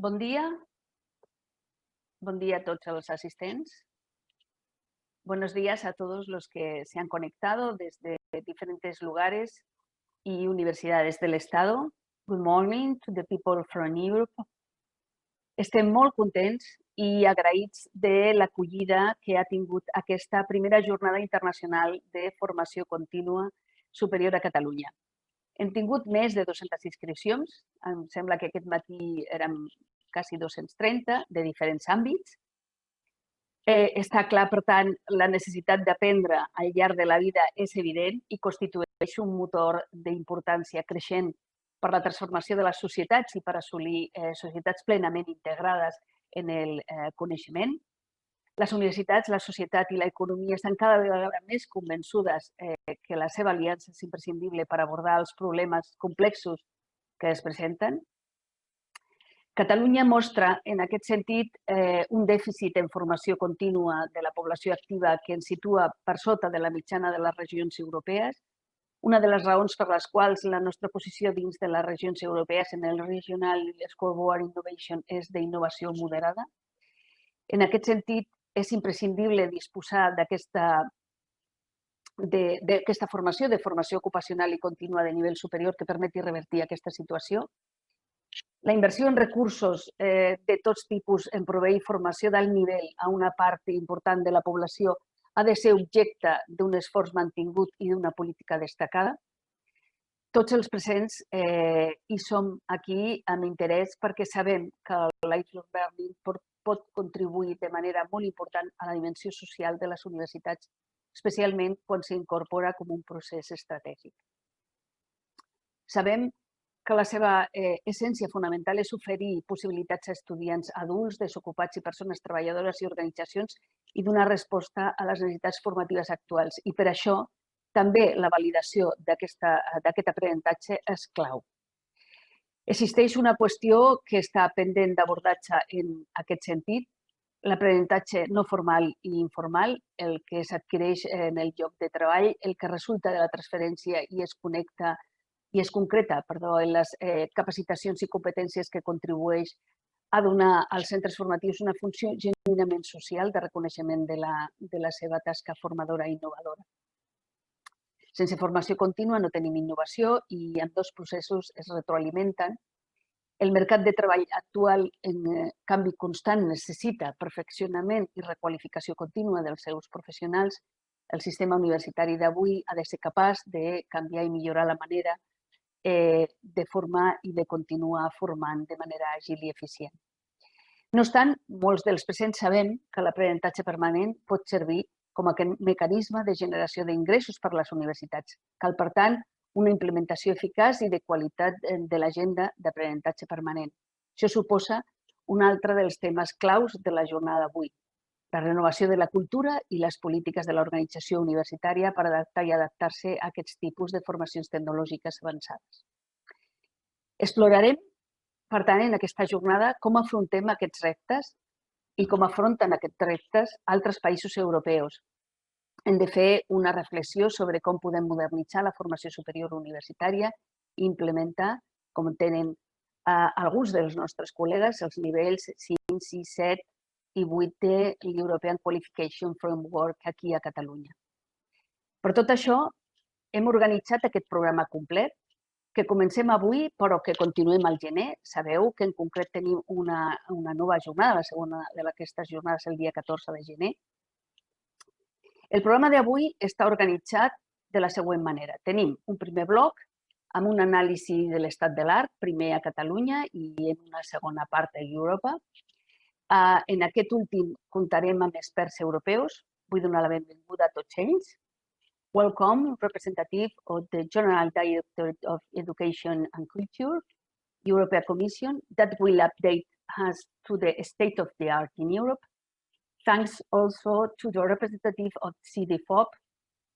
Bon día a todos los asistentes. Buenos días a todos los que se han conectado desde diferentes lugares y universidades del Estado. Good morning to the people from Europe. Estem molt contents i agraïts de l'acollida que ha tingut aquesta primera jornada internacional de formació contínua superior a Catalunya. Hem tingut més de 200 inscripcions, em sembla que aquest matí érem quasi 230 de diferents àmbits. Està clar, per tant, la necessitat d'aprendre al llarg de la vida és evident i constitueix un motor d'importància creixent per la transformació de les societats i per assolir societats plenament integrades en el coneixement. Les universitats, la societat i l'economia estan cada vegada més convençudes que la seva aliança és imprescindible per abordar els problemes complexos que es presenten. Catalunya mostra, en aquest sentit, un dèficit en formació contínua de la població activa que ens situa per sota de la mitjana de les regions europees. Una de les raons per les quals la nostra posició dins de les regions europees en el Regional Scoreboard Innovation és d'innovació moderada. En aquest sentit, és imprescindible disposar d'aquesta formació, de formació ocupacional i contínua de nivell superior que permeti revertir aquesta situació. La inversió en recursos de tots tipus en proveir formació d'alt nivell a una part important de la població ha de ser objecte d'un esforç mantingut i d'una política destacada. Tots els presents hi som aquí amb interès perquè sabem que el lifelong learning pot contribuir de manera molt important a la dimensió social de les universitats, especialment quan s'incorpora com un procés estratègic. Sabem que la seva essència fonamental és oferir possibilitats a estudiants adults, desocupats i persones treballadores i organitzacions i donar resposta a les necessitats formatives actuals. I per això també la validació d'aquest aprenentatge és clau. Existeix una qüestió que està pendent d'abordatge en aquest sentit, l'aprenentatge no formal i informal, el que s'adquireix en el lloc de treball, el que resulta de la transferència i es concreta en les capacitacions i competències que contribueix a donar als centres formatius una funció genuïnament social de reconeixement de la seva tasca formadora i innovadora. Sense formació contínua no tenim innovació i ambdós processos es retroalimenten. El mercat de treball actual en canvi constant necessita perfeccionament i requalificació contínua dels seus professionals. El sistema universitari d'avui ha de ser capaç de canviar i millorar la manera de formar i de continuar formant de manera àgil i eficient. No obstant, molts dels presents sabem que l'aprenentatge permanent pot servir com a mecanisme de generació d'ingressos per a les universitats. Cal, per tant, una implementació eficaç i de qualitat de l'agenda d'aprenentatge permanent. Això suposa un altre dels temes claus de la jornada d'avui, la renovació de la cultura i les polítiques de l'organització universitària per adaptar i adaptar-se a aquests tipus de formacions tecnològiques avançades. Explorarem, per tant, en aquesta jornada com afrontem aquests reptes i com afronten aquests reptes altres països europeus. Hem de fer una reflexió sobre com podem modernitzar la formació superior universitària i implementar, com tenen alguns dels nostres col·legues, els nivells 5, 6, 7 i 8 de l'European Qualification Framework aquí a Catalunya. Per tot això, hem organitzat aquest programa complet que comencem avui però que continuem al gener. Sabeu que en concret tenim una nova jornada, la segona d'aquestes jornades el dia 14 de gener. El programa d'avui està organitzat de la següent manera. Tenim un primer bloc amb un anàlisi de l'estat de l'art, primer a Catalunya i en una segona part a Europa. En aquest últim comptarem amb experts europeus. Vull donar la benvinguda a tots ells. Welcome, representative of the General Director of Education and Culture, European Commission, that will update us to the state of the art in Europe. Thanks also to the representative of CDFOP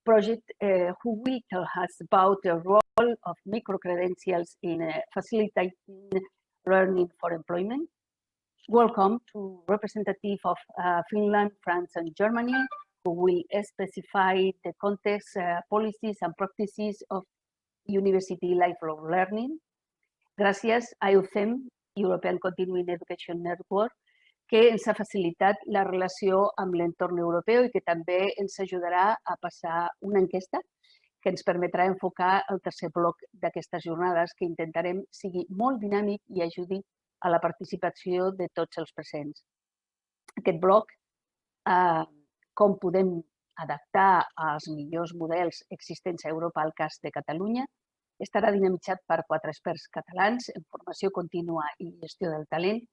project, who will tell us about the role of micro-credentials in facilitating learning for employment. Welcome to representative of Finland, France, and Germany, who will specify the context, policies, and practices of university lifelong learning. Gràcies a EUCEM European Continuing Education Network, que ens ha facilitat la relació amb l'entorn europeu i que també ens ajudarà a passar una enquesta que ens permetrà enfocar el tercer bloc d'aquestes jornades, que intentarem sigui molt dinàmic i ajudi a la participació de tots els presents. Aquest bloc, com podem adaptar als millors models existents a Europa al cas de Catalunya, estarà dinamitzat per 4 experts catalans en formació contínua i gestió del talent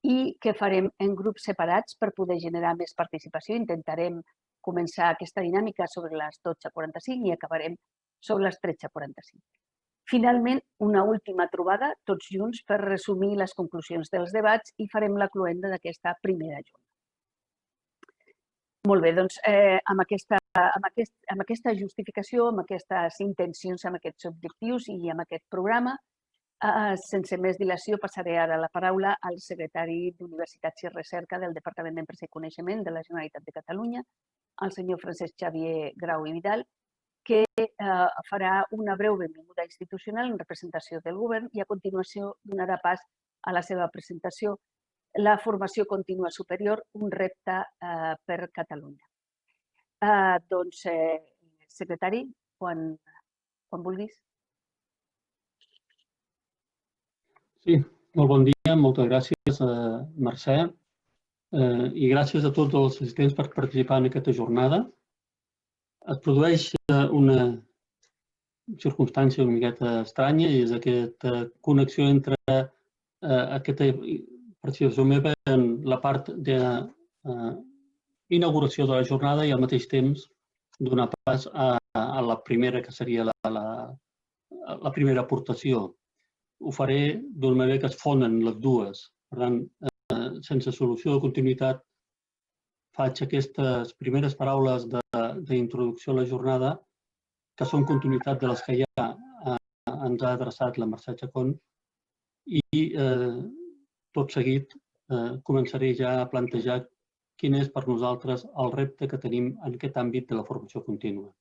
i que farem en grups separats per poder generar més participació. Intentarem començar aquesta dinàmica sobre les 12:45 i acabarem sobre les 13:45. Finalment, una última trobada, tots junts, per resumir les conclusions dels debats i farem la cloenda d'aquesta primera jornada. Molt bé, doncs amb aquesta justificació, amb aquestes intencions, amb aquests objectius i amb aquest programa, sense més dilació, passaré ara la paraula al secretari d'Universitats i Recerca del Departament d'Empresa i Coneixement de la Generalitat de Catalunya, el senyor Francesc Xavier Grau i Vidal, que farà una breu benvinguda institucional en representació del govern i a continuació donarà pas a la seva presentació, la formació contínua superior, un repte per Catalunya. Doncs, secretari, quan vulguis. Sí, molt bon dia, moltes gràcies, Mercè, i gràcies a tots els assistents per participar en aquesta jornada. Es produeix una circumstància una miqueta estranya i és aquesta connexió entre aquesta participació meva en la part d'inauguració de la jornada i al mateix temps donar pas a la primera, que seria la primera aportació. Ho faré d'una manera que es fonen les dues. Per tant, sense solució de continuïtat, faig aquestes primeres paraules d'introducció a la jornada, que són continuïtat de les que ja ens ha adreçat la Mercè Chacón, i tot seguit començaré ja a plantejar quin és per nosaltres el repte que tenim en aquest àmbit de la formació contínua.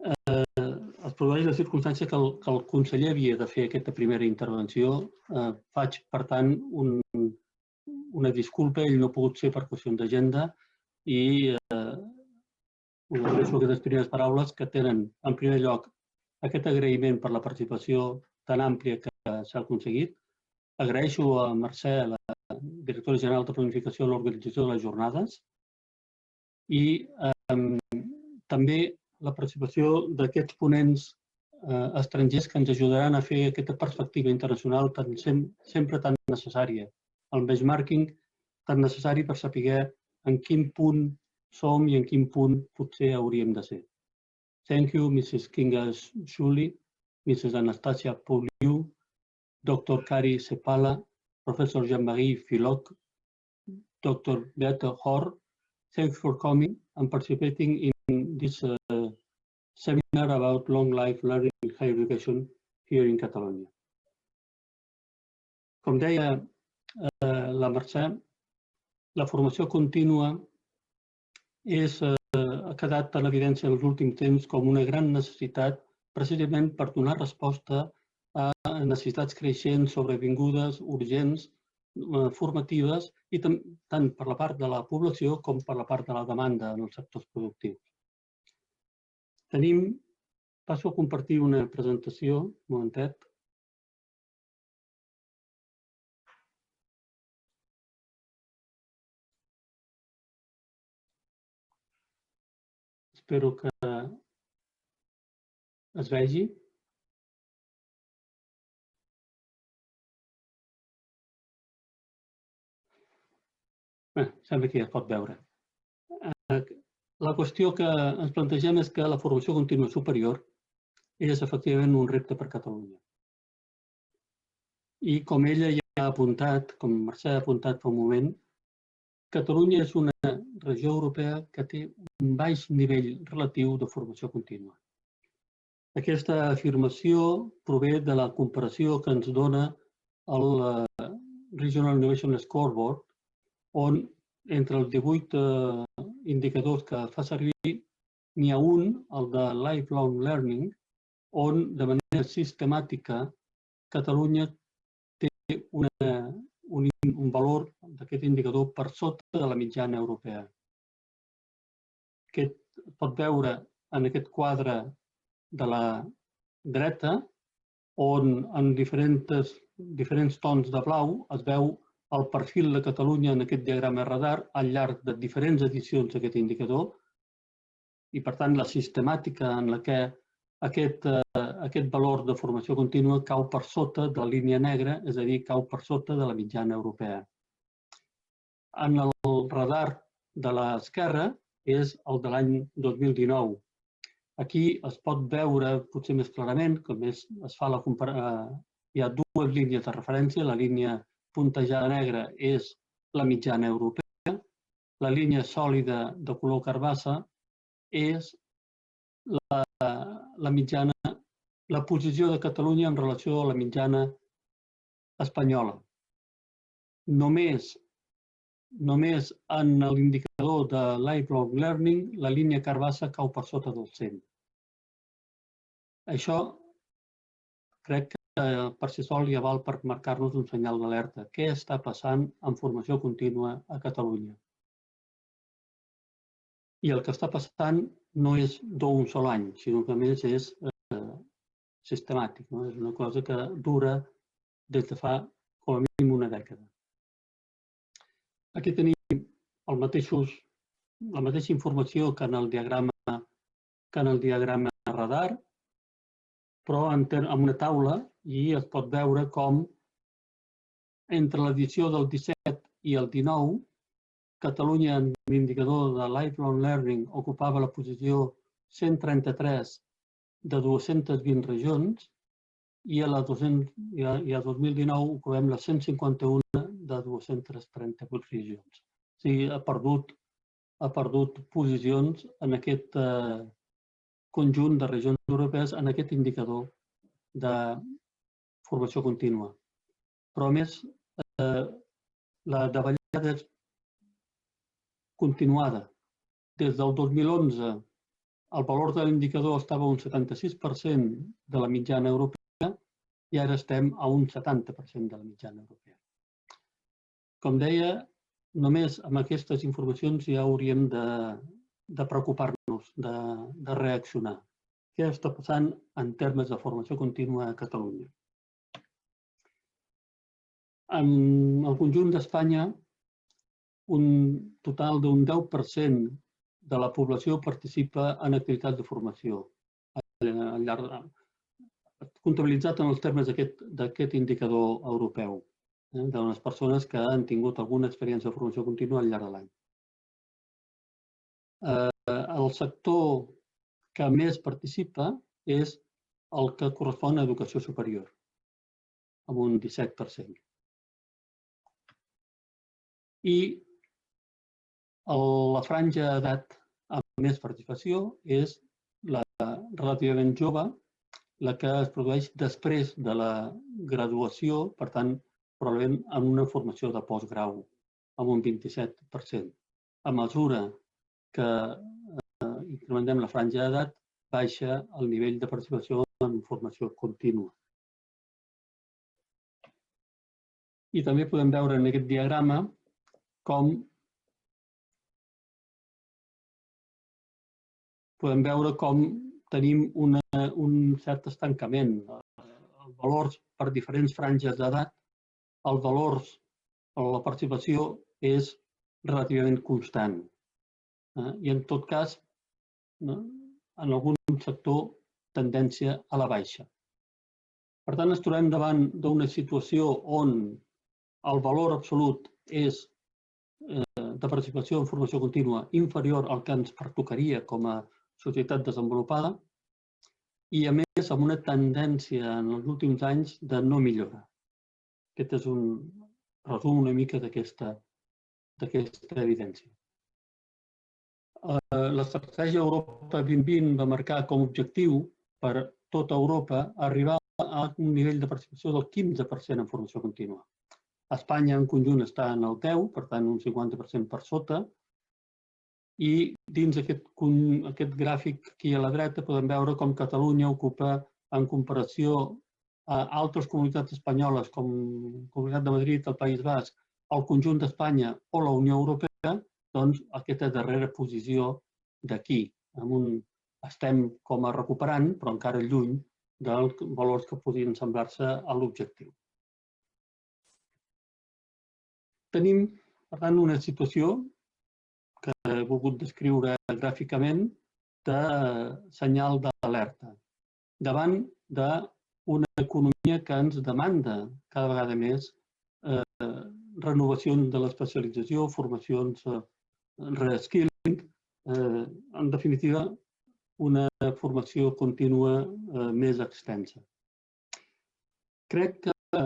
Es produeix la circumstància que el conseller havia de fer aquesta primera intervenció. Faig, per tant, una disculpa, ell no ha pogut ser per qüestions d'agenda i us adreço aquestes primeres paraules que tenen, en primer lloc, aquest agraïment per la participació tan àmplia que s'ha aconseguit. Agraeixo a Mercè, la directora general de Planificació, l'organització de les jornades i també la participació d'aquests ponents estrangers que ens ajudaran a fer aquesta perspectiva internacional sempre tan necessària, el benchmarking tan necessari per saber en quin punt som i en quin punt potser hauríem de ser. Thank you, Mrs. Kinga Shuli, Mrs. Anastasia Pouliou, Dr. Kari Sepala, Professor Jean-Marie Filoc, Dr. Beata Hor. Thanks for coming and participating in this seminar about long life learning in higher education here in Catalunya. Com deia la Mercè, la formació contínua ha quedat en evidència en els últims temps com una gran necessitat precisament per donar resposta a necessitats creixents, sobrevingudes, urgents, formatives, i tant per la part de la població com per la part de la demanda en els sectors productius. Passo a compartir una presentació, un momentet. Espero que es vegi. Sembla que ja es pot veure. La qüestió que ens plantegem és que la formació contínua superior és efectivament un repte per Catalunya. I com ella ja ha apuntat, com Mercè ha apuntat fa un moment, Catalunya és una regió europea que té un baix nivell relatiu de formació contínua. Aquesta afirmació prové de la comparació que ens dona el Regional Innovation Scoreboard, on entre els 18 indicadors que fa servir n'hi ha un, el de Lifelong Learning, on de manera sistemàtica Catalunya té valor d'aquest indicador per sota de la mitjana europea. Es pot veure en aquest quadre de la dreta, on en diferents tons de blau es veu el perfil de Catalunya en aquest diagrama radar al llarg de diferents edicions d'aquest indicador i, per tant, la sistemàtica en la que aquest valor de formació contínua cau per sota de la línia negra, és a dir, cau per sota de la mitjana europea. En el radar de l'esquerra és el de l'any 2019. Aquí es pot veure potser més clarament, com es fa la comparació. Hi ha dues línies de referència. La línia puntejada negra és la mitjana europea. La línia sòlida de color carbassa és la mitjana, la posició de Catalunya en relació a la mitjana espanyola. Només en l'indicador de lifelong learning, la línia carbassa cau per sota del 100. Això crec que per si sol ja val per marcar-nos un senyal d'alerta. Què està passant en formació contínua a Catalunya? I el que està passant no és d'un sol any, sinó que a més és sistemàtic. És una cosa que dura des de fa com a mínim una dècada. Aquí tenim la mateixa informació que en el diagrama radar, però amb una taula, i es pot veure com entre l'edició del 17 i el 19, Catalunya en l'indicador de lifelong learning ocupava la posició 133 de 220 regions i a 2019 ocupem la 151 de 238 regions. O sigui, ha perdut posicions en aquest conjunt de regions europees en aquest indicador de formació contínua. Però, a més, la davallada és continuada. Des del 2011, el valor de l'indicador estava a un 76% de la mitjana europea i ara estem a un 70% de la mitjana europea. Com deia, només amb aquestes informacions ja hauríem de preocupar-nos, de reaccionar. Què està passant en termes de formació contínua a Catalunya? En el conjunt d'Espanya, un total d'un 10% de la població participa en activitats de formació, comptabilitzat en els termes d'aquest indicador europeu, d'unes persones que han tingut alguna experiència de formació contínua al llarg de l'any. El sector que més participa és el que correspon a educació superior, amb un 17%. I la franja d'edat amb més participació és la relativament jove, la que es produeix després de la graduació, per tant, probablement en una formació de postgrau, amb un 27%. A mesura que incrementem la franja d'edat, baixa el nivell de participació en formació contínua. I també podem veure en aquest diagrama com tenim un cert estancament. Els valors per diferents franges d'edat, els valors o la participació és relativament constant. I en tot cas, en algun sector, tendència a la baixa. Per tant, ens trobem davant d'una situació on el valor absolut és de participació en formació contínua inferior al que ens pertocaria com a societat desenvolupada i, a més, amb una tendència en els últims anys de no millora. Aquest és un resum una mica d'aquesta evidència. L'estratègia Europa 2020 va marcar com a objectiu per tota Europa arribar a un nivell de participació del 15% en formació contínua. Espanya en conjunt està en el 10%, per tant un 50% per sota, i dins aquest gràfic aquí a la dreta podem veure com Catalunya ocupa, en comparació a altres comunitats espanyoles com Comunitat de Madrid, el País Basc, el conjunt d'Espanya o la Unió Europea, doncs aquesta darrera posició d'aquí. Estem com a recuperant, però encara lluny dels valors que podrien semblar-se a l'objectiu. Tenim, per tant, una situació que he volgut descriure gràficament de senyal d'alerta davant d'una economia que ens demanda cada vegada més renovacions de l'especialització, formacions, reskilling, en definitiva, una formació contínua més extensa. Crec que,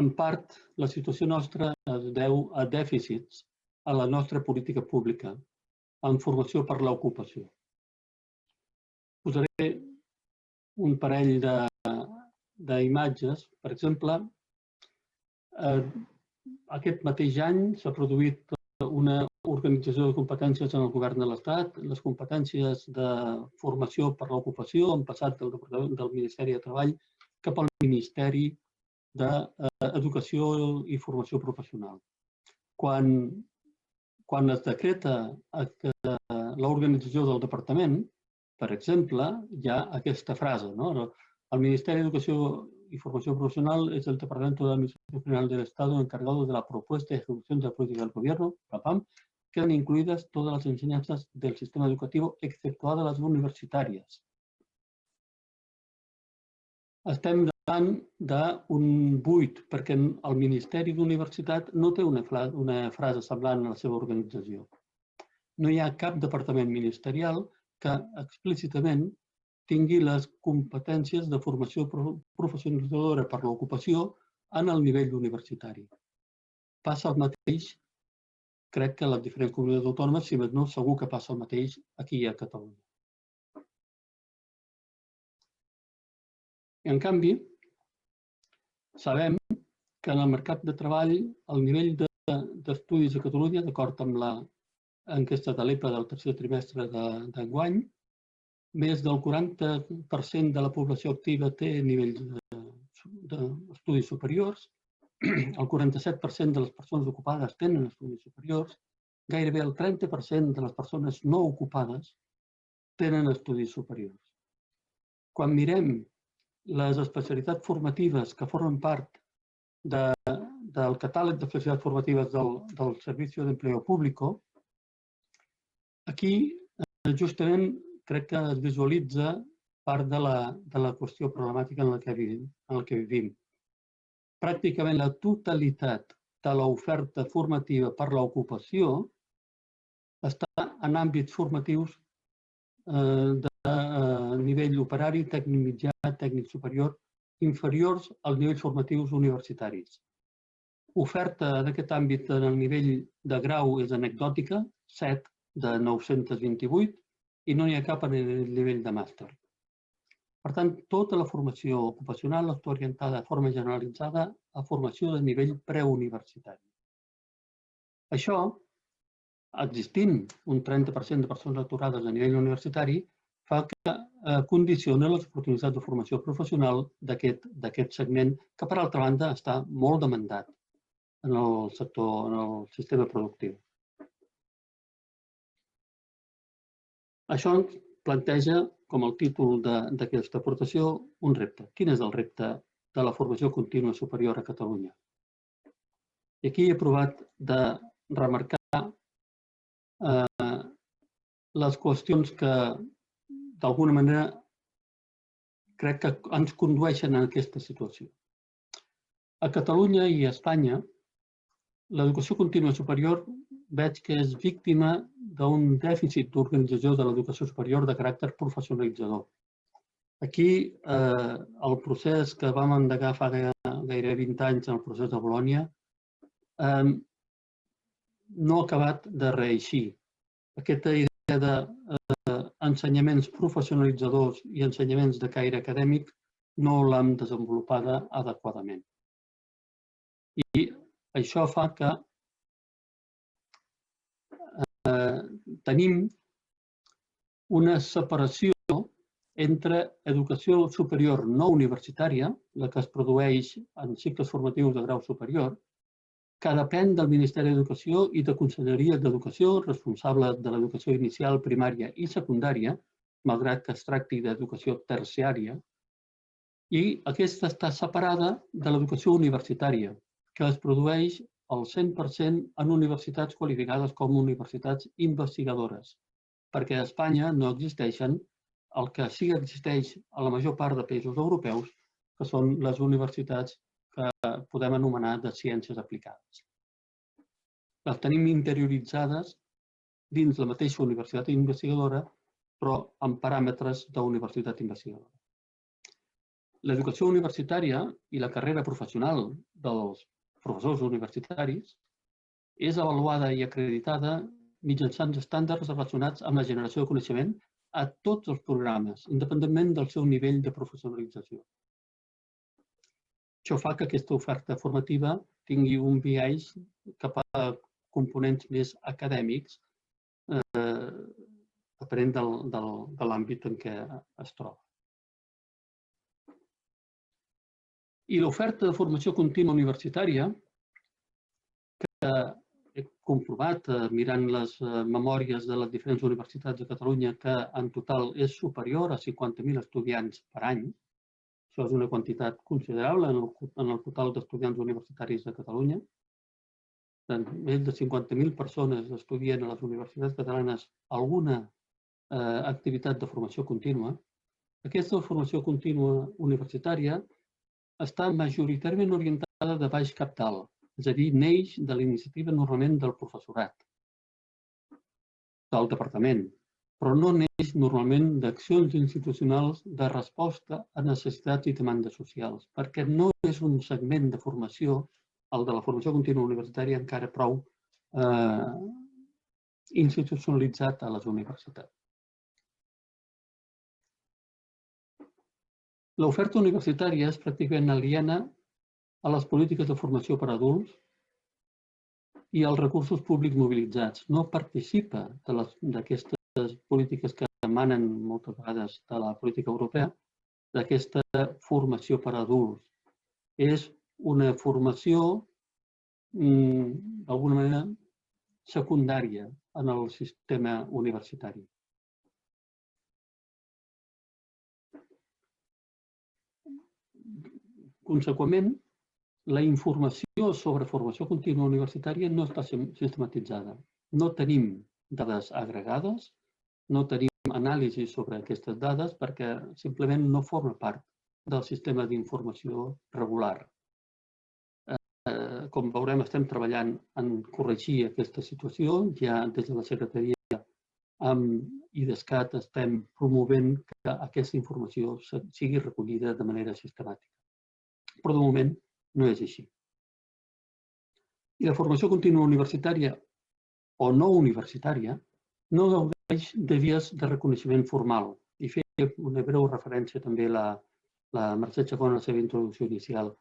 en part, la situació nostra es deu a dèficits a la nostra política pública en formació per l'ocupació. Posaré un parell d'imatges. Per exemple, aquest mateix any s'ha produït una organització de competències en el govern de l'Estat. Les competències de formació per l'ocupació han passat del Ministeri de Treball cap al Ministeri d'Educació i Formació Professional. Quan es decreta l'organització del departament, per exemple, hi ha aquesta frase, el Ministeri d'Educació y Formación Profesional es el Departamento de Administración General del Estado encargado de la propuesta y ejecución de la política del Gobierno, PAPAM, quedan incluidas todas las enseñanzas del sistema educativo, exceptuadas las universitàries. Estem davant d'un buit, perquè el Ministeri d'Universitat no té una frase semblant a la seva organització. No hi ha cap departament ministerial que explícitament tingui les competències de formació professionalitzadora per l'ocupació en el nivell universitari. Passa el mateix, crec que a les diferents comunitats autònomes, si més no, segur que passa el mateix aquí a Catalunya. En canvi, sabem que en el mercat de treball el nivell d'estudis a Catalunya, d'acord amb l'enquesta de l'EPA del tercer trimestre d'enguany, més del 40% de la població activa té nivells d'estudis superiors, el 47% de les persones ocupades tenen estudis superiors, gairebé el 30% de les persones no ocupades tenen estudis superiors. Quan mirem les especialitats formatives que formen part del catàleg d'especialitats formatives del Servicio de Empleo Público, aquí justament crec que es visualitza part de la qüestió problemàtica en la que vivim. Pràcticament la totalitat de l'oferta formativa per l'ocupació està en àmbits formatius de nivell operari, tècnic mitjà, tècnic superior, inferiors als nivells formatius universitaris. Oferta d'aquest àmbit en el nivell de grau és anecdòtica, 7 de 928, i no n'hi ha cap en el nivell de màster. Per tant, tota la formació ocupacional està orientada de forma generalitzada a formació de nivell preuniversitari. Això, existint un 30% de persones aturades a nivell universitari, fa que condiciona les oportunitats de formació professional d'aquest segment, que per altra banda està molt demandat en el sector, en el sistema productiu. Això ens planteja, com el títol d'aquesta aportació, un repte. Quin és el repte de la formació contínua superior a Catalunya? I aquí he provat de remarcar les qüestions que, d'alguna manera, crec que ens condueixen a aquesta situació. A Catalunya i a Espanya, l'educació contínua superior veig que és víctima d'un dèficit d'organització de l'educació superior de caràcter professionalitzador. Aquí, el procés que vam endegar fa gairebé 20 anys, el procés de Bolònia, no ha acabat de reeixir. Aquesta idea d'ensenyaments professionalitzadors i ensenyaments de caire acadèmic no l'hem desenvolupada adequadament. I això fa que tenim una separació entre educació superior no universitària, la que es produeix en cicles formatius de grau superior, que depèn del Ministeri d'Educació i de Conselleria d'Educació, responsable de l'educació inicial, primària i secundària, malgrat que es tracti d'educació terciària, i aquesta està separada de l'educació universitària, que es produeix al 100% en universitats qualificades com universitats investigadores, perquè a Espanya no existeixen el que sí existeix a la major part de països europeus, que són les universitats que podem anomenar de ciències aplicades. Les tenim interioritzades dins la mateixa universitat investigadora, però amb paràmetres d'universitat investigadora. L'educació universitària i la carrera professional dels professors universitaris és avaluada i acreditada mitjançant estàndards relacionats amb la generació de coneixement a tots els programes, independentment del seu nivell de professionalització. Això fa que aquesta oferta formativa tingui un biaix cap a components més acadèmics, depenent de l'àmbit en què es troba. I l'oferta de formació contínua universitària, que he comprovat mirant les memòries de les diferents universitats de Catalunya, que en total és superior a 50.000 estudiants per any. Això és una quantitat considerable en el total d'estudiants universitaris de Catalunya. Més de 50.000 persones estudien a les universitats catalanes alguna activitat de formació contínua. Aquesta formació contínua universitària està majoritàriament orientada de baix cap dalt, és a dir, neix de la iniciativa normalment del professorat, del departament, però no neix normalment d'accions institucionals de resposta a necessitats i demandes socials, perquè no és un segment de formació, el de la formació contínua universitària, encara prou institucionalitzat a les universitats. L'oferta universitària és pràcticament aliena a les polítiques de formació per a adults i als recursos públics mobilitzats. No participa d'aquestes polítiques que emanen moltes vegades de la política europea, d'aquesta formació per a adults. És una formació, d'alguna manera, secundària en el sistema universitari. Conseqüentment, la informació sobre formació contínua universitària no està sistematitzada. No tenim dades agregades, no tenim anàlisis sobre aquestes dades perquè simplement no forma part del sistema d'informació regular. Com veurem, estem treballant en corregir aquesta situació. Ja des de la secretaria amb IDESCAT estem promovent que aquesta informació sigui recollida de manera sistemàtica. Però de moment no és així. I la formació contínua universitària o no universitària no gaudeix de vies de reconeixement formal. I feia una breu referència també la Mercè Chacón a la seva introducció inicial.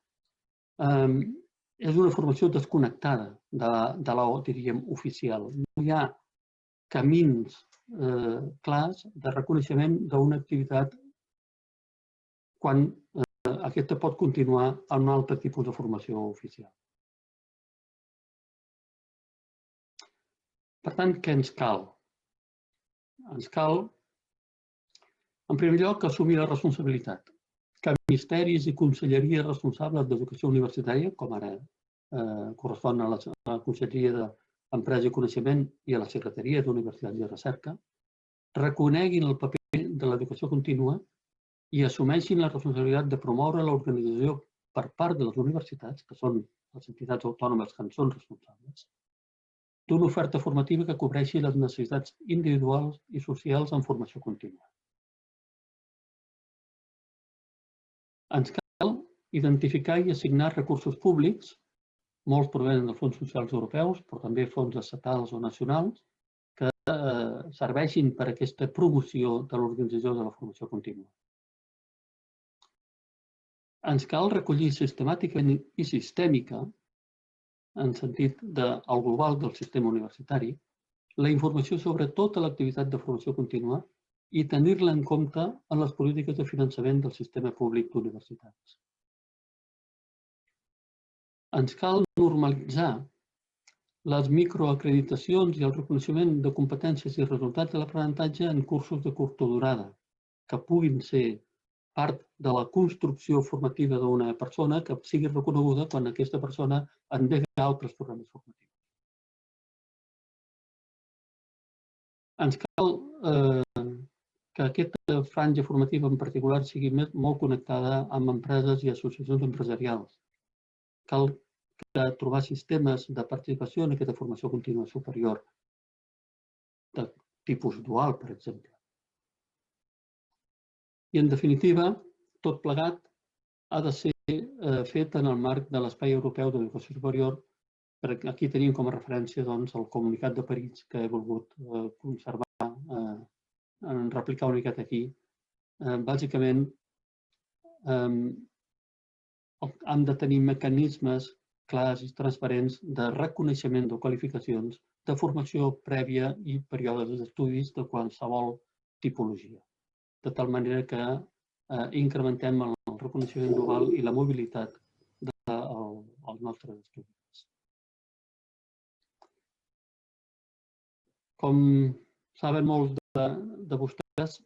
És una formació desconnectada de la, diríem, oficial. No hi ha camins clars de reconeixement d'una activitat quan aquesta pot continuar en un altre tipus de formació oficial. Per tant, què ens cal? Ens cal, en primer lloc, assumir la responsabilitat que ministeris i conselleries responsables d'educació universitària, com ara correspon a la Conselleria d'Empresa i Coneixement i a la Secretaria d'Universitats i Recerca, reconeguin el paper de l'educació contínua i assumeixin la responsabilitat de promoure l'organització per part de les universitats, que són les entitats autònomes que en són responsables, d'una oferta formativa que cobreixi les necessitats individuals i socials en formació contínua. Ens cal identificar i assignar recursos públics, molts provenen dels fons socials europeus, però també fons estatals o nacionals, que serveixin per a aquesta promoció de l'organització de la formació contínua. Ens cal recollir sistemàticament i sistèmica, en sentit del global del sistema universitari, la informació sobre tota l'activitat de formació contínua i tenir-la en compte en les polítiques de finançament del sistema públic d'universitats. Ens cal normalitzar les microacreditacions i el reconeixement de competències i resultats de l'aprenentatge en cursos de curta durada, que puguin ser part de la construcció formativa d'una persona que sigui reconeguda quan aquesta persona endega altres programes formatius. Ens cal que aquesta franja formativa en particular sigui molt connectada amb empreses i associacions empresarials. Cal trobar sistemes de participació en aquesta formació contínua superior, de tipus dual, per exemple. I, en definitiva, tot plegat ha de ser fet en el marc de l'Espai Europeu d'Educació Superior. Aquí tenim com a referència el Comunicat de París, que he volgut conservar, replicar una miqueta aquí. Bàsicament, han de tenir mecanismes clars i transparents de reconeixement de qualificacions, de formació prèvia i períodes d'estudis de qualsevol tipologia, de tal manera que incrementem el reconeixement global i la mobilitat dels nostres estudis. Com saben molts de vostès,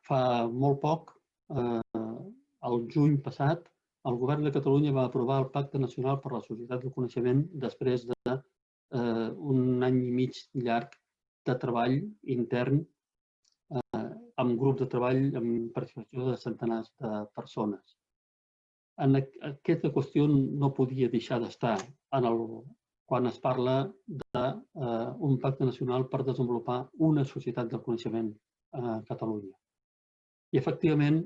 fa molt poc, el juny passat, el Govern de Catalunya va aprovar el Pacte Nacional per a la Societat del Coneixement després d'un any i mig llarg de treball intern amb grups de treball amb participació de centenars de persones. Aquesta qüestió no podia deixar d'estar quan es parla d'un pacte nacional per desenvolupar una societat del coneixement a Catalunya. I, efectivament,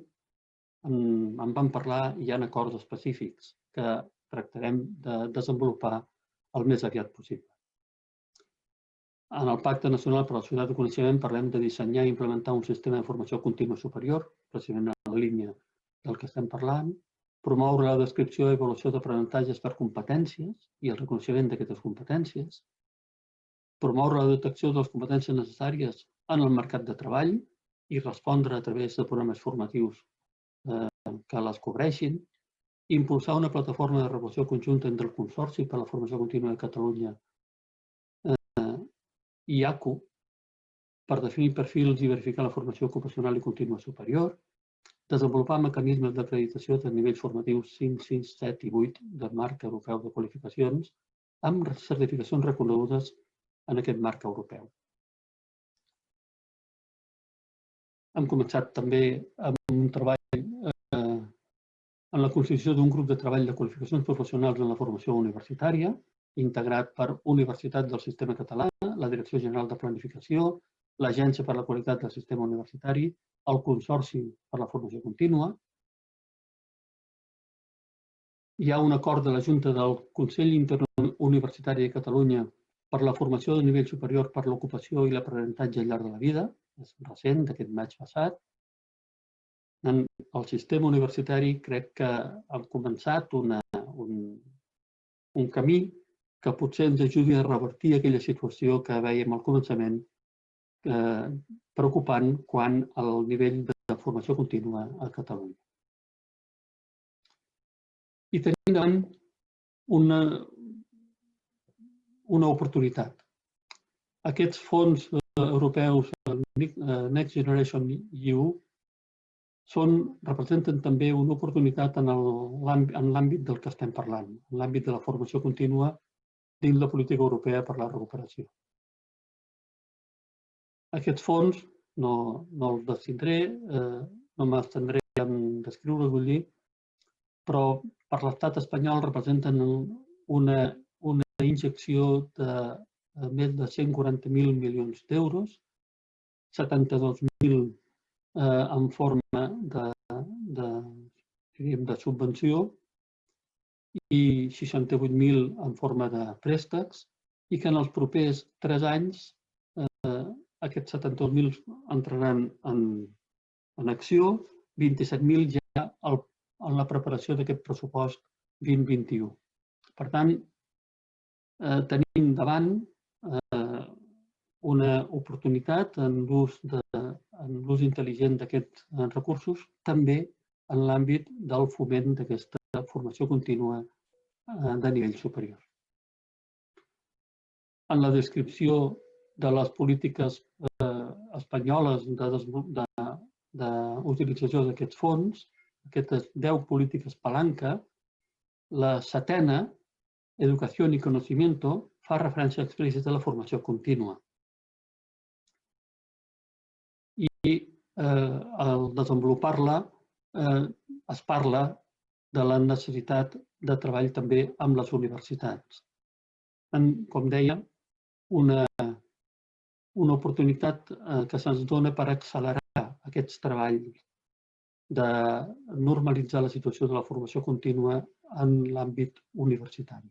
en vam parlar i hi ha acords específics que tractarem de desenvolupar el més aviat possible. En el Pacte Nacional per a la Societat del Coneixement parlem de dissenyar i implementar un sistema de formació contínua superior, precisament en la línia del que estem parlant, promoure la descripció i avaluació d'aprenentatges per competències i el reconeixement d'aquestes competències, promoure la detecció de les competències necessàries en el mercat de treball i respondre a través de programes formatius que les cobreixin, impulsar una plataforma de regulació conjunta entre el Consorci per a la Formació Contínua de Catalunya i ACU per definir perfils i verificar la formació ocupacional i contínua superior, desenvolupar mecanismes d'acreditació de nivells formatius 5, 6, 7 i 8 del marc europeu de qualificacions amb certificacions reconegudes en aquest marc europeu. Hem començat també amb un treball en la constitució d'un grup de treball de qualificacions professionals en la formació universitària, integrat per Universitats del Sistema Català, la Direcció General de Planificació, l'Agència per a la Qualitat del Sistema Universitari, el Consorci per a la Formació Contínua. Hi ha un acord de la Junta del Consell Interuniversitari de Catalunya per la formació de nivell superior per l'ocupació i l'aprenentatge al llarg de la vida, és recent, d'aquest maig passat. En el sistema universitari crec que hem començat un camí que potser ens ajudi a revertir aquella situació que vèiem al començament preocupant quant al nivell de formació contínua a Catalunya. I tenim davant una oportunitat. Aquests fons europeus, Next Generation EU, representen també una oportunitat en l'àmbit del que estem parlant, en l'àmbit de la formació contínua dins la política europea per la recuperació. Aquests fons, no els destindré, no m'estendré en descriure-els, vull dir, però per l'estat espanyol representen una injecció de més de 140.000 milions d'euros, 72.000 en forma de subvenció i 68.000 en forma de préstecs, i que en els propers 3 anys aquests 72.000 entraran en acció, 27.000 ja en la preparació d'aquest pressupost 2021. Per tant, tenim davant una oportunitat en l'ús intel·ligent d'aquests recursos, també en l'àmbit del foment d'aquesta formació contínua de nivell superior. en la descripció de les polítiques espanyoles d'utilització d'aquests fons, aquestes 10 polítiques palanca, la 7a, Educació i Conocimiento, fa referència explícita a la formació contínua. I al desenvolupar-la es parla de la necessitat de treball també amb les universitats. Com deia, una oportunitat que se'ns dona per accelerar aquests treballs de normalitzar la situació de la formació contínua en l'àmbit universitari.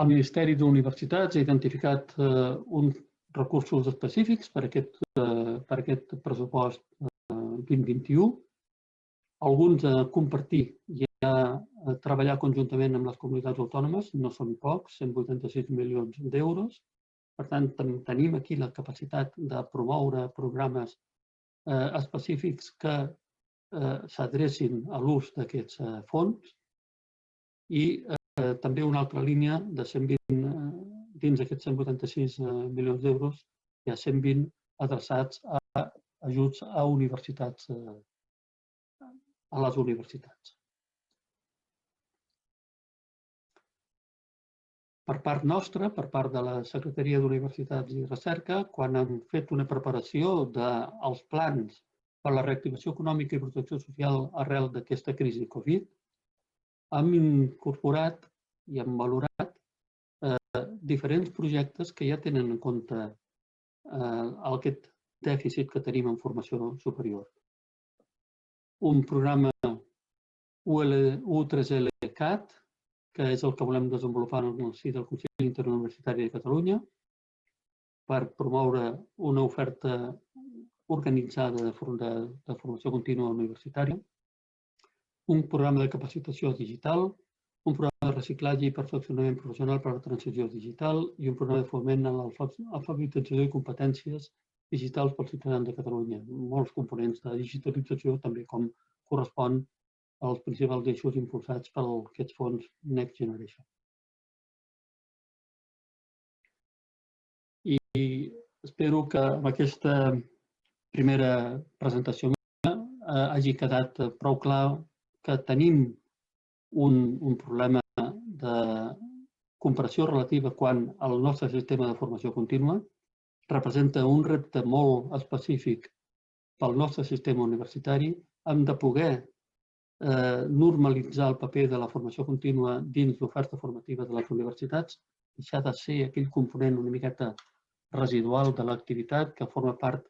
El Ministeri d'Universitats ha identificat uns recursos específics per a aquest pressupost 2021. Alguns a compartir i a treballar conjuntament amb les comunitats autònomes, no són pocs, 186 milions d'euros. Per tant, tenim aquí la capacitat de promoure programes específics que s'adrecin a l'ús d'aquests fons i també una altra línia de 120, dins d'aquests 186 milions d'euros, hi ha 120 adreçats a ajuts a universitats, a les universitats. Per part nostra, per part de la Secretaria d'Universitats i Recerca, quan hem fet una preparació dels plans per la reactivació econòmica i protecció social arrel d'aquesta crisi Covid, hem incorporat i hem valorat diferents projectes que ja tenen en compte aquest dèficit que tenim en formació superior. Un programa U3L-CAT, que és el que volem desenvolupar en el si del Consell Interuniversitari de Catalunya, per promoure una oferta organitzada de formació contínua universitària, un programa de capacitació digital, un programa de reciclatge i perfeccionament professional per a la transició digital i un programa de foment a l'alfabetització i competències digitals pels ciutadans de Catalunya. Molts components de digitalització, també com correspon als principals eixos impulsats per aquests fons Next Generation. I espero que amb aquesta primera presentació hagi quedat prou clar que tenim un problema de comparació relativa quan el nostre sistema de formació contínua representa un repte molt específic pel nostre sistema universitari. Hem de poder normalitzar el paper de la formació contínua dins l'oferta formativa de les universitats, deixar de ser aquell component una miqueta residual de l'activitat que forma part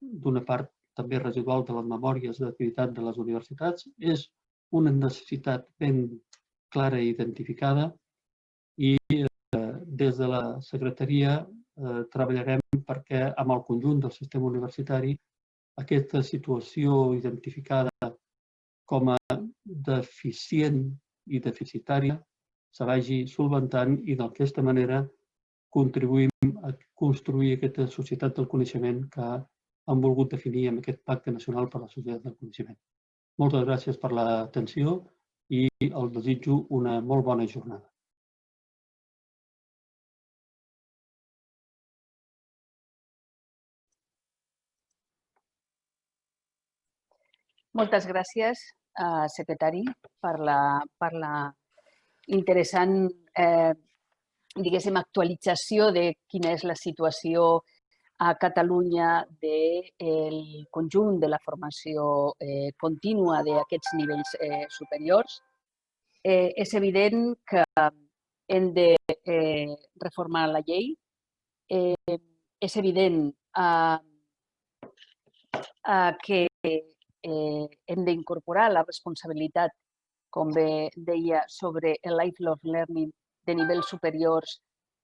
d'una part també residual de les memòries d'activitat de les universitats. És una necessitat ben clara i identificada i des de la Secretaria treballarem perquè amb el conjunt del sistema universitari aquesta situació identificada com a deficient i deficitària se vagi solventant i d'aquesta manera contribuïm a construir aquesta societat del coneixement que hem volgut definir amb aquest Pacte Nacional per a la Societat del Coneixement. Moltes gràcies per l'atenció i els desitjo una molt bona jornada. Moltes gràcies, secretari, per la interessant, diguéssim, actualització de quina és la situació a Catalunya del conjunt de la formació contínua d'aquests nivells superiors. És evident que hem de reformar la llei. És evident que hem d'incorporar la responsabilitat, com bé deia, sobre el lifelong learning de nivells superiors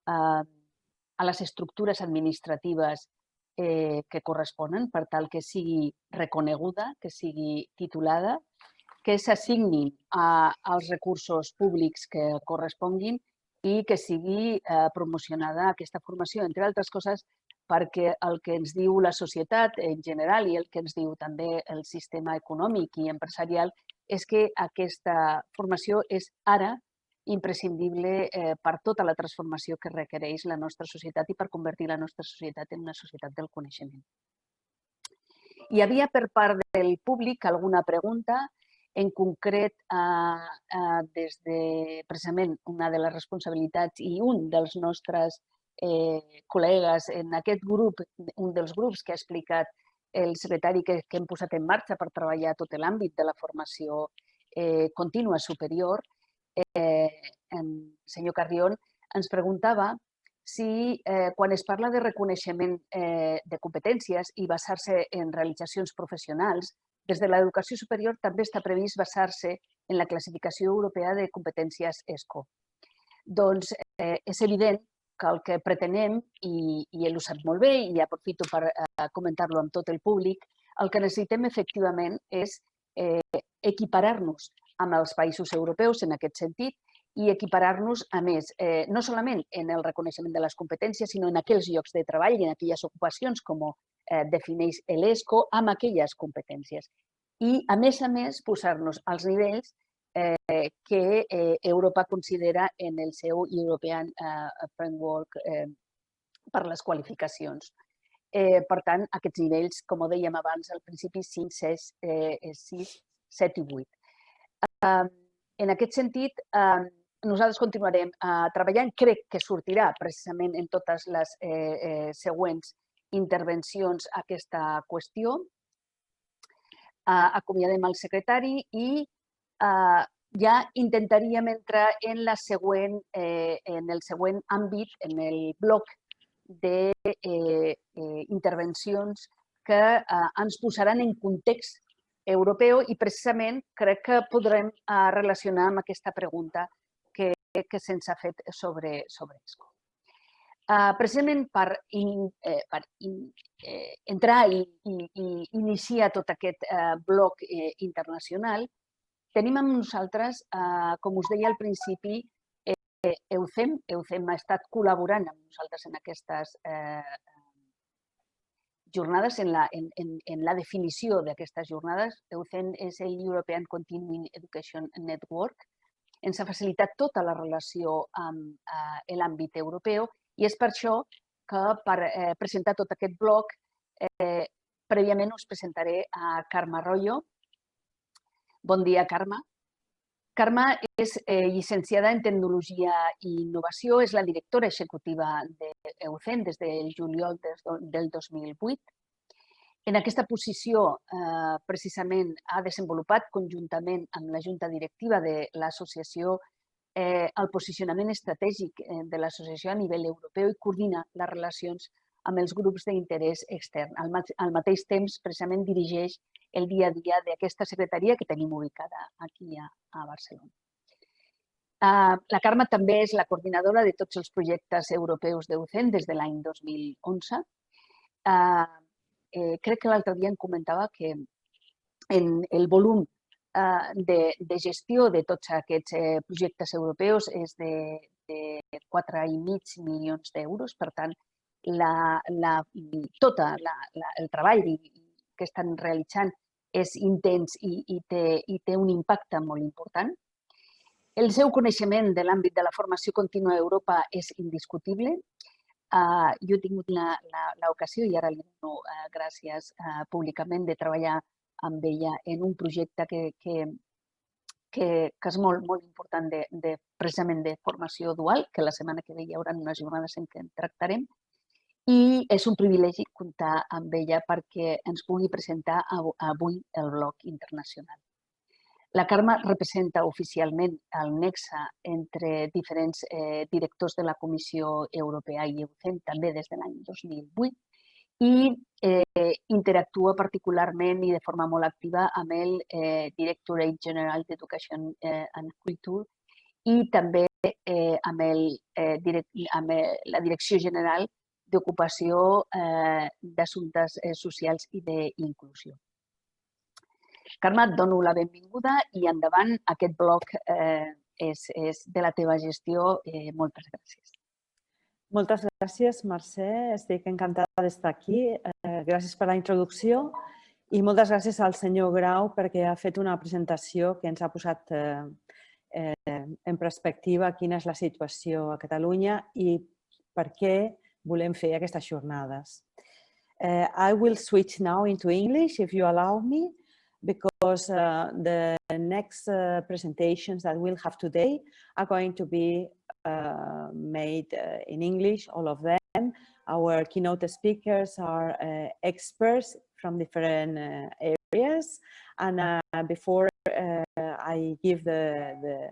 a les estructures administratives que corresponen per tal que sigui reconeguda, que sigui titulada, que s'assignin als recursos públics que corresponguin i que sigui promocionada aquesta formació, entre altres coses, perquè el que ens diu la societat en general i el que ens diu també el sistema econòmic i empresarial és que aquesta formació és ara imprescindible per tota la transformació que requereix la nostra societat i per convertir la nostra societat en una societat del coneixement. Hi havia per part del públic alguna pregunta, en concret des de precisament una de les responsabilitats i un dels nostres col·legues en aquest grup, un dels grups que ha explicat el secretari que hem posat en marxa per treballar tot l'àmbit de la formació contínua superior, el senyor Carrion, ens preguntava si quan es parla de reconeixement de competències i basar-se en realitzacions professionals, des de l'educació superior també està previst basar-se en la classificació europea de competències ESCO. Doncs és evident que el que pretenem, i ell ho sap molt bé i aprofito per comentar-lo amb tot el públic, el que necessitem efectivament és equiparar-nos amb els països europeus en aquest sentit i equiparar-nos, a més, no solament en el reconeixement de les competències, sinó en aquells llocs de treball i en aquelles ocupacions, com defineix l'ESCO, amb aquelles competències. I, a més, posar-nos als nivells que Europa considera en el seu European Framework per les qualificacions. Per tant, aquests nivells, com dèiem abans, al principi 5, 6, 7 i 8. En aquest sentit, nosaltres continuarem treballant. Crec que sortirà precisament en totes les següents intervencions aquesta qüestió. Acomiadem el secretari i ja intentaríem entrar en el següent àmbit, en el bloc d'intervencions que ens posaran en context europeu i precisament crec que podrem relacionar amb aquesta pregunta que se'ns ha fet sobre ESCO. Precisament per entrar i iniciar tot aquest bloc internacional, tenim amb nosaltres, com us deia al principi, EUCEM. EUCEM ha estat col·laborant amb nosaltres en aquestes jornades, en la definició d'aquestes jornades. EUCEM és el European Continuing Education Network. Ens ha facilitat tota la relació amb l'àmbit europeu i és per això que per presentar tot aquest bloc, prèviament us presentaré a Carme Arroyo. Bon dia, Carme. Carme és llicenciada en Tecnologia i Innovació, és la directora executiva d'EUCEM des del juliol del 2008. En aquesta posició, precisament, ha desenvolupat conjuntament amb la Junta Directiva de l'Associació el posicionament estratègic de l'associació a nivell europeu i coordina les relacions amb els grups d'interès extern. Al mateix temps, precisament, dirigeix el dia a dia d'aquesta secretaria que tenim ubicada aquí a Barcelona. La Carme també és la coordinadora de tots els projectes europeus d'EUCEM des de l'any 2011. Crec que l'altre dia em comentava que el volum de gestió de tots aquests projectes europeus és de 4,5 milions d'euros. Per tant, tot el treball que estan realitzant és intens i té un impacte molt important. El seu coneixement de l'àmbit de la formació contínua a Europa és indiscutible. Jo he tingut l'ocasió, i ara li dono gràcies públicament, de treballar amb ella en un projecte que és molt important precisament de formació dual, que la setmana que ve hi haurà unes jornades en què en tractarem. I és un privilegi comptar amb ella perquè ens pugui presentar avui el bloc internacional. La Carme representa oficialment el nexe entre diferents directors de la Comissió Europea i EUCEM també des de l'any 2008 i interactua particularment i de forma molt activa amb el Directorate General d'Education and Culture i també amb la Direcció General d'Ocupació, d'Assumptes Socials i d'Inclusió. Carme, et dono la benvinguda i endavant. Aquest bloc és de la teva gestió. Moltes gràcies. Moltes gràcies, Mercè. Estic encantada d'estar aquí. Gràcies per la introducció i moltes gràcies al senyor Grau perquè ha fet una presentació que ens ha posat en perspectiva quina és la situació a Catalunya i per què volem fer aquestes jornades. I will switch now into English, if you allow me, because the next presentations that we'll have today are going to be made in English, all of them. Our keynote speakers are experts from different areas. And before I give the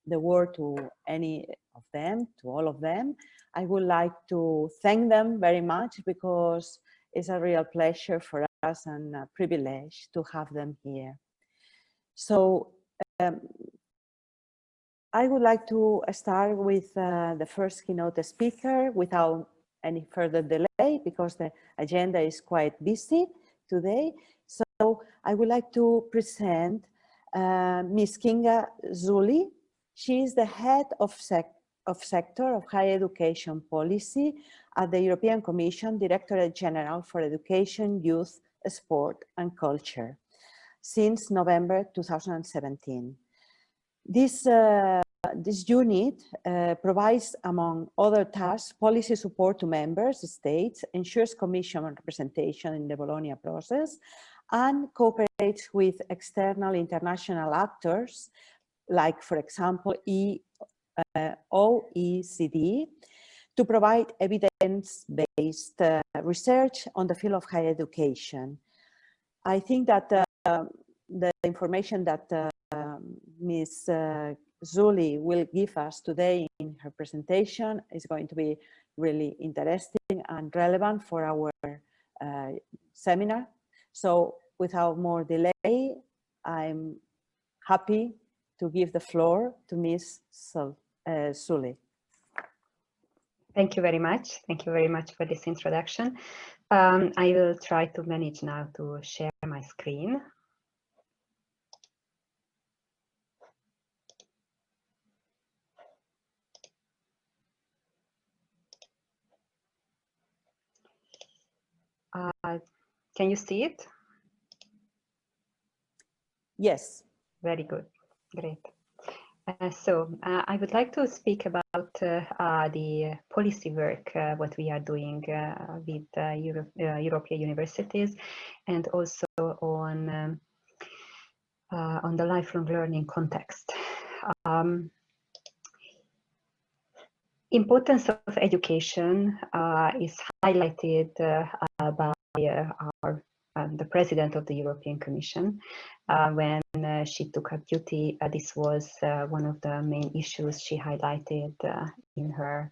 word to any of them, to all of them, I would like to thank them very much because it's a real pleasure for us and a privilege to have them here. So I would like to start with the first keynote speaker without any further delay because the agenda is quite busy today. So I would like to present Ms. Kinga Zuli. She is the head of Sector of Higher Education Policy at the European Commission, Directorate General for Education, Youth, Sport and Culture since November 2017. This unit provides, among other tasks, policy support to member states, ensures Commission representation in the Bologna process, and cooperates with external international actors, like, for example, OECD, to provide evidence-based research on the field of higher education. I think that the information that Ms. Zuli will give us today in her presentation is going to be really interesting and relevant for our seminar. So without more delay, I'm happy to give the floor to Ms. Zuli. Thank you very much. Thank you very much for this introduction. I will try to manage now to share my screen. Can you see it? Yes. Very good. Great. I would like to speak about the policy work, what we are doing with European universities, and also on the lifelong learning context. Importance of education is highlighted by the President of the European Commission. When she took up duty, this was one of the main issues she highlighted in her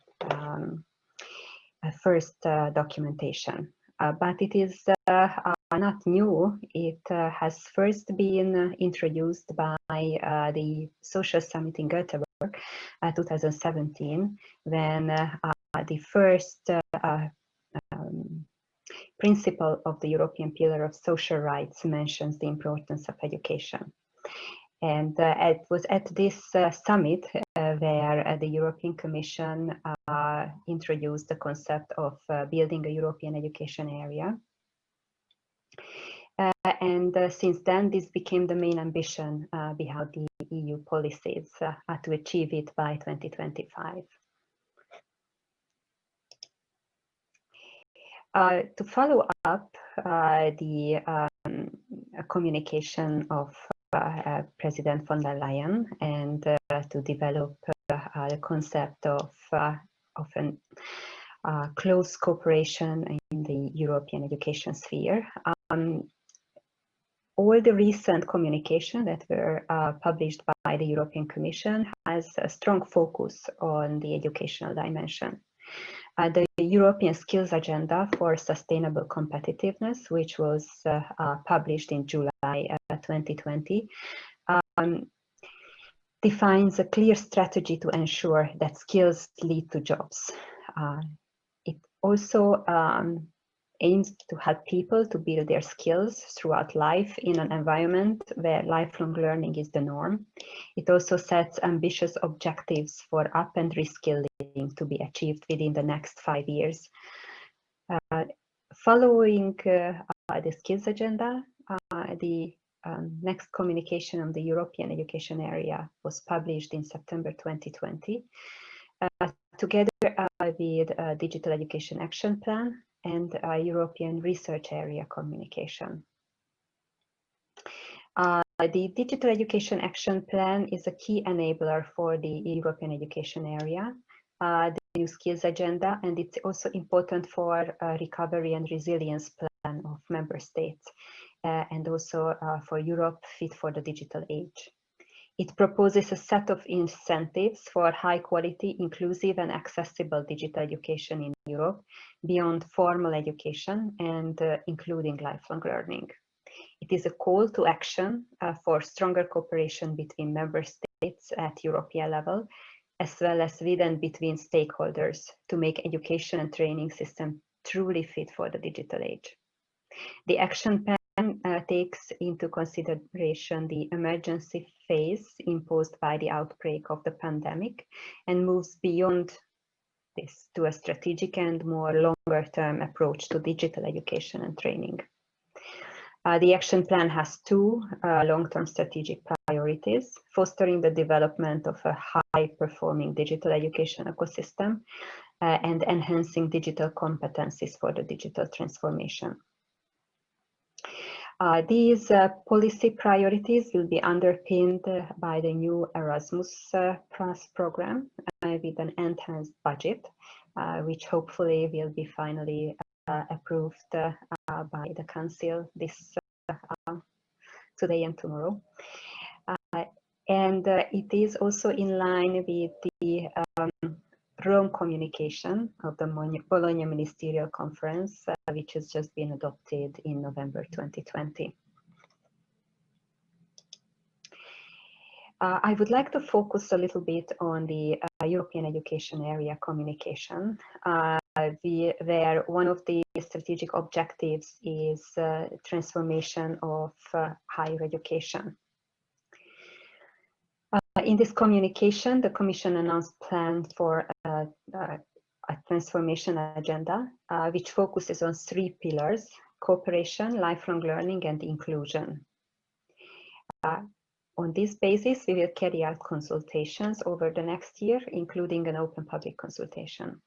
first documentation. But it is not new. It has first been introduced by the Social Summit in Göteborg 2017, when the first principle of the European Pillar of Social Rights mentions the importance of education. And it was at this summit where the European Commission introduced the concept of building a European education area. And since then, this became the main ambition behind the EU policies to achieve it by 2025. To follow up the communication of President von der Leyen and to develop the concept of close cooperation in the European education sphere. All the recent communication that were published by the European Commission has a strong focus on the educational dimension. The European Skills Agenda for Sustainable Competitiveness, which was published in July 2020, defines a clear strategy to ensure that skills lead to jobs. It also aims to help people to build their skills throughout life in an environment where lifelong learning is the norm. It also sets ambitious objectives for up and reskilling to be achieved within the next 5 years. Following the skills agenda, the next communication on the European education area was published in September 2020, together with a Digital Education Action Plan and a European Research Area communication. The Digital Education Action Plan is a key enabler for the European education area, the New Skills Agenda, and it's also important for a recovery and resilience plan of member states, and also for Europe Fit for the Digital Age. It proposes a set of incentives for high quality, inclusive and accessible digital education in Europe beyond formal education and including lifelong learning. It is a call to action for stronger cooperation between member states at European level, as well as with and between stakeholders to make education and training system truly fit for the digital age. The action plan takes into consideration the emergency phase imposed by the outbreak of the pandemic and moves beyond this to a strategic and more longer-term approach to digital education and training. The action plan has two long-term strategic priorities: fostering the development of a high-performing digital education ecosystem and enhancing digital competencies for the digital transformation. These policy priorities will be underpinned by the new Erasmus Plus program with an enhanced budget, which hopefully will be finally approved by the Council today and tomorrow. And it is also in line with the Rome communication of the Bologna Ministerial Conference, which has just been adopted in November 2020. I would like to focus a little bit on the European education area communication, where one of the strategic objectives is transformation of higher education. In this communication, the Commission announced plans for a transformation agenda, which focuses on three pillars: cooperation, lifelong learning, and inclusion. On this basis, we will carry out consultations over the next year, including an open public consultation.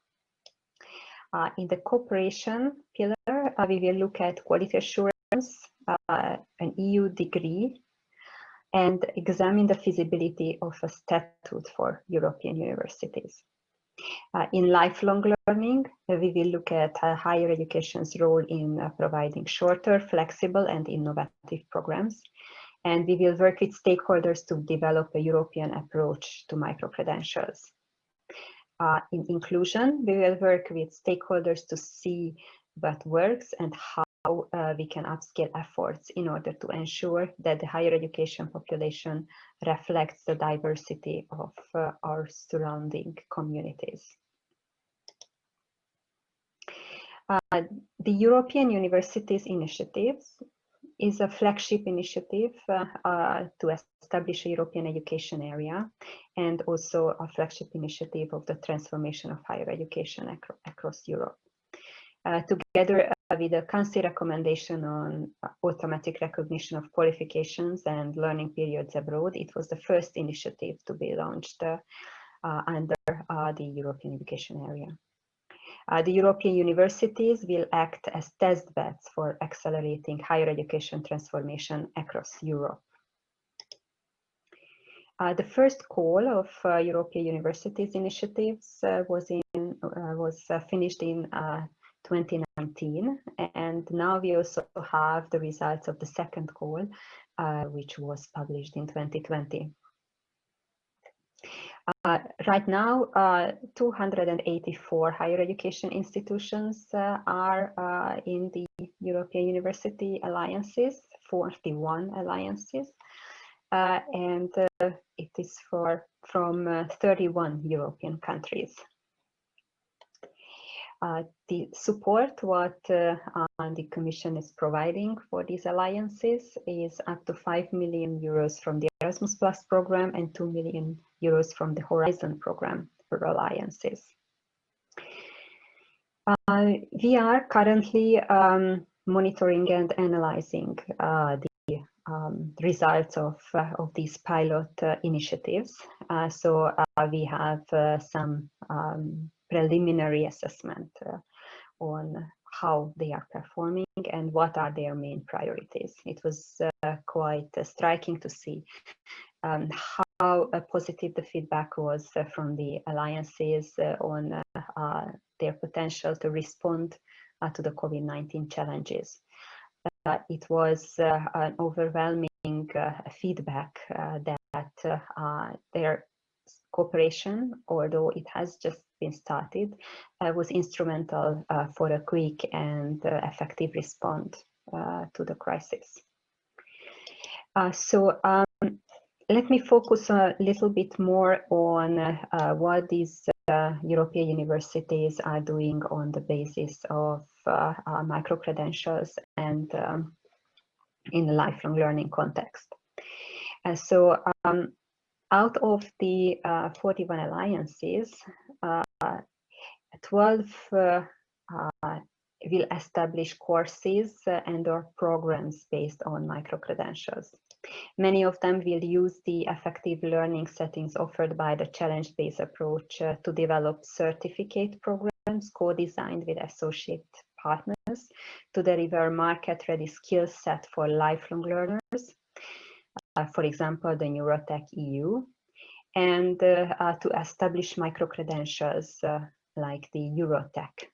In the cooperation pillar, we will look at quality assurance, an EU degree, and examine the feasibility of a statute for European universities. In lifelong learning, we will look at higher education's role in providing shorter, flexible, and innovative programs. And we will work with stakeholders to develop a European approach to micro-credentials. In inclusion, we will work with stakeholders to see what works and how we can upscale efforts in order to ensure that the higher education population reflects the diversity of our surrounding communities. The European Universities Initiative is a flagship initiative to establish a European education area, and also a flagship initiative of the transformation of higher education across Europe. Together with a Council recommendation on automatic recognition of qualifications and learning periods abroad, it was the first initiative to be launched under the European education area. The European universities will act as test beds for accelerating higher education transformation across Europe. The first call of European universities initiatives was finished in 2019, and now we also have the results of the second call, which was published in 2020. Right now, 284 higher education institutions are in the European University Alliances, 41 alliances, and it is from 31 European countries. The support what the Commission is providing for these alliances is up to 5 million euros from the Erasmus Plus program and 2 million euros from the Horizon program for alliances. We are currently monitoring and analyzing the results of these pilot initiatives. So we have some preliminary assessment on how they are performing and what are their main priorities. It was quite striking to see how positive the feedback was from the alliances on their potential to respond to the COVID-19 challenges. It was an overwhelming feedback that their cooperation, although it has just been started, was instrumental for a quick and effective response to the crisis. Let me focus a little bit more on what these European universities are doing on the basis of micro-credentials and in the lifelong learning context. Out of the 41 alliances, 12 will establish courses and/or programs based on micro-credentials. Many of them will use the effective learning settings offered by the challenge-based approach to develop certificate programs co-designed with associate partners to deliver market-ready skill set for lifelong learners, for example, the Neurotech EU, and to establish micro-credentials like the Eurotech.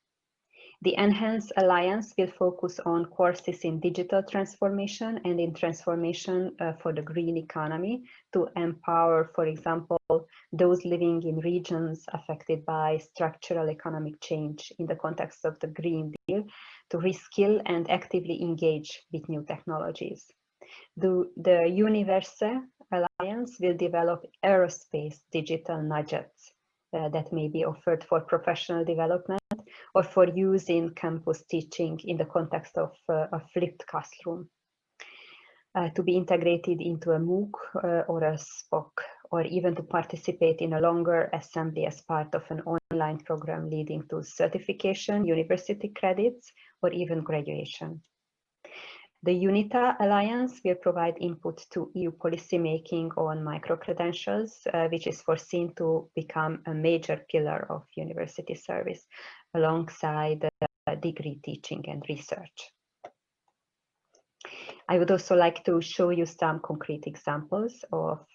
The Enhanced Alliance will focus on courses in digital transformation and in transformation for the green economy to empower, for example, those living in regions affected by structural economic change in the context of the Green Deal to reskill and actively engage with new technologies. The Universe Alliance will develop aerospace digital nudges that may be offered for professional development or for use in campus teaching in the context of a flipped classroom, to be integrated into a MOOC or a SPOC, or even to participate in a longer assembly as part of an online program leading to certification, university credits, or even graduation. The UNITA Alliance will provide input to EU policymaking on micro-credentials, which is foreseen to become a major pillar of university service alongside degree teaching and research. I would also like to show you some concrete examples of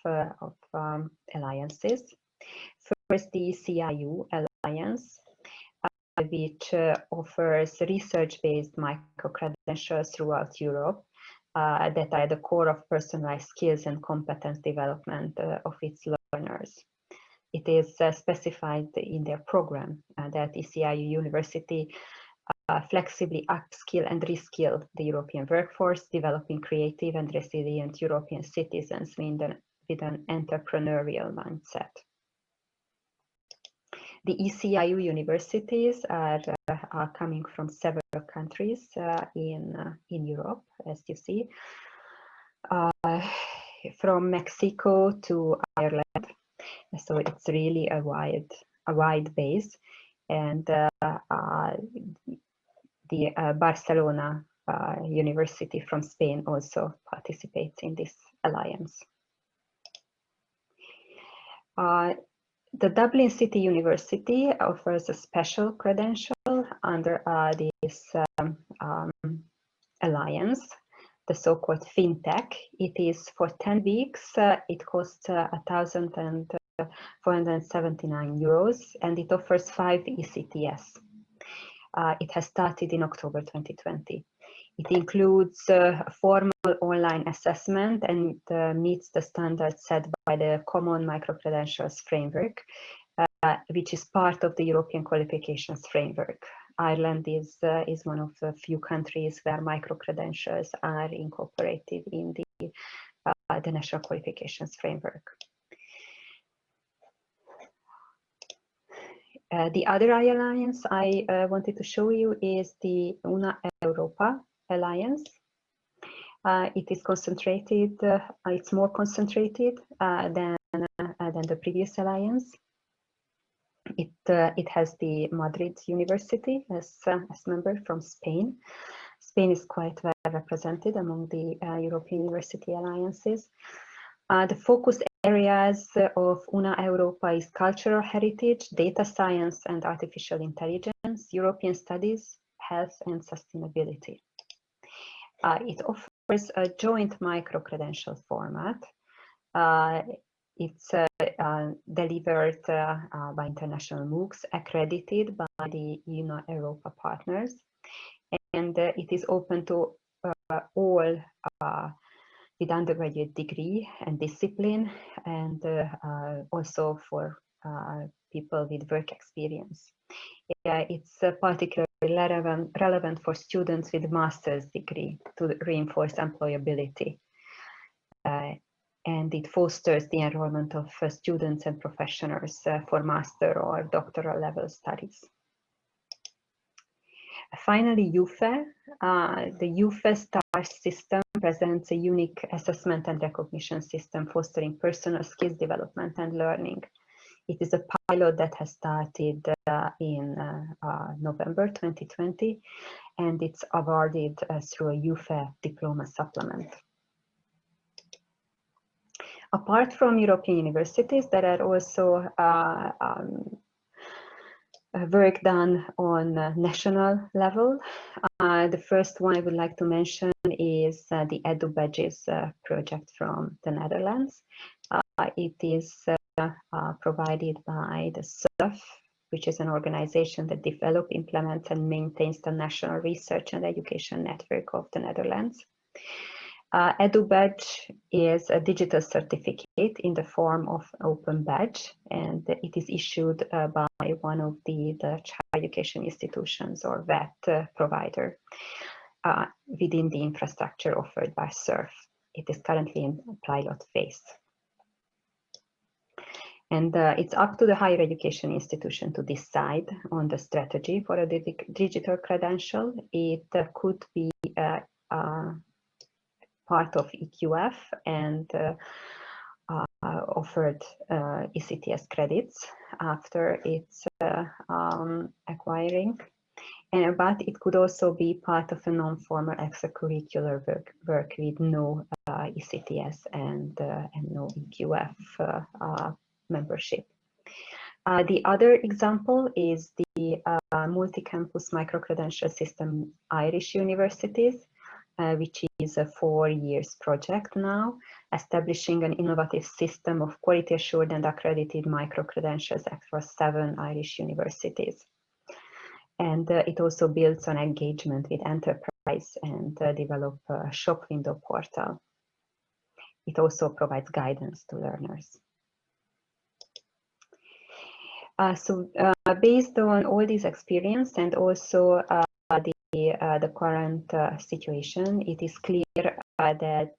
alliances. First, the CIU Alliance, which offers research-based micro-credentials throughout Europe that are at the core of personalized skills and competence development of its learners. It is specified in their program that ECIU University flexibly upskill and reskill the European workforce, developing creative and resilient European citizens with an entrepreneurial mindset. The ECIU universities are coming from several countries in Europe, as you see, from Mexico to Ireland. So it's really a wide base, and the Barcelona University from Spain also participates in this alliance. The Dublin City University offers a special credential under this alliance, the so-called FinTech. It is for 10 weeks. It costs €1,479, and it offers 5 ECTS. It has started in October 2020. It includes formal online assessment and meets the standards set by the Common Micro-Credentials Framework, which is part of the European Qualifications Framework. Ireland is one of the few countries where micro-credentials are incorporated in the National Qualifications Framework. The other alliance I wanted to show you is the Una Europa Alliance. It is concentrated, it's more concentrated than the previous alliance. It has the Madrid University as member from Spain. Spain is quite well represented among the European University Alliances. The focus areas of Una Europa is cultural heritage, data science and artificial intelligence, European studies, health and sustainability. It offers a joint micro-credential format. It's delivered by international MOOCs, accredited by the Una Europa partners, and it is open to all with undergraduate degree and discipline, and also for people with work experience. It's particularly relevant for students with master's degree to reinforce employability. And it fosters the enrollment of students and professionals for master or doctoral level studies. Finally, UFE. The UFE STAR system presents a unique assessment and recognition system fostering personal skills development and learning. It is a pilot that has started in November 2020, and it's awarded through a UFE diploma supplement. Apart from European universities, there are also work done on national level. The first one I would like to mention is the Edu Badges Project from the Netherlands. It is provided by the SUF, which is an organization that develops, implements, and maintains the national research and education network of the Netherlands. Edu Badge is a digital certificate in the form of open badge, and it is issued by one of the Dutch higher education institutions or VET provider within the infrastructure offered by SURF. It is currently in pilot phase. And it's up to the higher education institution to decide on the strategy for a digital credential. It could be part of EQF and offered ECTS credits after its acquiring. But it could also be part of a non-formal extracurricular work with no ECTS and no EQF membership. The other example is the multi-campus micro-credential system Irish universities, which is a 4 years project now, establishing an innovative system of quality assured and accredited micro-credentials across 7 Irish universities. And it also builds on engagement with enterprise and develop a shop window portal. It also provides guidance to learners. Based on all this experience and also the current situation, it is clear that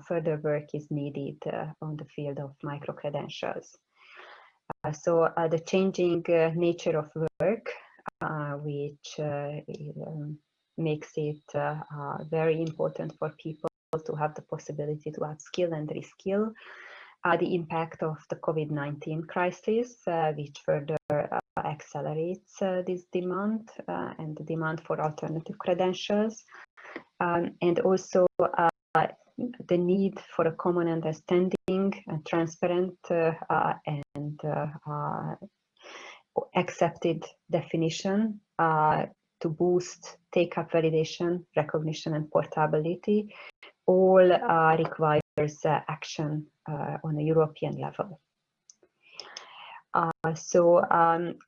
further work is needed on the field of micro-credentials. The changing nature of work, which makes it very important for people to have the possibility to upskill and reskill. The impact of the COVID-19 crisis, which further accelerates this demand and the demand for alternative credentials, and also the need for a common understanding, and transparent and accepted definition to boost take-up validation, recognition, and portability, all requires action on a European level.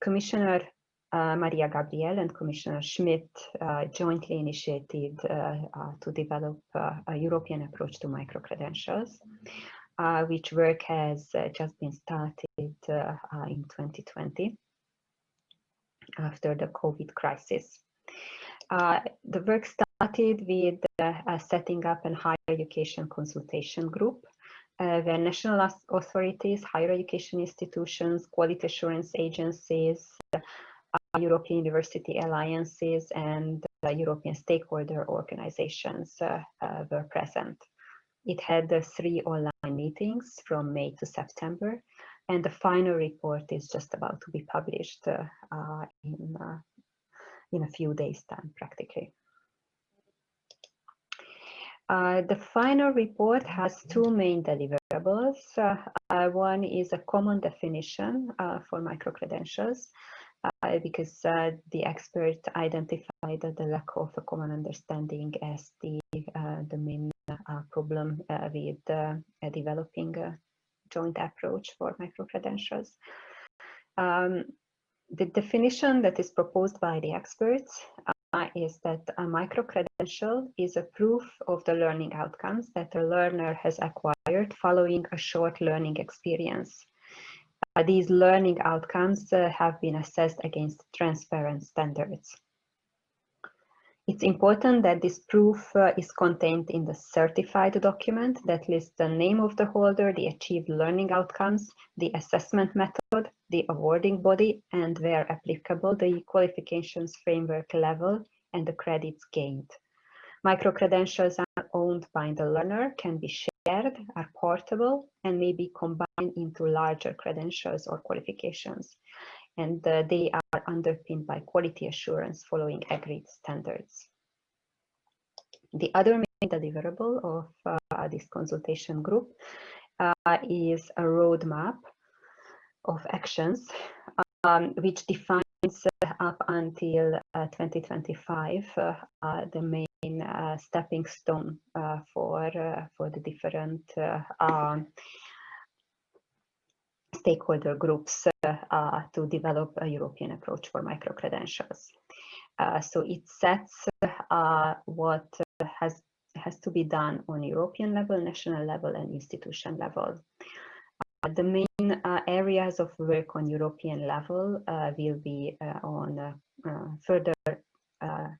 Commissioner Maria Gabriel and Commissioner Schmidt jointly initiated to develop a European approach to micro-credentials, which work has just been started in 2020 after the COVID crisis. The work started with setting up a higher education consultation group where national authorities, higher education institutions, quality assurance agencies, European University Alliances, and European stakeholder organizations were present. It had 3 online meetings from May to September, and the final report is just about to be published in a few days' time, practically. The final report has two main deliverables. One is a common definition for micro-credentials, because the expert identified the lack of a common understanding as the main problem with developing a joint approach for micro-credentials. The definition that is proposed by the experts is that a micro-credential is a proof of the learning outcomes that a learner has acquired following a short learning experience. These learning outcomes have been assessed against transparent standards. It's important that this proof is contained in the certified document that lists the name of the holder, the achieved learning outcomes, the assessment method, the awarding body, and where applicable, the qualifications framework level and the credits gained. Micro-credentials are owned by the learner, can be shared, are portable, and may be combined into larger credentials or qualifications. And they are underpinned by quality assurance following agreed standards. The other main deliverable of this consultation group is a roadmap of actions which defines up until 2025 the main stepping stone for the different stakeholder groups to develop a European approach for micro-credentials. So it sets what has to be done on European level, national level, and institution level. The main areas of work on European level will be on further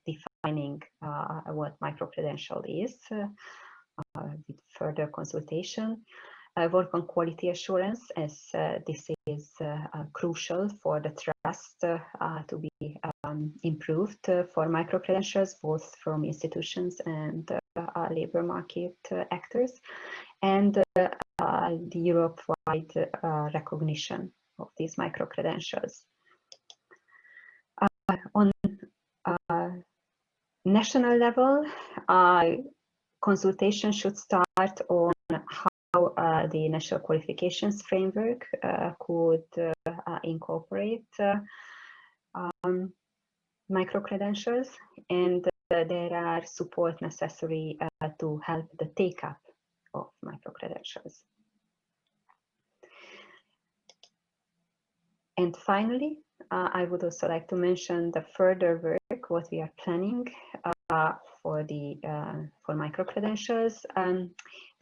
defining what micro-credential is, with further consultation. Work on quality assurance, as this is crucial for the trust to be improved for micro-credentials, both from institutions and labor market actors, and the Europe-wide recognition of these micro-credentials. On national level, consultation should start on how the national qualifications framework could incorporate micro-credentials, and there are support necessary to help the take-up of micro-credentials. And finally, I would also like to mention the further work, what we are planning for micro-credentials.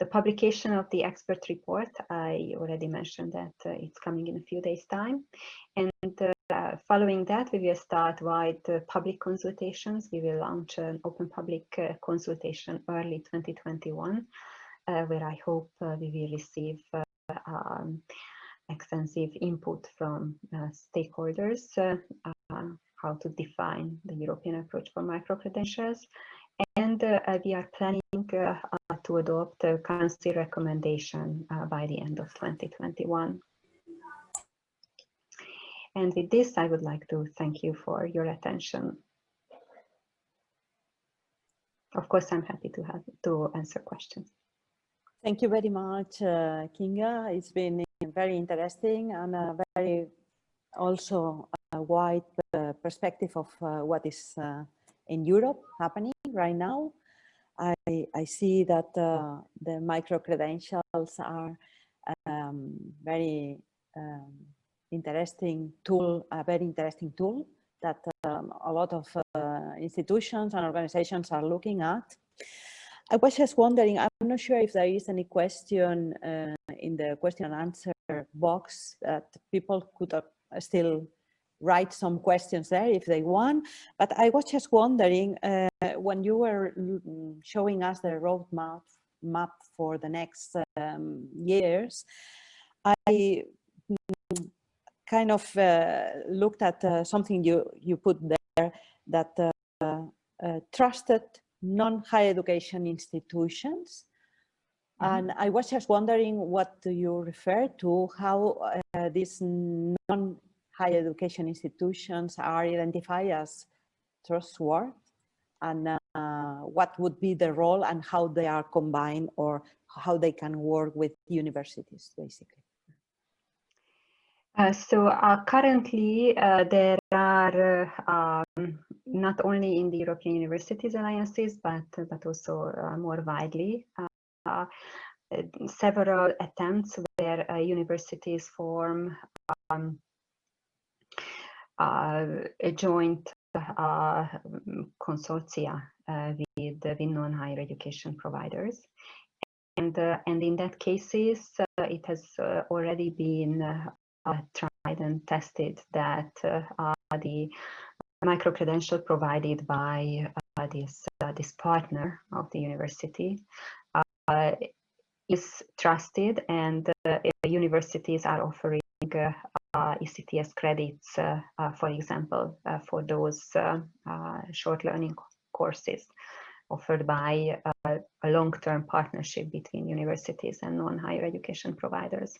The publication of the expert report, I already mentioned that it's coming in a few days' time. And following that, we will start wide public consultations. We will launch an open public consultation early 2021, where I hope we will receive extensive input from stakeholders, how to define the European approach for micro-credentials. And we are planning to adopt a council recommendation by the end of 2021. And with this, I would like to thank you for your attention. Of course, I'm happy to answer questions. Thank you very much, Kinga. It's been very interesting and a very also a wide perspective of what is in Europe happening right now. I see that the micro-credentials are very interesting tool, a very interesting tool that a lot of institutions and organizations are looking at. I was just wondering, I'm not sure if there is any question in the question and answer box that people could still write some questions there if they want. But I was just wondering, when you were showing us the roadmap for the next years, I kind of looked at something you put there, that trusted non-higher education institutions. And I was just wondering, what do you refer to, how these non-higher education institutions are identified as trustworthy, and what would be the role and how they are combined or how they can work with universities, basically. Currently, there are not only in the European Universities Alliances, but also more widely, several attempts where universities form a joint consortia with non-higher education providers. And in that cases, it has already been tried and tested that the micro-credential provided by this partner of the university is trusted, and universities are offering ECTS credits, for example, for those short learning courses offered by a long-term partnership between universities and non-higher education providers.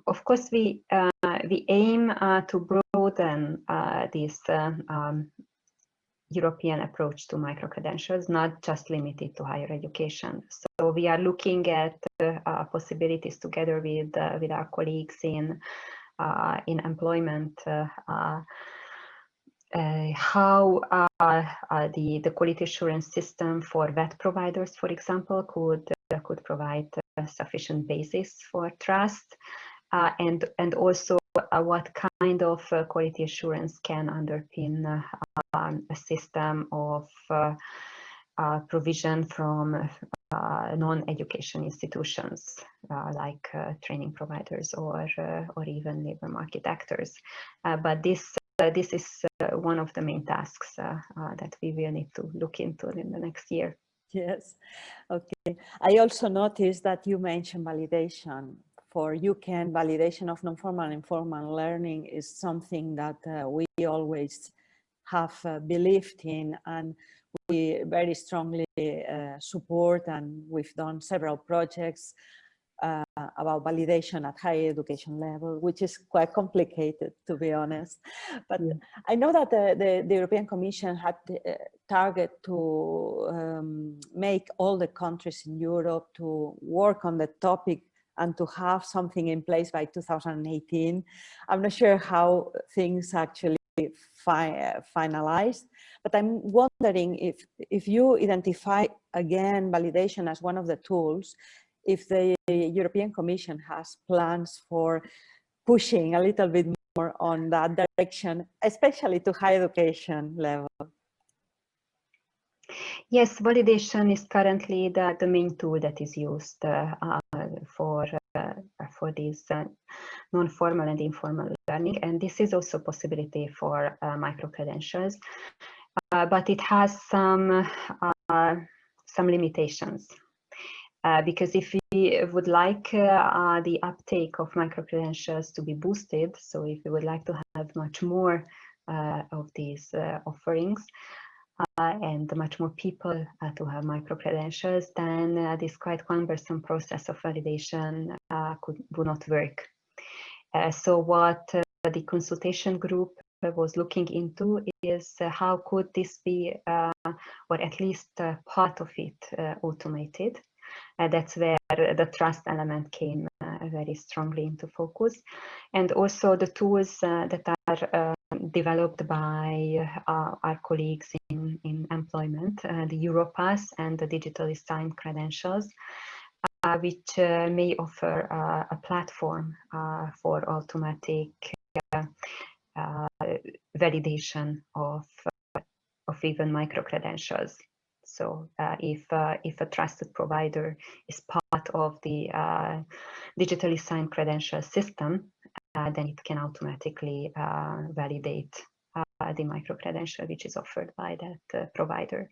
Of course, we aim to broaden this European approach to micro-credentials, not just limited to higher education. So we are looking at possibilities together with our colleagues in employment, how the quality assurance system for vet providers, for example, could provide a sufficient basis for trust, and also what kind of quality assurance can underpin a system of provision from non-education institutions like training providers or even labor market actors. But this is one of the main tasks that we will need to look into in the next year. Yes, okay. I also noticed that you mentioned validation. For UCAN, validation of non-formal and informal learning is something that we always have believed in, and we very strongly support, and we've done several projects about validation at higher education level, which is quite complicated, to be honest. But yeah. I know that the European Commission had a target to make all the countries in Europe to work on the topic and to have something in place by 2018. I'm not sure how things actually finalized, but I'm wondering if you identify again validation as one of the tools, if the European Commission has plans for pushing a little bit more on that direction, especially to higher education level. Yes, validation is currently the main tool that is used for this non-formal and informal learning, and this is also a possibility for micro-credentials, but it has some limitations. Because if we would like the uptake of micro-credentials to be boosted, so if we would like to have much more of these offerings, and much more people to have micro-credentials, then this quite cumbersome process of validation would not work. So what the consultation group was looking into is how could this be, or at least part of it, automated. That's where the trust element came very strongly into focus. And also the tools that are developed by our colleagues in employment, the Europass and the digitally signed credentials, which may offer a platform for automatic validation of even micro-credentials. So if a trusted provider is part of the digitally signed credential system, then it can automatically validate the micro-credential which is offered by that provider.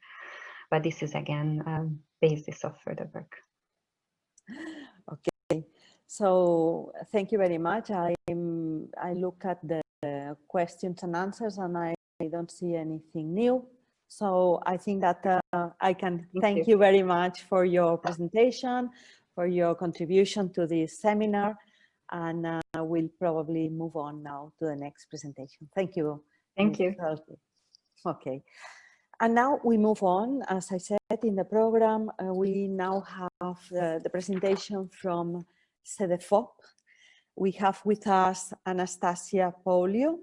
But this is again basis of further work. Okay, so thank you very much. I look at the questions and answers and I don't see anything new. So I think that I can thank you very much for your presentation, for your contribution to this seminar, and we'll probably move on now to the next presentation. Thank you. Thank you. Okay. And now we move on. As I said in the program, we now have the presentation from CEDEFOP. We have with us Anastasia Polio.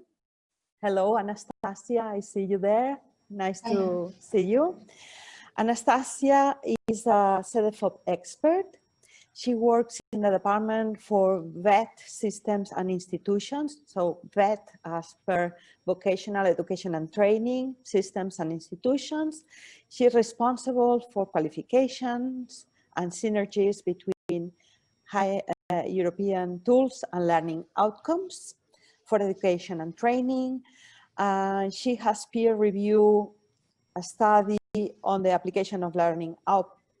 Hello, Anastasia, I see you there. Nice to see you. Anastasia is a CEDEFOP expert. She works in the Department for VET Systems and Institutions. So VET as per Vocational Education and Training, Systems and Institutions. She's responsible for qualifications and synergies between high European tools and learning outcomes for education and training. She has peer reviewed a study on the application of learning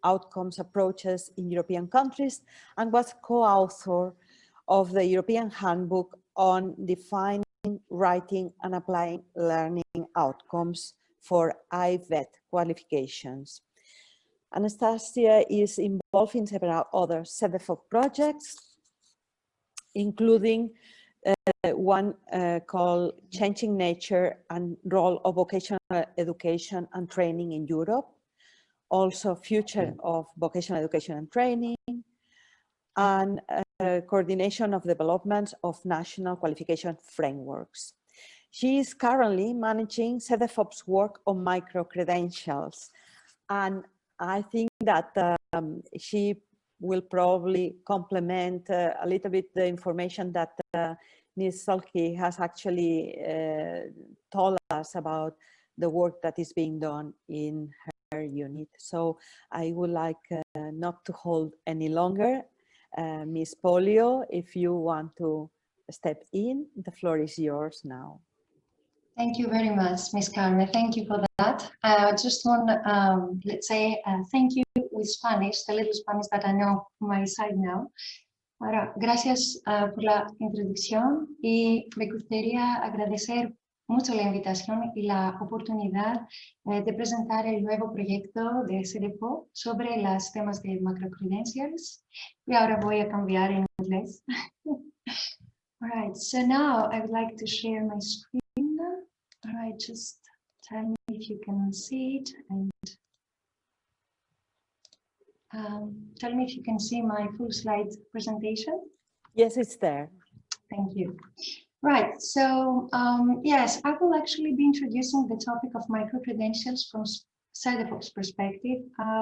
outcomes approaches in European countries and was co-author of the European Handbook on defining, writing and applying learning outcomes for IVET qualifications. Anastasia is involved in several other CEDEFOP projects, including one called Changing Nature and Role of Vocational Education and Training in Europe, also Future of Vocational Education and Training, and coordination of development of national qualification frameworks. She is currently managing CEDEFOP's work on micro-credentials, and I think that she will probably complement a little bit the information that Ms. Solke has actually told us about the work that is being done in her unit. So I would like not to hold any longer. Ms. Polio, if you want to step in, the floor is yours now. Thank you very much, Ms. Carmen. Thank you for that. I just want to, let's say, thank you with Spanish, the little Spanish that I know from my side now. Ahora, gracias por la introducción y me gustaría agradecer mucho la invitación y la oportunidad de presentar el nuevo proyecto de CEDEFOP sobre los temas de macro-credentials. Y ahora voy a cambiar en inglés. All right, so now I would like to share my screen. All right, just tell me if you can see it and tell me if you can see my full slide presentation. Yes, it's there. Thank you. Right, so yes, I will actually be introducing the topic of micro-credentials from CEDEFOP's perspective,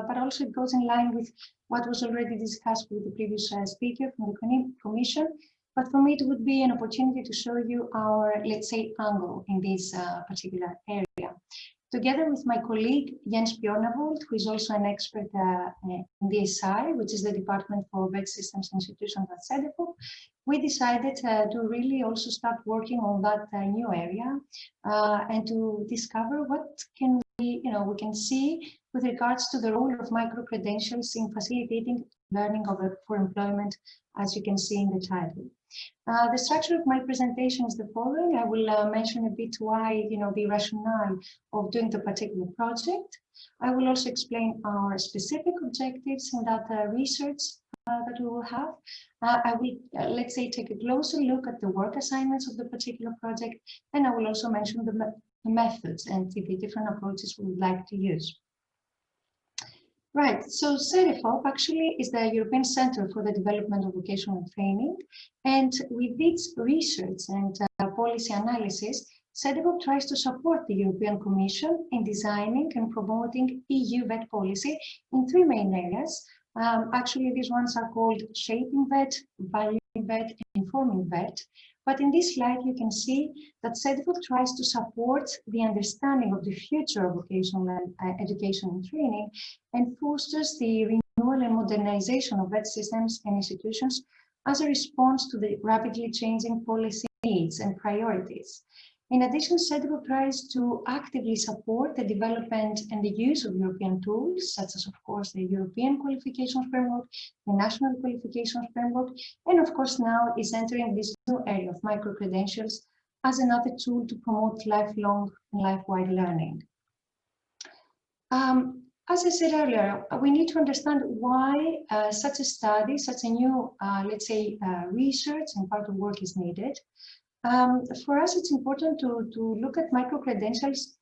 but also it goes in line with what was already discussed with the previous speaker from the Commission. But for me, it would be an opportunity to show you our, let's say, angle in this particular area. Together with my colleague, Jens Bjornavold, who is also an expert in DSI, which is the Department for VET Systems Institutions at CEDEFOP, we decided to really also start working on that new area and to discover what can we can see with regards to the role of micro-credentials in facilitating learning for employment, as you can see in the title. The structure of my presentation is the following. I will mention a bit why, the rationale of doing the particular project. I will also explain our specific objectives in that research that we will have. I will, let's say, take a closer look at the work assignments of the particular project, and I will also mention the methods and the different approaches we would like to use. Right, so CEDEFOP actually is the European Center for the Development of Vocational Training, and with its research and policy analysis, CEDEFOP tries to support the European Commission in designing and promoting EU VET policy in three main areas. Actually, these ones are called shaping VET, valuing VET, and informing VET. But in this slide, you can see that CEDEFOP tries to support the understanding of the future of vocational education and training and fosters the renewal and modernization of VET systems and institutions as a response to the rapidly changing policy needs and priorities. In addition, CEDEFOP tries to actively support the development and the use of European tools, such as, of course, the European Qualification Framework, the National Qualification Framework, and of course now is entering this new area of micro-credentials as another tool to promote lifelong and life-wide learning. As I said earlier, we need to understand why such a study, such a new, let's say, research and part of work is needed. For us, it's important to look at micro-credentials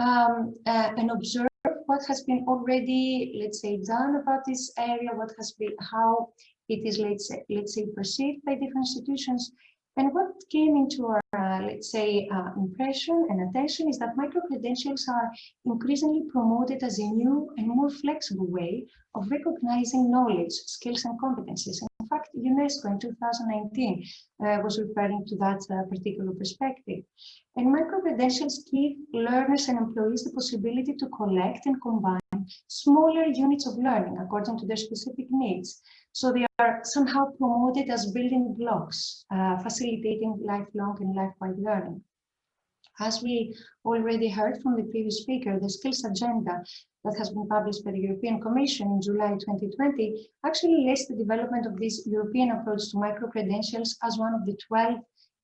and observe what has been already, let's say, done about this area, what has been, how it is, let's say, perceived by different institutions. And what came into our, let's say, impression and attention is that micro-credentials are increasingly promoted as a new and more flexible way of recognizing knowledge, skills, and competencies. In fact, UNESCO in 2019 was referring to that particular perspective. And micro-credentials give learners and employees the possibility to collect and combine smaller units of learning according to their specific needs. So they are somehow promoted as building blocks, facilitating lifelong and life-wide learning. As we already heard from the previous speaker, the skills agenda that has been published by the European Commission in July 2020 actually lists the development of this European approach to micro-credentials as one of the 12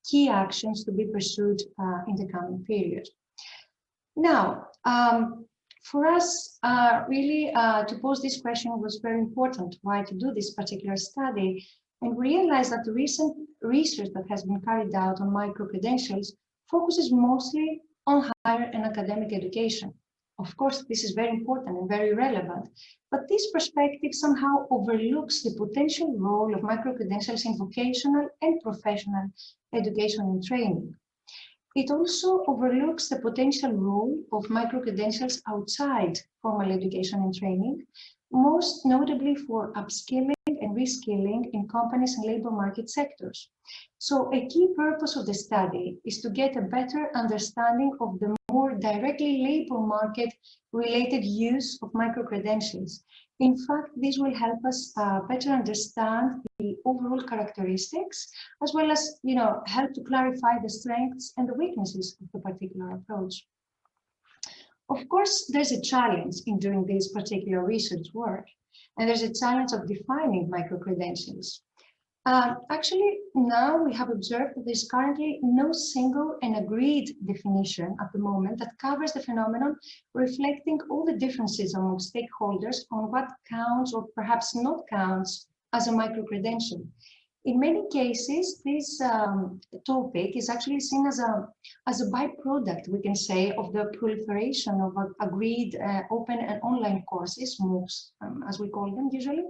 key actions to be pursued in the coming period. Now, for us, really, to pose this question was very important, why to do this particular study. And we realized that the recent research that has been carried out on micro-credentials focuses mostly on higher and academic education. Of course, this is very important and very relevant, but this perspective somehow overlooks the potential role of micro-credentials in vocational and professional education and training. It also overlooks the potential role of micro-credentials outside formal education and training, most notably for upskilling and reskilling in companies and labor market sectors. So a key purpose of the study is to get a better understanding of the more directly labor market related use of micro-credentials. In fact, this will help us better understand the overall characteristics, as well as, help to clarify the strengths and the weaknesses of the particular approach. Of course, there's a challenge in doing this particular research work, and there's a challenge of defining micro-credentials. Actually, now we have observed that there's currently no single and agreed definition at the moment that covers the phenomenon, reflecting all the differences among stakeholders on what counts or perhaps not counts as a micro-credential. In many cases, this topic is actually seen as a byproduct, we can say, of the proliferation of agreed open and online courses, MOOCs, as we call them usually.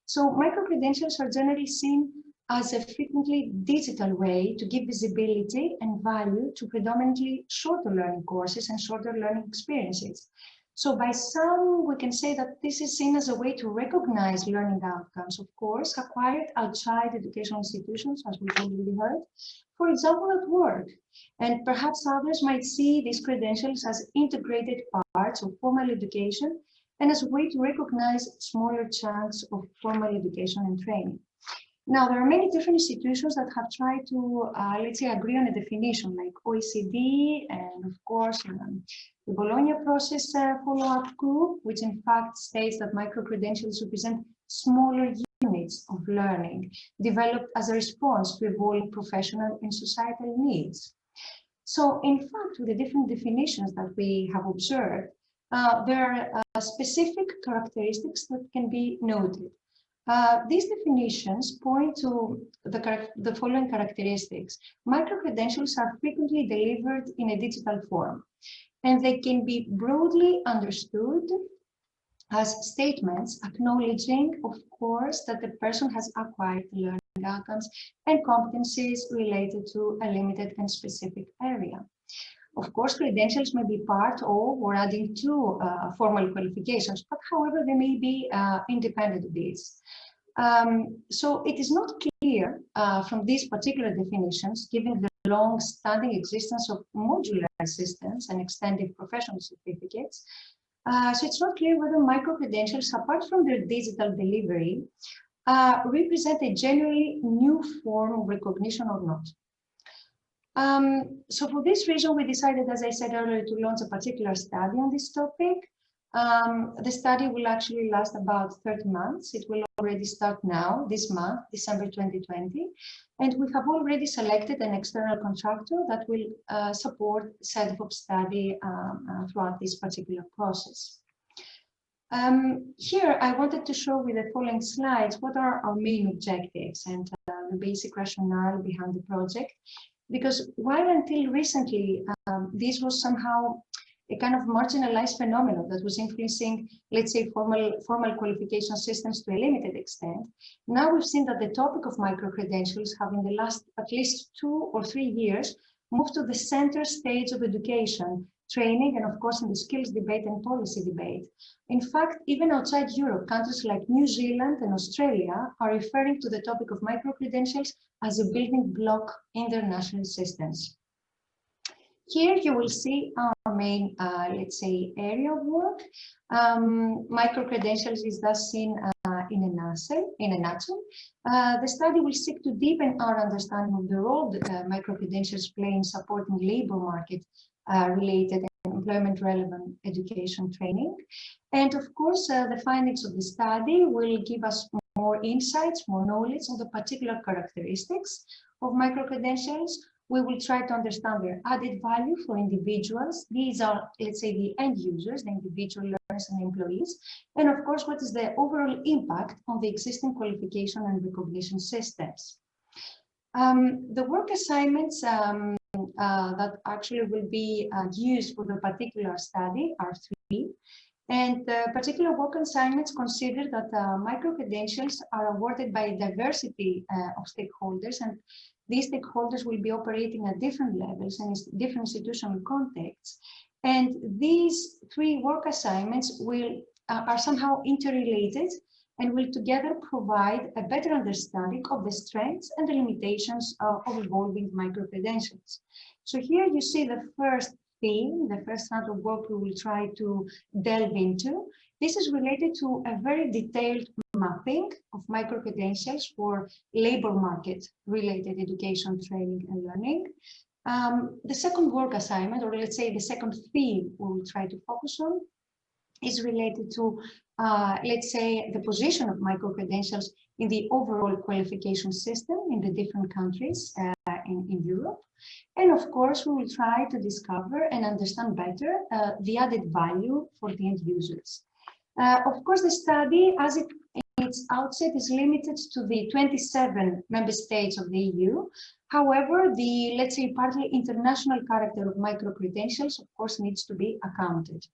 So micro-credentials are generally seen as a frequently digital way to give visibility and value to predominantly shorter learning courses and shorter learning experiences. So by some, we can say that this is seen as a way to recognize learning outcomes, of course, acquired outside educational institutions, as we've already heard, for example, at work. And perhaps others might see these credentials as integrated parts of formal education and as a way to recognize smaller chunks of formal education and training. Now, there are many different institutions that have tried to, let's say, agree on a definition, like OECD and, of course, the Bologna process follow-up group, which in fact states that micro-credentials represent smaller units of learning developed as a response to evolving professional and societal needs. So, in fact, with the different definitions that we have observed, there are specific characteristics that can be noted. These definitions point to the following characteristics. Micro-credentials are frequently delivered in a digital form, and they can be broadly understood as statements acknowledging, of course, that the person has acquired learning outcomes and competencies related to a limited and specific area. Of course, credentials may be part of or adding to formal qualifications, but however, they may be independent of these. So it is not clear from these particular definitions, given the long-standing existence of modular systems and extended professional certificates. So it's not clear whether micro-credentials, apart from their digital delivery, represent a genuinely new form of recognition or not. So for this reason, we decided, as I said earlier, to launch a particular study on this topic. The study will actually last about 30 months. It will already start now, this month, December 2020. And we have already selected an external contractor that will support the study throughout this particular process. Here, I wanted to show with the following slides what are our main objectives and the basic rationale behind the project. Because while until recently, this was somehow a kind of marginalized phenomenon that was influencing, let's say, formal qualification systems to a limited extent. Now we've seen that the topic of micro-credentials have in the last at least 2 or 3 years moved to the center stage of education, training, and of course in the skills debate and policy debate. In fact, even outside Europe, countries like New Zealand and Australia are referring to the topic of micro-credentials as a building block in their national systems. Here you will see our main, let's say, area of work. Micro-credentials is thus seen in a nutshell. The study will seek to deepen our understanding of the role that micro-credentials play in supporting labor market related and employment relevant education training. And of course, the findings of the study will give us more insights, more knowledge on the particular characteristics of micro-credentials. We will try to understand their added value for individuals. These are, let's say, the end users, the individual learners and employees. And of course, what is the overall impact on the existing qualification and recognition systems. The work assignments that actually will be used for the particular study are 3. And particular work assignments consider that micro-credentials are awarded by a diversity of stakeholders, and these stakeholders will be operating at different levels and in different institutional contexts. And these 3 work assignments are somehow interrelated and will together provide a better understanding of the strengths and the limitations of evolving micro-credentials. So here you see the first theme, the first round of work we will try to delve into. This is related to a very detailed mapping of micro-credentials for labor market related education, training and learning. The second work assignment, or let's say the second theme we will try to focus on, is related to, let's say, the position of micro-credentials in the overall qualification system in the different countries in Europe. And of course, we will try to discover and understand better the added value for the end users. Of course, the study, as its outset, is limited to the 27 member states of the EU. However, the, let's say, partly international character of micro-credentials, of course, needs to be accounted.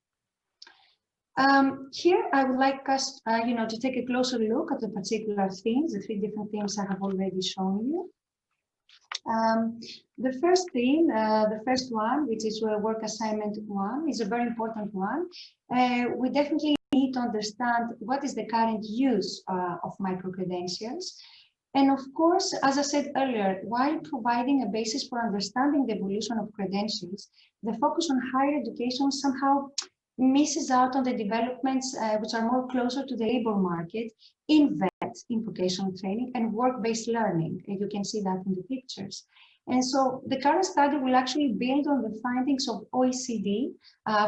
Here, I would like us, to take a closer look at the particular themes, the 3 different themes I have already shown you. The first theme, the first one, which is work assignment 1, is a very important one. We definitely need to understand what is the current use of micro-credentials. And of course, as I said earlier, while providing a basis for understanding the evolution of credentials, the focus on higher education somehow misses out on the developments which are more closer to the labor market in VET, in vocational training, and work-based learning. And you can see that in the pictures. And so the current study will actually build on the findings of OECD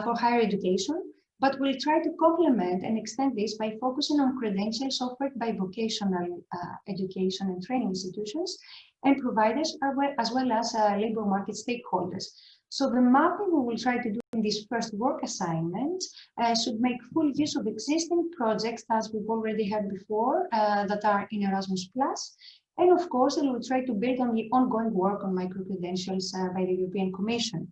for higher education, but we'll try to complement and extend this by focusing on credentials offered by vocational education and training institutions and providers, as well as labor market stakeholders. So the mapping we will try to do in this first work assignment should make full use of existing projects, as we've already heard before, that are in Erasmus+. And of course, it will try to build on the ongoing work on micro-credentials by the European Commission.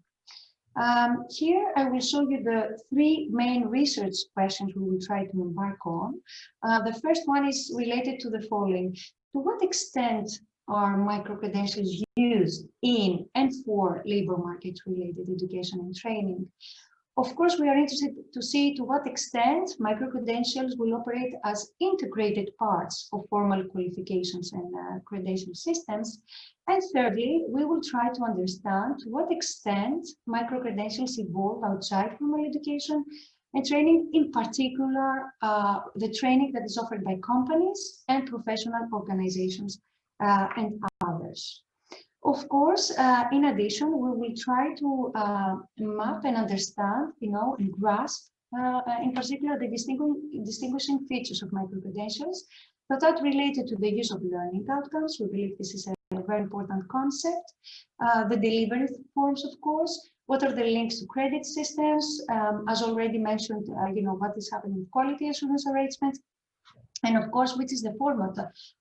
Here, I will show you the 3 main research questions we will try to embark on. The first one is related to the following. To what extent are micro-credentials used in and for labor market-related education and training? Of course, we are interested to see to what extent micro-credentials will operate as integrated parts of formal qualifications and credential systems. And thirdly, we will try to understand to what extent micro-credentials evolve outside formal education and training, in particular, the training that is offered by companies and professional organizations and others. Of course, in addition, we will try to map and understand, and grasp, in particular, the distinguishing features of micro-credentials that are related to the use of learning outcomes. We believe this is a very important concept. The delivery forms, of course. What are the links to credit systems? As already mentioned, what is happening with quality assurance arrangements. And of course, which is the format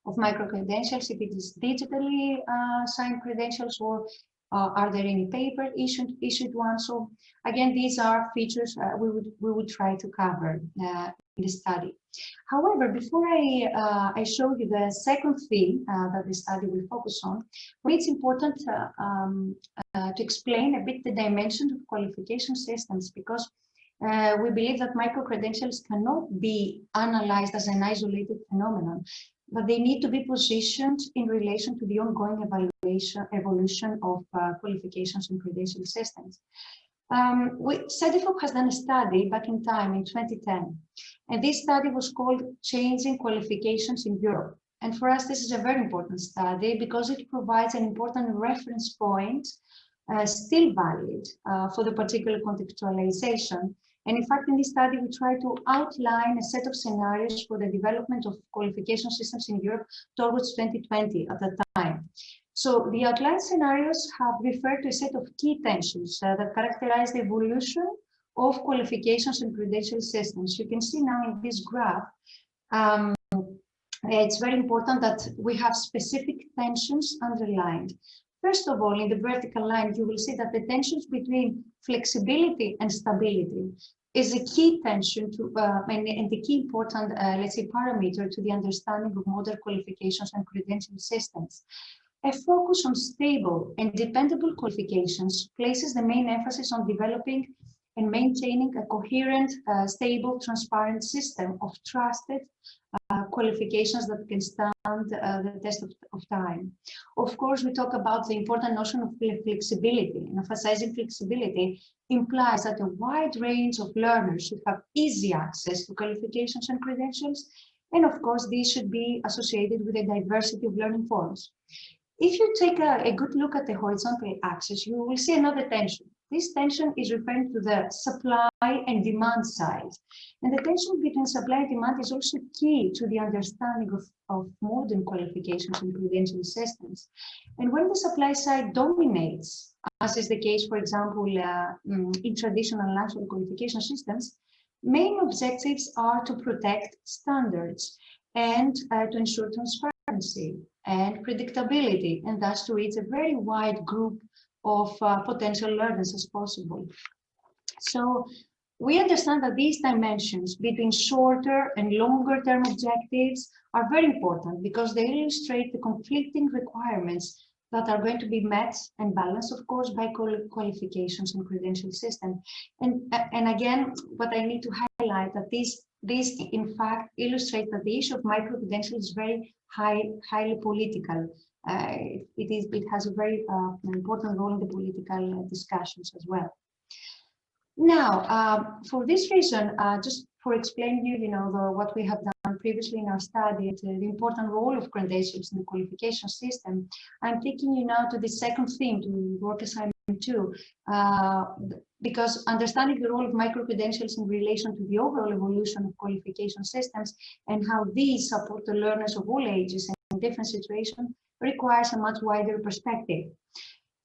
of micro-credentials, if it is digitally signed credentials or Are there any papers issued one? So again, these are features we would try to cover in the study. However, before I show you the second theme that the study will focus on, for me it's important to explain a bit the dimension of qualification systems, because we believe that micro-credentials cannot be analyzed as an isolated phenomenon, but they need to be positioned in relation to the ongoing evolution of qualifications and credential systems. CEDEFOP has done a study back in time in 2010, and this study was called Changing Qualifications in Europe. And for us, this is a very important study because it provides an important reference point, still valid for the particular contextualization. And in fact, in this study, we try to outline a set of scenarios for the development of qualification systems in Europe towards 2020 at the time. So the outlined scenarios have referred to a set of key tensions that characterize the evolution of qualifications and credential systems. You can see now in this graph, it's very important that we have specific tensions underlined. First of all, in the vertical line, you will see that the tensions between flexibility and stability is a key tension to, and the key important, let's say, parameter to the understanding of modern qualifications and credential systems. A focus on stable and dependable qualifications places the main emphasis on developing and maintaining a coherent, stable, transparent system of trusted qualifications that can stand the test of time. Of course, we talk about the important notion of flexibility, and emphasizing flexibility implies that a wide range of learners should have easy access to qualifications and credentials, and of course, these should be associated with a diversity of learning forms. If you take a good look at the horizontal axis, you will see another tension. This tension is referring to the supply and demand side. And the tension between supply and demand is also key to the understanding of modern qualifications and credential systems. And when the supply side dominates, as is the case, for example, in traditional national qualification systems, main objectives are to protect standards and to ensure transparency and predictability, and thus to reach a very wide group of potential learners as possible. So we understand that these dimensions between shorter and longer term objectives are very important because they illustrate the conflicting requirements that are going to be met and balanced, of course, by qualifications and credential system. And again, what I need to highlight that this in fact illustrates that the issue of micro-credentials is very highly political. It has a very important role in the political discussions as well. Now, for this reason, just for explaining you, what we have done previously in our study, the important role of credentials in the qualification system, I'm taking you now to the second theme, to work assignment 2, because understanding the role of micro-credentials in relation to the overall evolution of qualification systems and how these support the learners of all ages and in different situations requires a much wider perspective.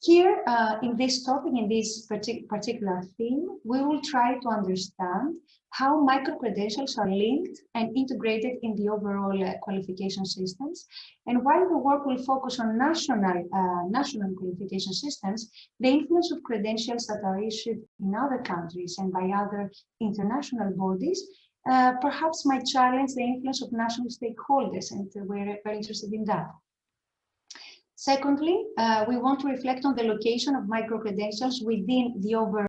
Here, in this topic, in this particular theme, we will try to understand how micro-credentials are linked and integrated in the overall qualification systems. And while the work will focus on national qualification systems, the influence of credentials that are issued in other countries and by other international bodies perhaps might challenge the influence of national stakeholders, and we're very interested in that. Secondly, we want to reflect on the location of micro-credentials within the overall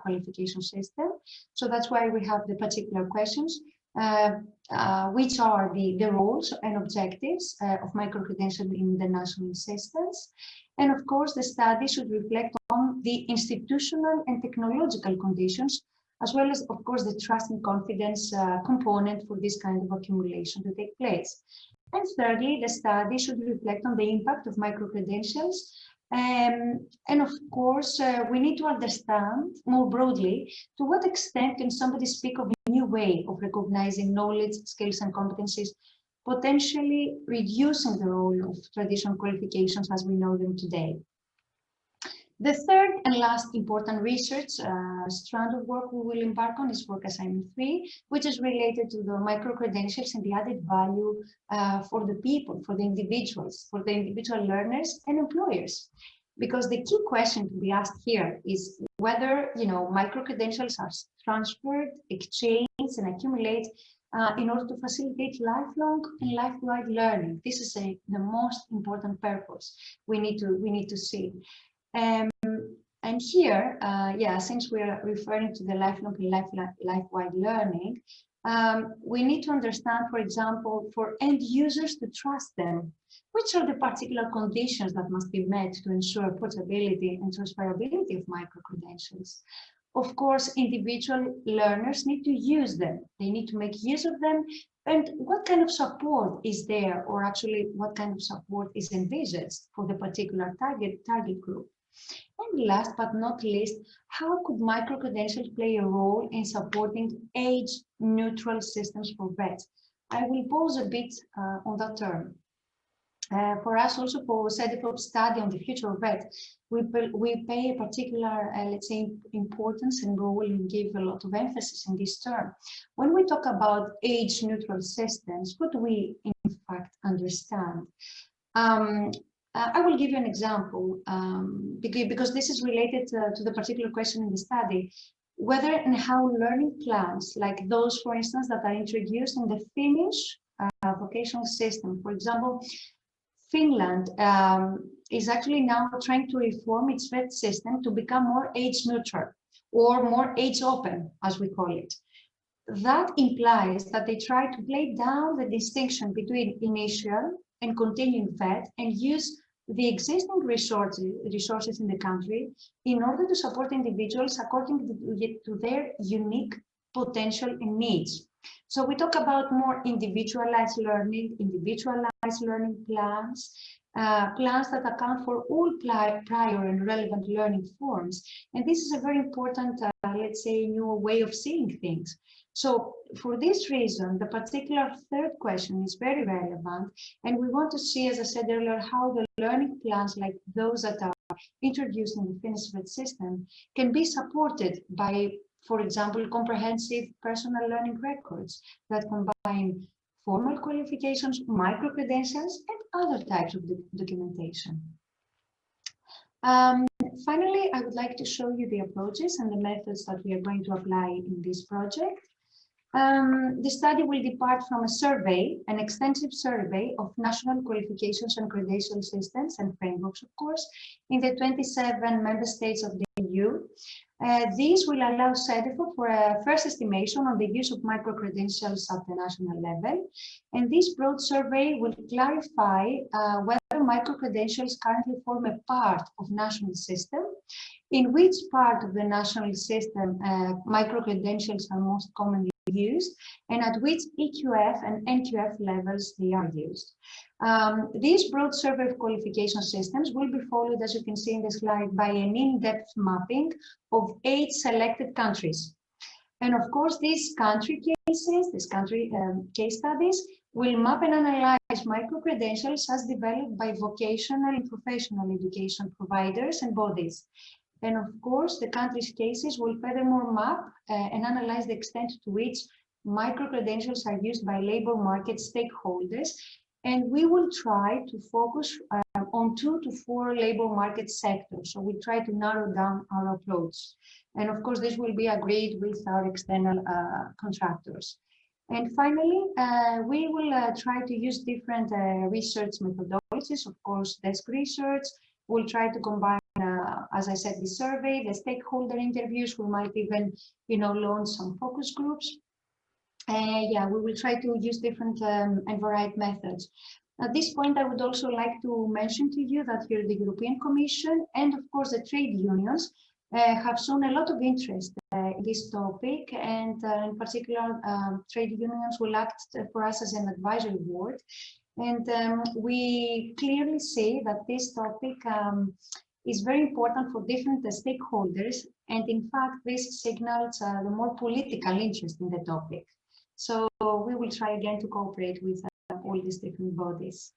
qualification system. So that's why we have the particular questions, which are the roles and objectives of micro-credentials in the national systems. And of course, the study should reflect on the institutional and technological conditions, as well as, of course, the trust and confidence component for this kind of accumulation to take place. And thirdly, the study should reflect on the impact of micro-credentials. And of course, we need to understand more broadly to what extent can somebody speak of a new way of recognizing knowledge, skills, and competencies, potentially reducing the role of traditional qualifications as we know them today. The third and last important research strand of work we will embark on is work assignment 3, which is related to the micro-credentials and the added value for the people, for the individuals, for the individual learners and employers. Because the key question to be asked here is whether, micro-credentials are transferred, exchanged, and accumulated in order to facilitate lifelong and life-wide learning. This is the most important purpose we need to see. And here, since we are referring to the lifelong and life-wide learning, we need to understand, for example, for end users to trust them, which are the particular conditions that must be met to ensure portability and transferability of micro-credentials. Of course, individual learners need to use them. They need to make use of them. And what kind of support is there, or actually what kind of support is envisaged for the particular target group? And last but not least, how could micro-credentials play a role in supporting age-neutral systems for vets? I will pause a bit on that term. For us, also for CEDEFOP study on the future of vet, we pay a particular, let's say, importance and role and give a lot of emphasis in this term. When we talk about age-neutral systems, what do we in fact understand? I will give you an example because this is related to the particular question in the study, whether and how learning plans like those, for instance, that are introduced in the Finnish vocational system. For example, Finland is actually now trying to reform its vet system to become more age neutral or more age open, as we call it. That implies that they try to play down the distinction between initial and continuing vet and use the existing resources in the country in order to support individuals according to their unique potential and needs. So we talk about more individualized learning plans, plans that account for all prior and relevant learning forms. And this is a very important, let's say, new way of seeing things. So for this reason, the particular third question is very relevant. And we want to see, as I said earlier, how the learning plans like those that are introduced in the Finnish vet system can be supported by, for example, comprehensive personal learning records that combine formal qualifications, micro-credentials, and other types of documentation. Finally, I would like to show you the approaches and the methods that we are going to apply in this project. The study will depart from a survey, an extensive survey of national qualifications and credential systems and frameworks, of course, in the 27 member states of the EU. These will allow CEDEFOP for a first estimation on the use of micro-credentials at the national level. And this broad survey will clarify whether micro-credentials currently form a part of national system, in which part of the national system micro-credentials are most commonly used, and at which EQF and NQF levels they are used. This broad survey of qualification systems will be followed, as you can see in the slide, by an in-depth mapping of 8 selected countries. And of course, these country cases, case studies, will map and analyze micro-credentials as developed by vocational and professional education providers and bodies. And of course, the country's cases will furthermore map and analyze the extent to which micro-credentials are used by labor market stakeholders. And we will try to focus on 2 to 4 labor market sectors. So we try to narrow down our approach. And of course, this will be agreed with our external contractors. And finally, we will try to use different research methodologies, of course, desk research. We'll try to combine, as I said, the survey, the stakeholder interviews. We might even, launch some focus groups. We will try to use different and varied methods. At this point, I would also like to mention to you that here the European Commission and, of course, the trade unions have shown a lot of interest in this topic, and in particular, trade unions will act for us as an advisory board. And we clearly see that this topic is very important for different stakeholders, and in fact, this signals the more political interest in the topic. So we will try again to cooperate with all these different bodies.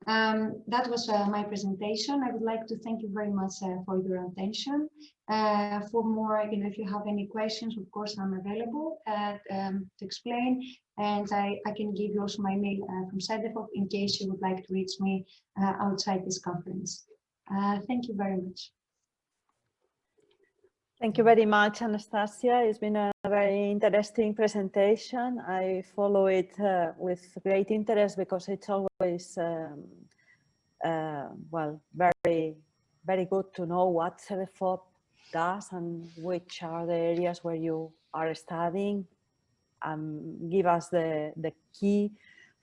That was my presentation. I would like to thank you very much for your attention. For more, if you have any questions, of course, I'm available to explain. And I can give you also my mail from CEDEFOP in case you would like to reach me outside this conference. Thank you very much. Thank you very much, Anastasia. It's been a very interesting presentation. I follow it with great interest because it's always, well, very good to know what CEDEFOP does and which are the areas where you are studying. Give us the key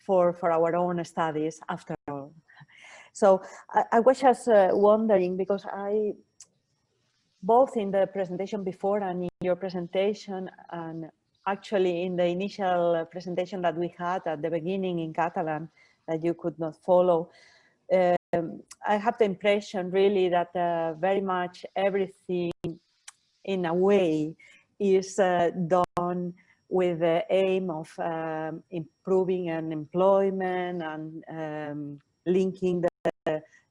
for our own studies after all. So I was just wondering, because both in the presentation before and in your presentation, and actually in the initial presentation that we had at the beginning in Catalan that you could not follow, I have the impression really that very much everything in a way is done with the aim of improving employment and linking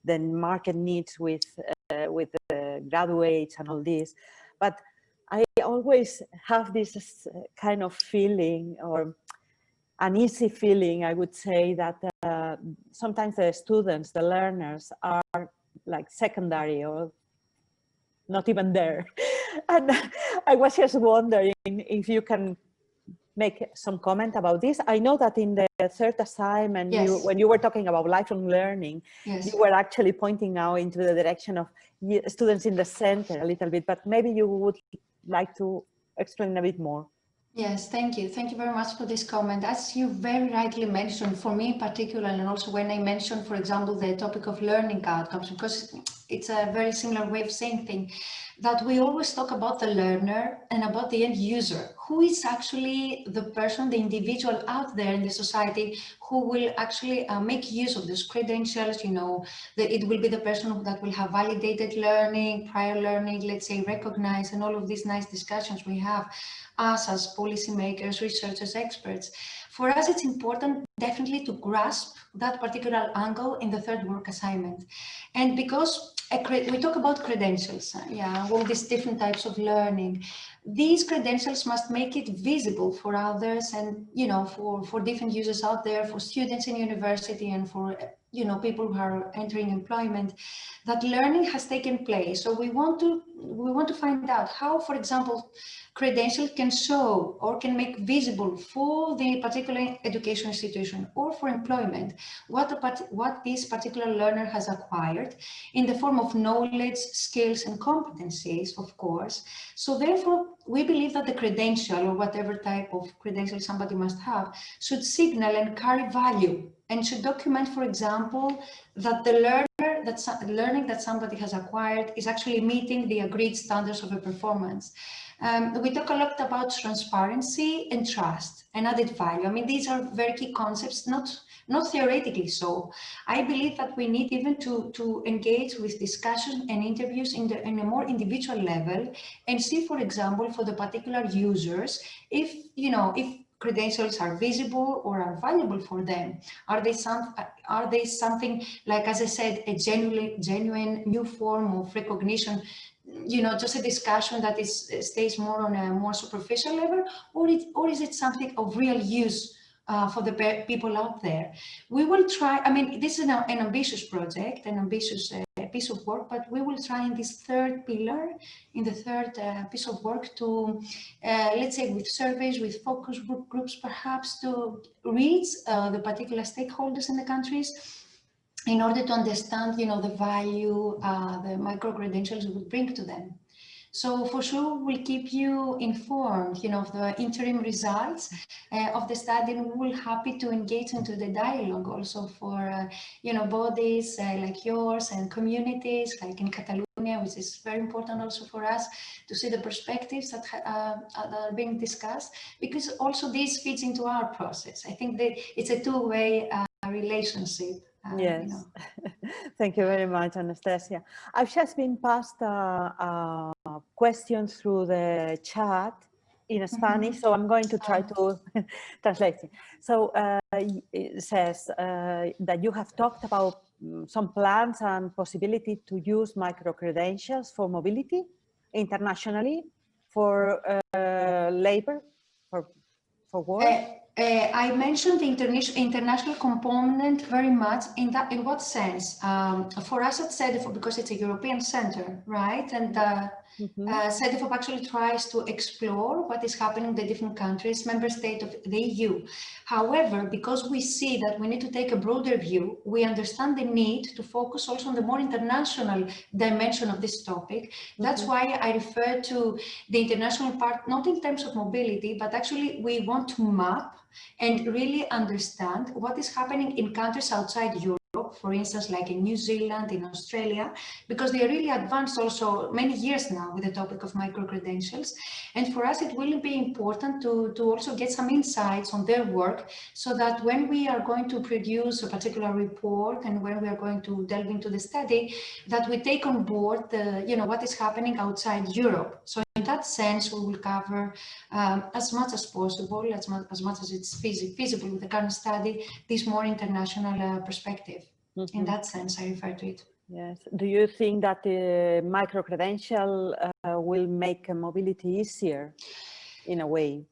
the market needs with the graduates and all this. But I always have this kind of feeling, or uneasy feeling, I would say, that sometimes the students, the learners, are like secondary or not even there. And I was just wondering if you can make some comment about this. I know that in the third assignment, yes, when you were talking about lifelong learning, yes, you were actually pointing now into the direction of students in the center a little bit, but maybe you would like to explain a bit more. Yes, thank you. Thank you very much for this comment. As you very rightly mentioned, for me in particular, and also when I mentioned, for example, the topic of learning outcomes, because it's a very similar way of saying things, that we always talk about the learner and about the end user. Who is actually the person, the individual out there in the society who will actually make use of those credentials? You know, that it will be the person that will have validated learning, prior learning, let's say recognized, and all of these nice discussions we have us as policymakers, researchers, experts. For us, it's important definitely to grasp that particular angle in the third work assignment. And because we talk about credentials, all these different types of learning, these credentials must make it visible for others and, you know, for different users out there, for students in university and for, you know, people who are entering employment, that learning has taken place. So we want to find out how, for example, credentials can show or can make visible for the particular education institution or for employment what this particular learner has acquired in the form of knowledge, skills, and competencies, of course. So therefore, we believe that the credential, or whatever type of credential somebody must have, should signal and carry value and should document, for example, that the learning that somebody has acquired is actually meeting the agreed standards of a performance. We talk a lot about transparency and trust and added value. I mean, these are very key concepts, not theoretically so. I believe that we need even to engage with discussion and interviews in a more individual level and see, for example, for the particular users, if, you know, if credentials are visible or are valuable for them. Are they something like, as I said, a genuine new form of recognition, you know, just a discussion that stays more on a more superficial level, or is it something of real use for the people out there? We will try, I mean, this is an ambitious project, an ambitious piece of work, but we will try in this third pillar, in the third piece of work to, let's say, with surveys, with focus groups, perhaps to reach the particular stakeholders in the countries in order to understand, you know, the value the micro-credentials would bring to them. So for sure, we'll keep you informed, you know, of the interim results of the study, and we're happy to engage into the dialogue also for, you know, bodies like yours and communities like in Catalonia, which is very important also for us to see the perspectives that are being discussed, because also this feeds into our process. I think that it's a two-way relationship. Yes, you know. Thank you very much, Anastasia. I've just been passed questions through the chat in Spanish, so I'm going to try to translate it. So it says that you have talked about some plans and possibility to use micro-credentials for mobility internationally, for labor, for work. I mentioned the international component very much. In what sense? For us at CEDEFOP, because it's a European center, right? And CEDEFOP actually tries to explore what is happening in the different countries, member states of the EU. However, because we see that we need to take a broader view, we understand the need to focus also on the more international dimension of this topic. That's why I refer to the international part, not in terms of mobility, but actually we want to map and really understand what is happening in countries outside Europe, for instance, like in New Zealand, in Australia, because they are really advanced also many years now with the topic of micro-credentials. And for us, it will be important to also get some insights on their work, so that when we are going to produce a particular report and when we are going to delve into the study, that we take on board the, what is happening outside Europe. So in that sense, we will cover as much as possible, as much as it's feasible with the current study, this more international perspective. In that sense, I refer to it. Yes. Do you think that the micro-credential will make mobility easier in a way?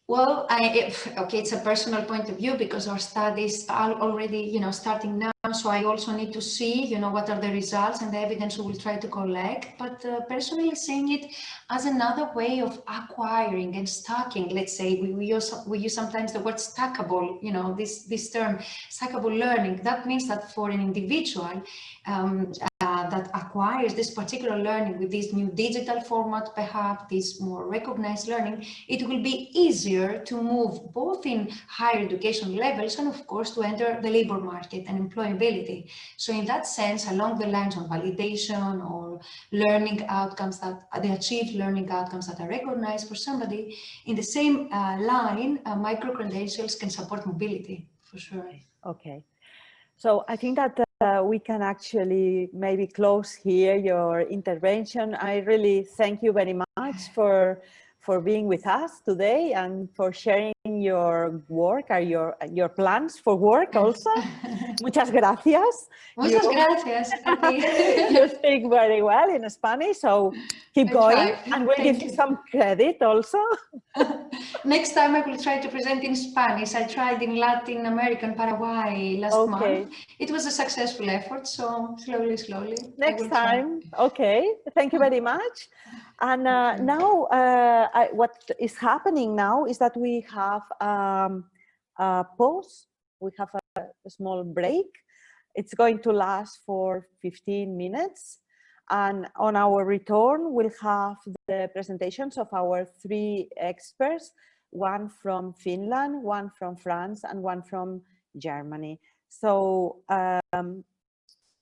Well, okay, it's a personal point of view, because our studies are already, starting now. So I also need to see, what are the results and the evidence we will try to collect. But personally, seeing it as another way of acquiring and stacking, let's say, we use sometimes the word stackable, this term, stackable learning. That means that for an individual that acquires this particular learning with this new digital format, perhaps this more recognized learning, it will be easier to move both in higher education levels and, of course, to enter the labor market and employability. So in that sense, along the lines of validation or learning outcomes, that the achieved learning outcomes that are recognized for somebody, in the same line, micro-credentials can support mobility, for sure. Okay. So I think that we can actually maybe close here your intervention. I really thank you very much for being with us today and for sharing your work or your plans for work also. Muchas gracias. Muchas gracias. You speak very well in Spanish, so keep going. And we'll give you some credit also. Next time I will try to present in Spanish. I tried in Latin American Paraguay last month. It was a successful effort, so slowly. Next time. Okay. Thank you very much. And now what is happening now is that we have a pause. We have a small break. It's going to last for 15 minutes. And on our return, we'll have the presentations of our 3 experts, one from Finland, one from France, and one from Germany. So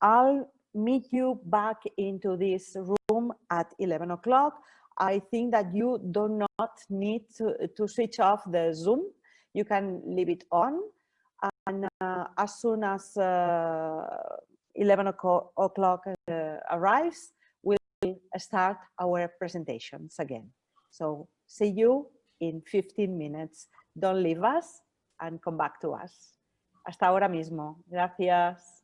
I'll meet you back into this room at 11 o'clock. I think that you do not need to switch off the Zoom. You can leave it on. And as soon as 11 o'clock arrives, we'll start our presentations again. So see you in 15 minutes. Don't leave us and come back to us. Hasta ahora mismo. Gracias.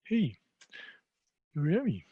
Hey, you hear me?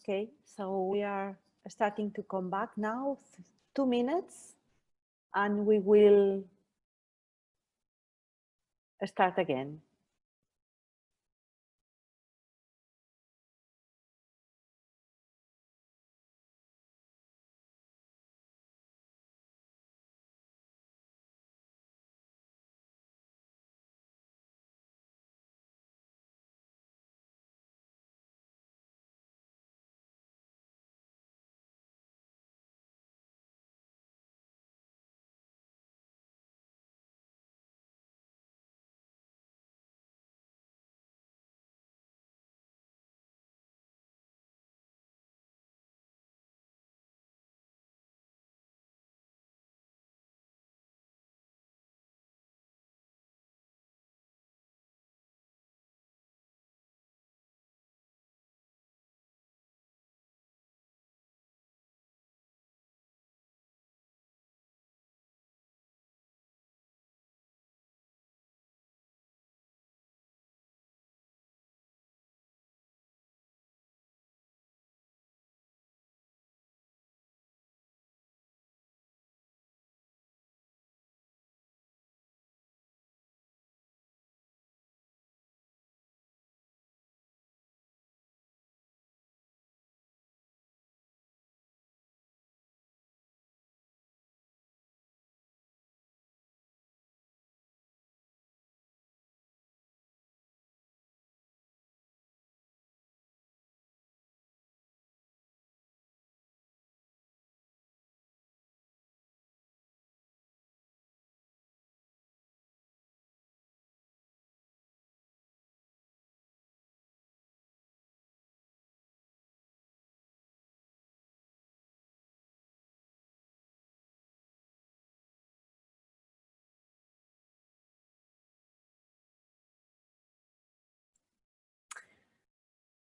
Okay, so we are starting to come back now, 2 minutes, and we will start again.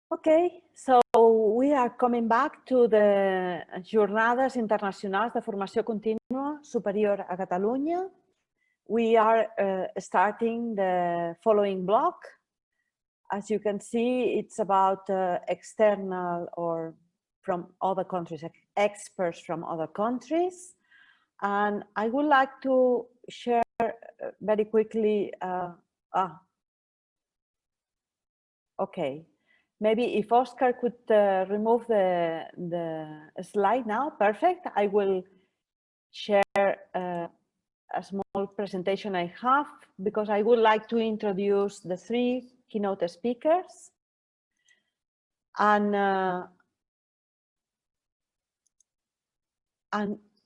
Okay, so we are coming back to the Jornades Internacionals de Formació Contínua Superior a Catalunya. We are starting the following block. As you can see, it's about external or from other countries, experts from other countries. And I would like to share very quickly, okay. Maybe if Oscar could remove the slide now, perfect. I will share a small presentation I have because I would like to introduce the 3 keynote speakers. And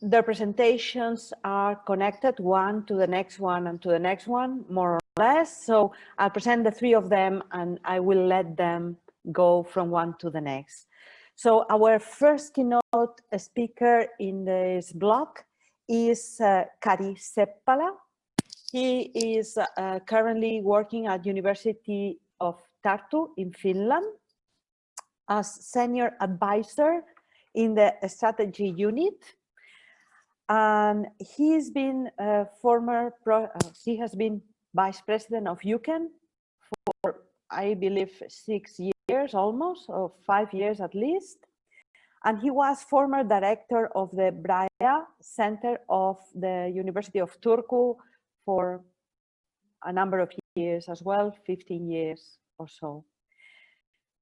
their presentations are connected one to the next one and to the next one, more or less. So I'll present the 3 of them and I will let them go from one to the next. So our first keynote speaker in this block is Kari Seppala. He is currently working at University of Tartu in Finland as senior advisor in the strategy unit. And he's been he has been vice president of UCAN for, I believe, 6 years almost, or 5 years at least. And he was former director of the Braille Center of the University of Turku for a number of years as well, 15 years or so.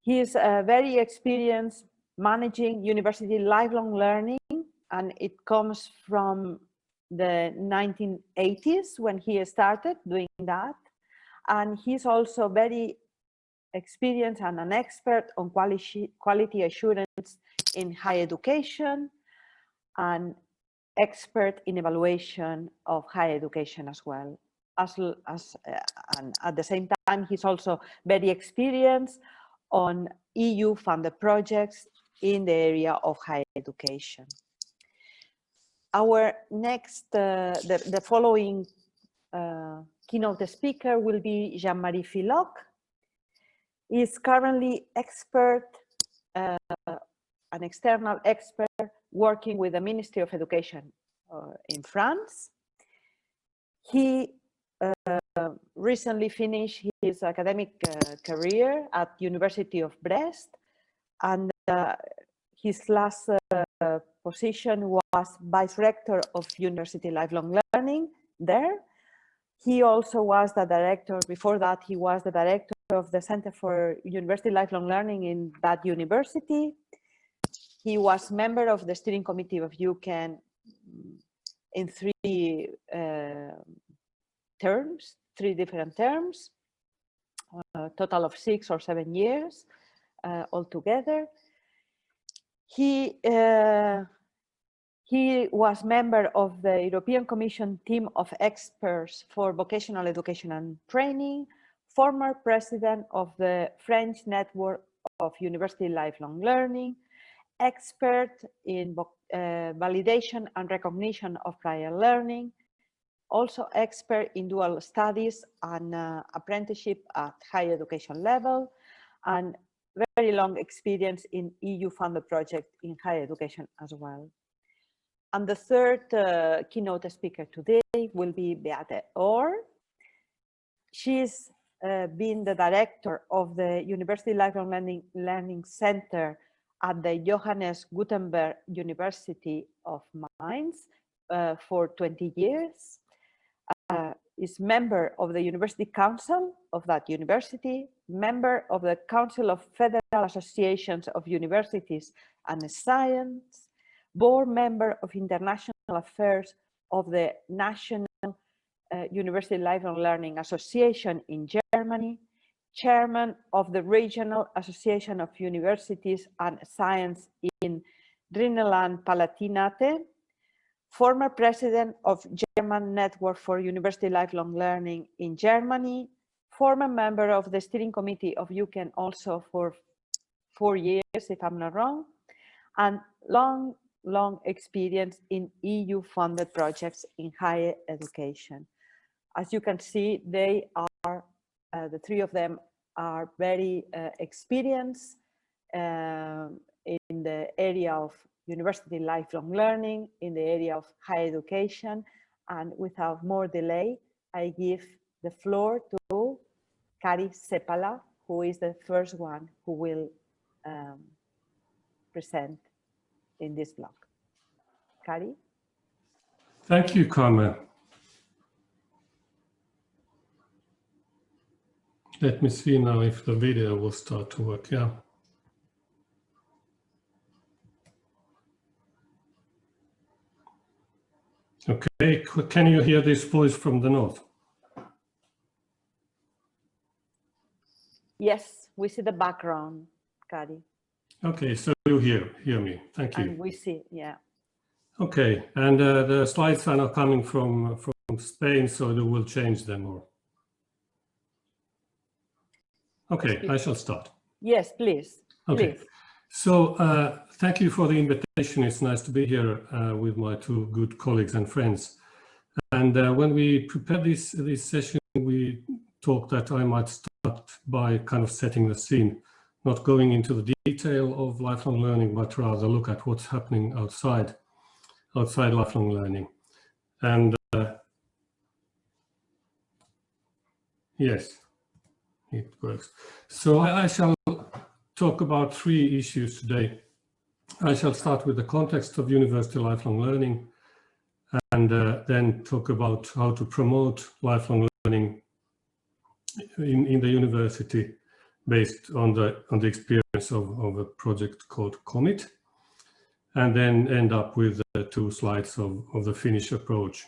He is very experienced managing university lifelong learning, and it comes from the 1980s when he started doing that. And he's also very experienced and an expert on quality assurance in higher education and expert in evaluation of higher education as well. And at the same time, he's also very experienced on EU-funded projects in the area of higher education. Our next, the following keynote speaker will be Jean-Marie Filoc. He is currently an external expert working with the Ministry of Education in France. He recently finished his academic career at University of Brest, and his last position was Vice Rector of University Lifelong Learning there. He also was the director, before that he was the director of the Center for University Lifelong Learning in that university. He was member of the steering committee of UCAN in three different terms, a total of 6 or 7 years altogether. He was member of the European Commission team of experts for vocational education and training, former president of the French network of University Lifelong Learning, expert in validation and recognition of prior learning, also expert in dual studies and apprenticeship at higher education level, and very long experience in EU-funded projects in higher education as well. And the third keynote speaker today will be Beate Orr. She's been the director of the University Lifelong Learning Center at the Johannes Gutenberg University of Mainz for 20 years. Is member of the University Council of that university, member of the Council of Federal Associations of Universities and Science, board member of International Affairs of the National University Lifelong Learning Association in Germany, chairman of the Regional Association of Universities and Science in Rhineland-Palatinate, former president of German Network for University Lifelong Learning in Germany, former member of the steering committee of UCAN also for 4 years, if I'm not wrong, and long experience in EU-funded projects in higher education. As you can see, they are, the three of them are very experienced in the area of University Lifelong Learning, in the area of higher education, and without more delay, I give the floor to Kari Sepala, who is the first one who will present in this block. Kari? Thank you, Carmen. Let me see now if the video will start to work. Yeah. Okay, can you hear this voice from the north? Yes, we see the background, Kari. Okay, so you hear me. Thank you. And we see, yeah. Okay, and the slides are now coming from Spain, so they will change them or. Okay, I shall start. Yes, please. Okay. Please. So thank you for the invitation. It's nice to be here with my two good colleagues and friends. And when we prepared this session, we talked that I might start by kind of setting the scene, not going into the detail of lifelong learning, but rather look at what's happening outside lifelong learning. And yes, it works. So I shall talk about 3 issues today. I shall start with the context of university lifelong learning, and then talk about how to promote lifelong learning in the university based on the experience of a project called COMIT, and then end up with 2 slides of the Finnish approach.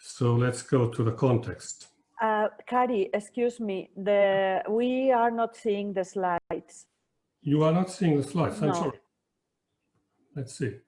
So let's go to the context. Kari, excuse me, we are not seeing the slides. You are not seeing the slides, No. I'm sorry. Let's see.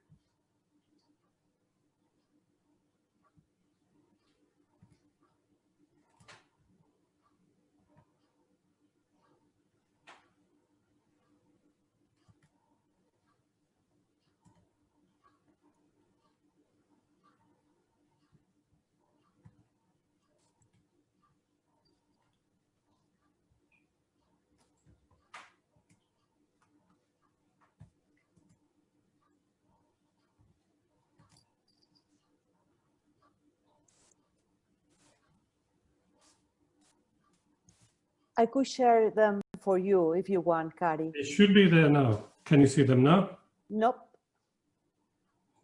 I could share them for you if you want, Kari. It should be there now. Can you see them now? Nope.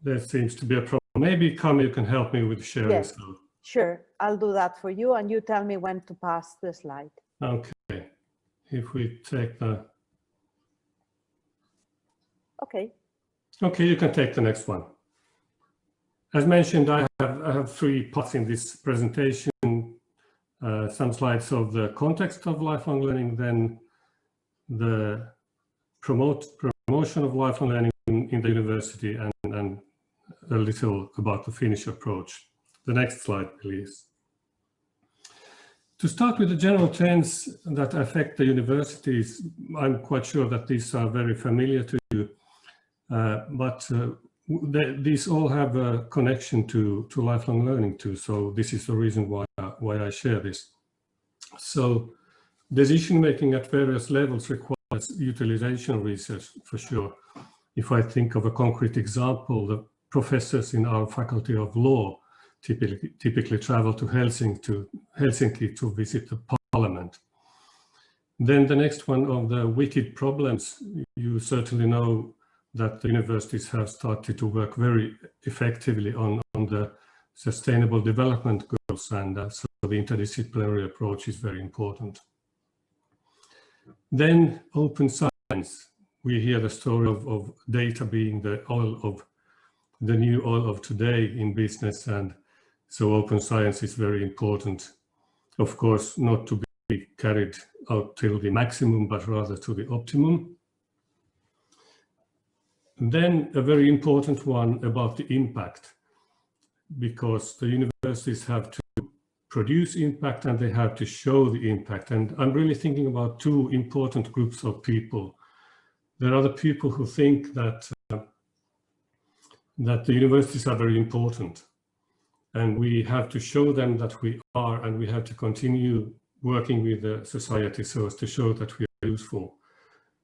There seems to be a problem. Maybe, Kami, you can help me with sharing. Yes, sure. I'll do that for you, and you tell me when to pass the slide. Okay. If we take the... Okay. Okay, you can take the next one. As mentioned, I have 3 parts in this presentation. Some slides of the context of lifelong learning, then the promotion of lifelong learning in the university, and a little about the Finnish approach. The next slide, please. To start with the general trends that affect the universities, I'm quite sure that these are very familiar to you, but these all have a connection to lifelong learning too. So this is the reason why I share this. So decision making at various levels requires utilization research for sure. If I think of a concrete example, the professors in our faculty of law typically travel to Helsinki to visit the parliament. Then the next one of the wicked problems, you certainly know that the universities have started to work very effectively on the sustainable development goals, and so the interdisciplinary approach is very important. Then open science. We hear the story of data being the new oil of today in business, and so open science is very important. Of course, not to be carried out till the maximum, but rather to the optimum. Then a very important one about the impact, because the universities have to produce impact and they have to show the impact. And I'm really thinking about 2 important groups of people. There are the people who think that the universities are very important, and we have to show them that we are, and we have to continue working with the society so as to show that we are useful.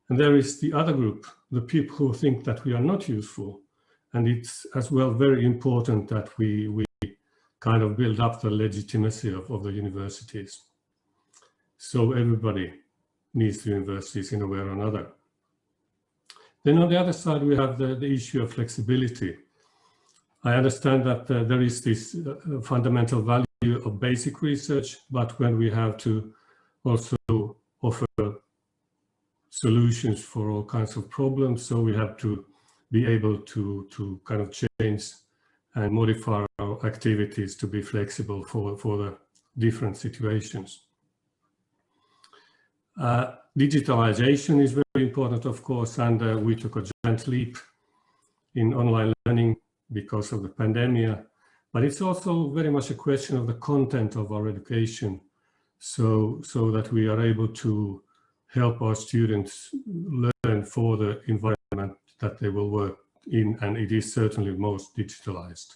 And there is the other group, the people who think that we are not useful. And it's as well very important that we kind of build up the legitimacy of the universities. So everybody needs the universities in a way or another. Then on the other side, we have the issue of flexibility. I understand that there is this fundamental value of basic research, but when we have to also offer solutions for all kinds of problems, so we have to be able to kind of change and modify our activities to be flexible for the different situations. Digitalization is very important, of course, and we took a giant leap in online learning because of the pandemic, but it's also very much a question of the content of our education, so that we are able to help our students learn for the environment that they will work in, and it is certainly most digitalized.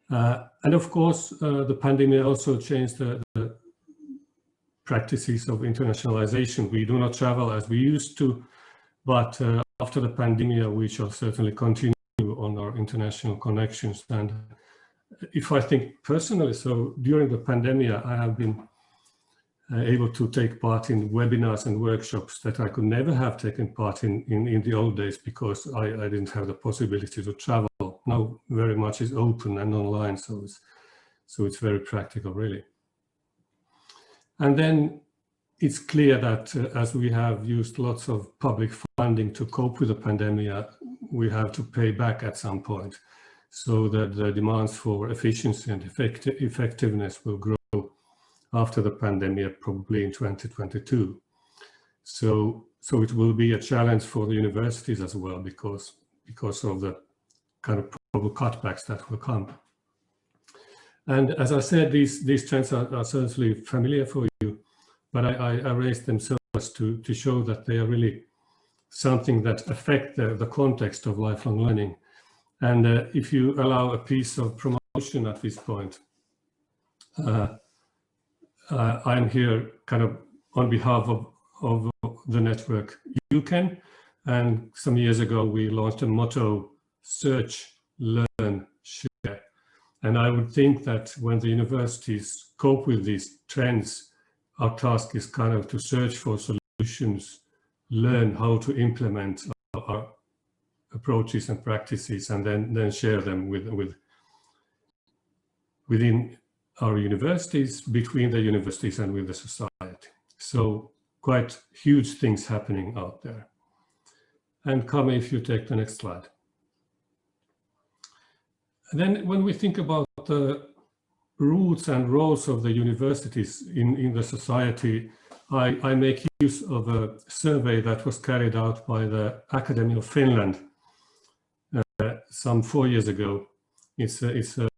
And of course, the pandemic also changed the practices of internationalization. We do not travel as we used to, but after the pandemic, we shall certainly continue on our international connections. And if I think personally, so during the pandemic, I have been able to take part in webinars and workshops that I could never have taken part in the old days, because I didn't have the possibility to travel. Now very much is open and online, so it's very practical, really. And then it's clear that as we have used lots of public funding to cope with the pandemic, we have to pay back at some point, so that the demands for efficiency and effectiveness will grow after the pandemic, probably in 2022. So it will be a challenge for the universities as well, because of the kind of probable cutbacks that will come. And as I said, these trends are certainly familiar for you, but I raised them so as to show that they are really something that affect the context of lifelong learning. And if you allow a piece of promotion at this point, I'm here kind of on behalf of the network UCAN, and some years ago we launched a motto: search, learn, share. And I would think that when the universities cope with these trends, our task is kind of to search for solutions learn how to implement our approaches and practices, and then share them within our universities, between the universities and with the society. So quite huge things happening out there. And Kame, if you take the next slide. And then when we think about the roots and roles of the universities in the society, I make use of a survey that was carried out by the Academy of Finland some 4 years ago. It's a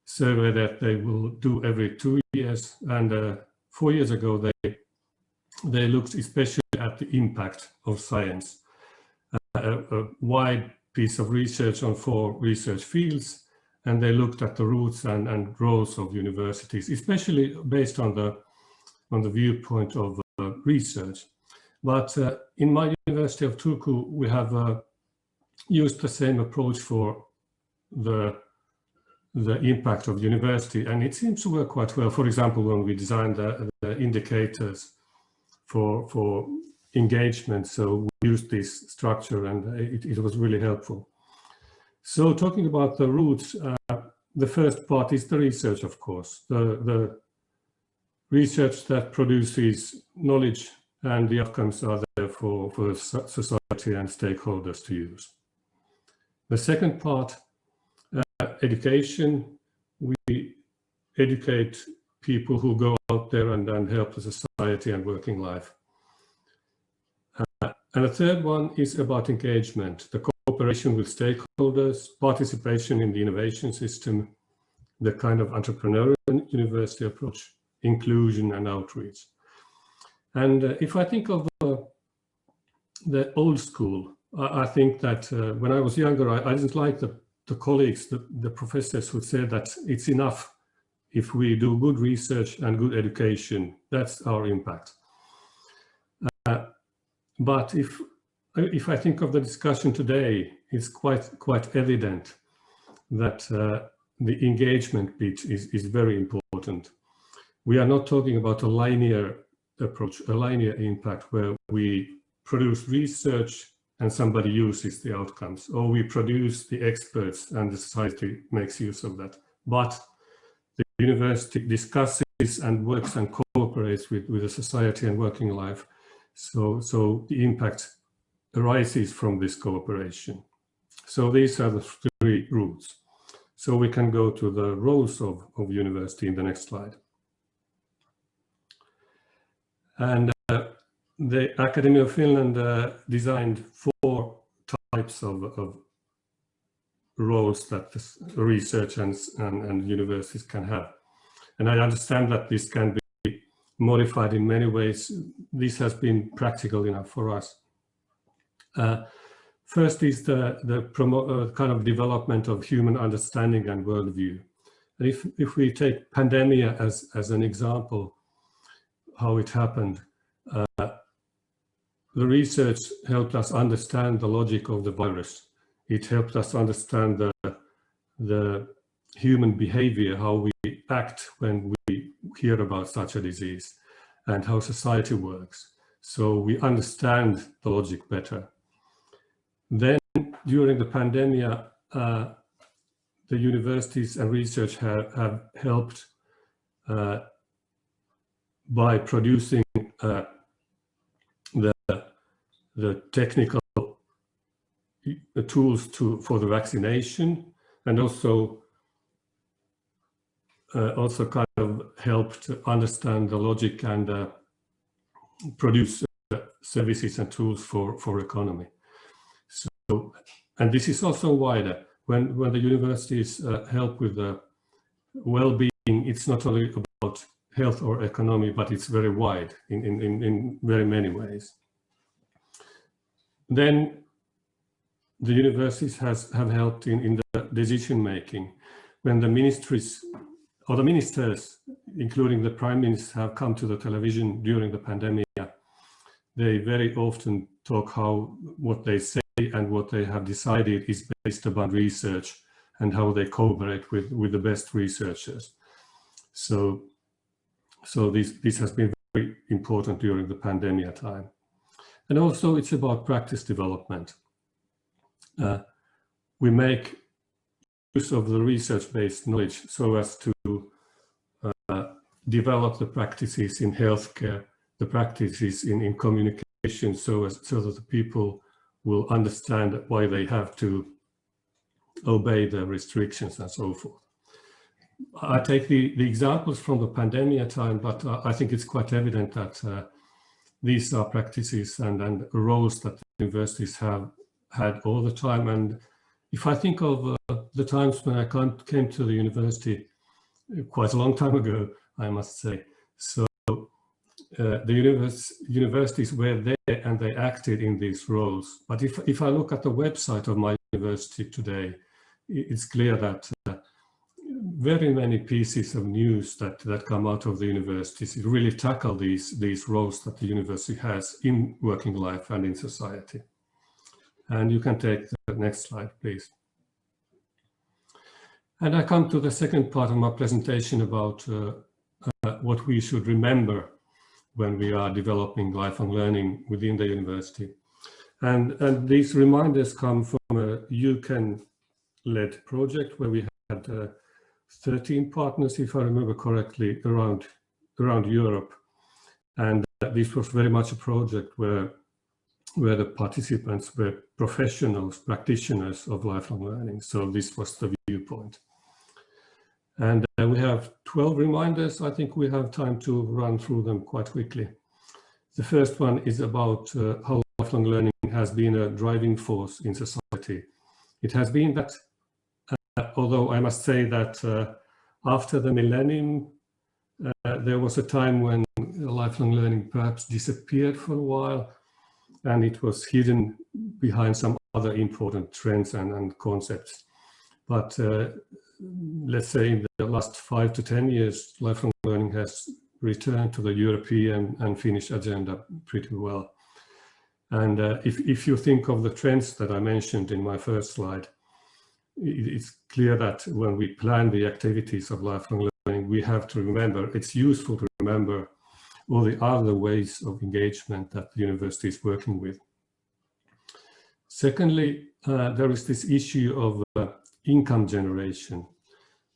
survey that they will do every 2 years, and 4 years ago they looked especially at the impact of science. A wide piece of research on 4 research fields, and they looked at the roots and roles of universities, especially based on the viewpoint of research. But in my University of Turku, we have used the same approach for the impact of university, and it seems to work quite well. For example, when we designed the indicators for engagement, so we used this structure, and it was really helpful. So talking about the roots, the first part is the research, of course, the research that produces knowledge, and the outcomes are there for society and stakeholders to use. The second part, education. We educate people who go out there and help the society and working life. And the third one is about engagement, the cooperation with stakeholders, participation in the innovation system, the kind of entrepreneurial university approach, inclusion and outreach. And if I think of the old school, I think that when I was younger, I didn't like the colleagues, the professors who said that it's enough if we do good research and good education, that's our impact. But if I think of the discussion today, it's quite evident that the engagement bit is very important. We are not talking about a linear approach, a linear impact where we produce research and somebody uses the outcomes, or we produce the experts and the society makes use of that. But the university discusses and works and cooperates with the society and working life. So the impact arises from this cooperation. So these are the 3 roots. So we can go to the roles of university in the next slide. And the Academy of Finland designed 4 types of roles that research and universities can have. And I understand that this can be modified in many ways. This has been practical enough for us. First is the kind of development of human understanding and worldview. And if we take pandemia as an example, how it happened, the research helped us understand the logic of the virus. It helped us understand the human behavior, how we act when we hear about such a disease, and how society works. So we understand the logic better. Then during the pandemic, the universities and research have helped by producing the technical tools for the vaccination, and also kind of helped understand the logic and produce services and tools for economy. So, and this is also wider. When the universities help with the well-being, it's not only about health or economy, but it's very wide in very many ways. Then the universities have helped in the decision making. When the ministries or the ministers, including the prime minister, have come to the television during the pandemic, they very often talk how what they say and what they have decided is based upon research and how they cooperate with the best researchers. So this has been very important during the pandemic time. And also it's about practice development. We make use of the research-based knowledge so as to develop the practices in healthcare, the practices in communication, so that the people will understand why they have to obey the restrictions and so forth. I take the examples from the pandemic time, but I think it's quite evident that these are practices and roles that the universities have had all the time. And if I think of the times when I came to the university, quite a long time ago, I must say. So the universities were there and they acted in these roles. But if I look at the website of my university today, it's clear that very many pieces of news that come out of the universities really tackle these roles that the university has in working life and in society. And you can take the next slide, please. And I come to the second part of my presentation about what we should remember when we are developing lifelong learning within the university. And these reminders come from a UCAN-led project where we had 13 partners, if I remember correctly, around Europe. And this was very much a project where the participants were professionals, practitioners of lifelong learning. So this was the viewpoint. And we have 12 reminders. I think we have time to run through them quite quickly. The first one is about how lifelong learning has been a driving force in society. It has been that, although I must say that after the millennium, there was a time when lifelong learning perhaps disappeared for a while, and it was hidden behind some other important trends and concepts. But let's say in the last 5 to 10 years, lifelong learning has returned to the European and Finnish agenda pretty well. And if you think of the trends that I mentioned in my first slide, it's clear that when we plan the activities of lifelong learning, we have to remember, it's useful to remember all the other ways of engagement that the university is working with. Secondly, there is this issue of income generation.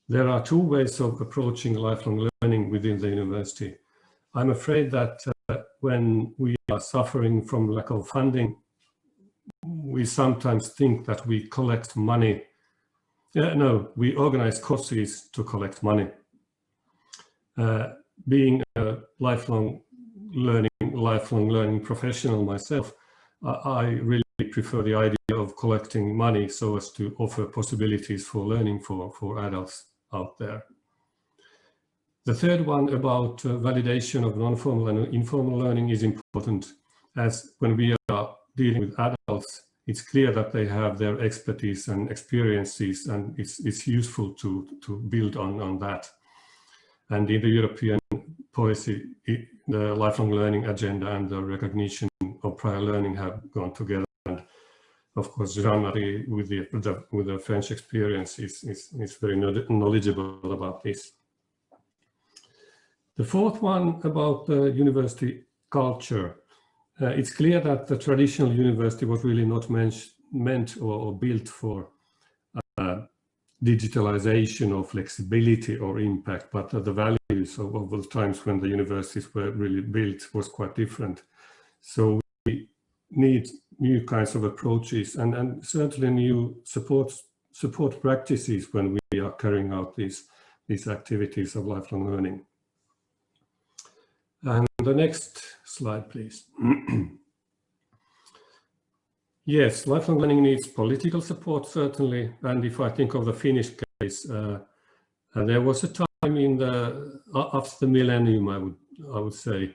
There are two ways of approaching lifelong learning within the university. I'm afraid that when we are suffering from lack of funding, we sometimes think that we collect money. No, we organize courses to collect money. Being a lifelong learning professional myself, I really prefer the idea of collecting money so as to offer possibilities for learning for adults out there. The third one about validation of non-formal and informal learning is important, as when we are dealing with adults, it's clear that they have their expertise and experiences, and it's useful to build on that. And in the European policy, the lifelong learning agenda and the recognition of prior learning have gone together. And of course, Jean-Marie, with the French experience, is very knowledgeable about this. The fourth one about the university culture. It's clear that the traditional university was really not meant or built for digitalization or flexibility or impact, but the values of the times when the universities were really built was quite different. So we need new kinds of approaches and certainly new support practices when we are carrying out these activities of lifelong learning. And the next slide, please. Yes, lifelong learning needs political support, certainly. And if I think of the Finnish case, there was a time after the millennium, I would say,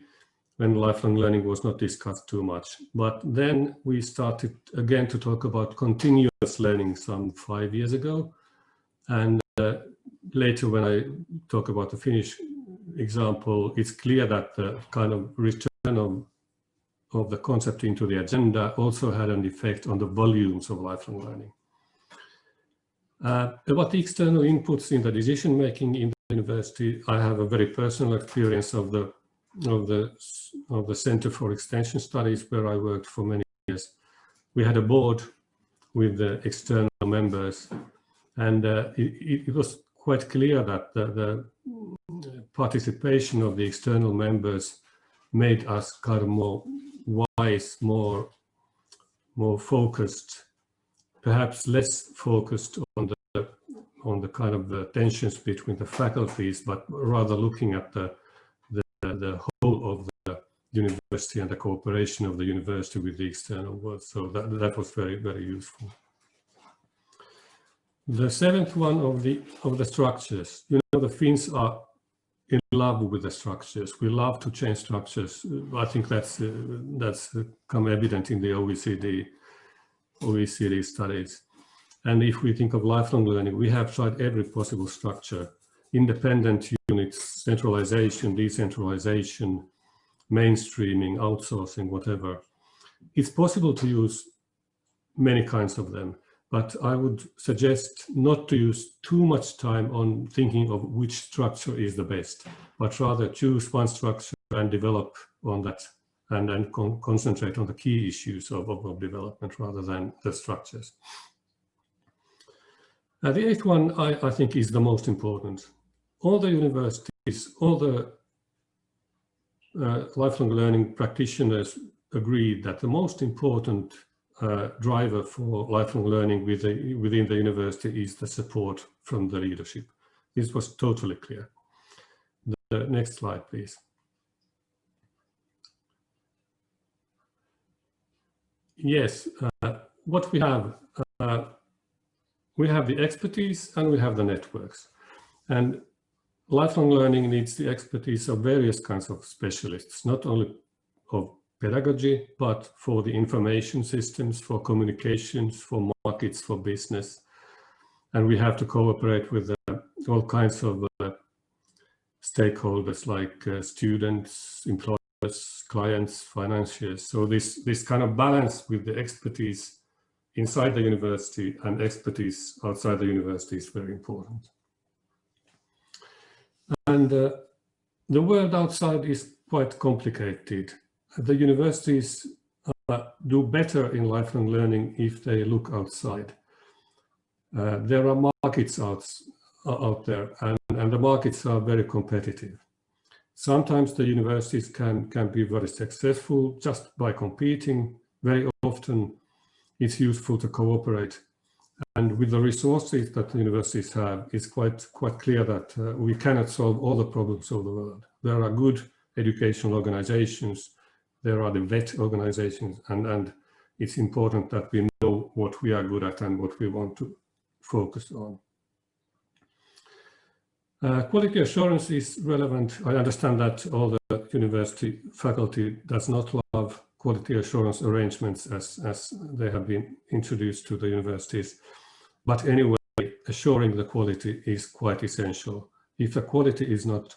when lifelong learning was not discussed too much. But then we started again to talk about continuous learning some 5 years ago. And later, when I talk about the Finnish example, it's clear that the kind of return of the concept into the agenda also had an effect on the volumes of lifelong learning. About the external inputs in the decision-making in the university, I have a very personal experience of the the Center for Extension Studies, where I worked for many years, we had a board with the external members, and it was quite clear that the participation of the external members made us kind of more wise, more focused, perhaps less focused on the kind of the tensions between the faculties, but rather looking at the whole of the university and the cooperation of the university with the external world. So that was very, very useful. The seventh one of the structures. You know, the Finns are in love with the structures. We love to change structures. I think that's come evident in the OECD studies. And if we think of lifelong learning, we have tried every possible structure: independent units, centralization, decentralization, mainstreaming, outsourcing, whatever. It's possible to use many kinds of them, but I would suggest not to use too much time on thinking of which structure is the best, but rather choose one structure and develop on that, and then concentrate on the key issues of development rather than the structures. The eighth one, I think, is the most important. All the universities, all the lifelong learning practitioners agreed that the most important driver for lifelong learning within the university is the support from the leadership. This was totally clear. The next slide, please. Yes, what we have the expertise and we have the networks. And lifelong learning needs the expertise of various kinds of specialists, not only of pedagogy, but for the information systems, for communications, for markets, for business. And we have to cooperate with all kinds of stakeholders like students, employers, clients, financiers. So this kind of balance with the expertise inside the university and expertise outside the university is very important. And the world outside is quite complicated. The universities do better in lifelong learning if they look outside. There are markets out there, and the markets are very competitive. Sometimes the universities can be very successful just by competing. Very often it's useful to cooperate. And with the resources that the universities have, it's quite clear that we cannot solve all the problems of the world. There are good educational organizations, there are the VET organizations, and it's important that we know what we are good at and what we want to focus on. Quality assurance is relevant. I understand that all the university faculty does not love quality assurance arrangements as they have been introduced to the universities. But anyway, assuring the quality is quite essential. If the quality is not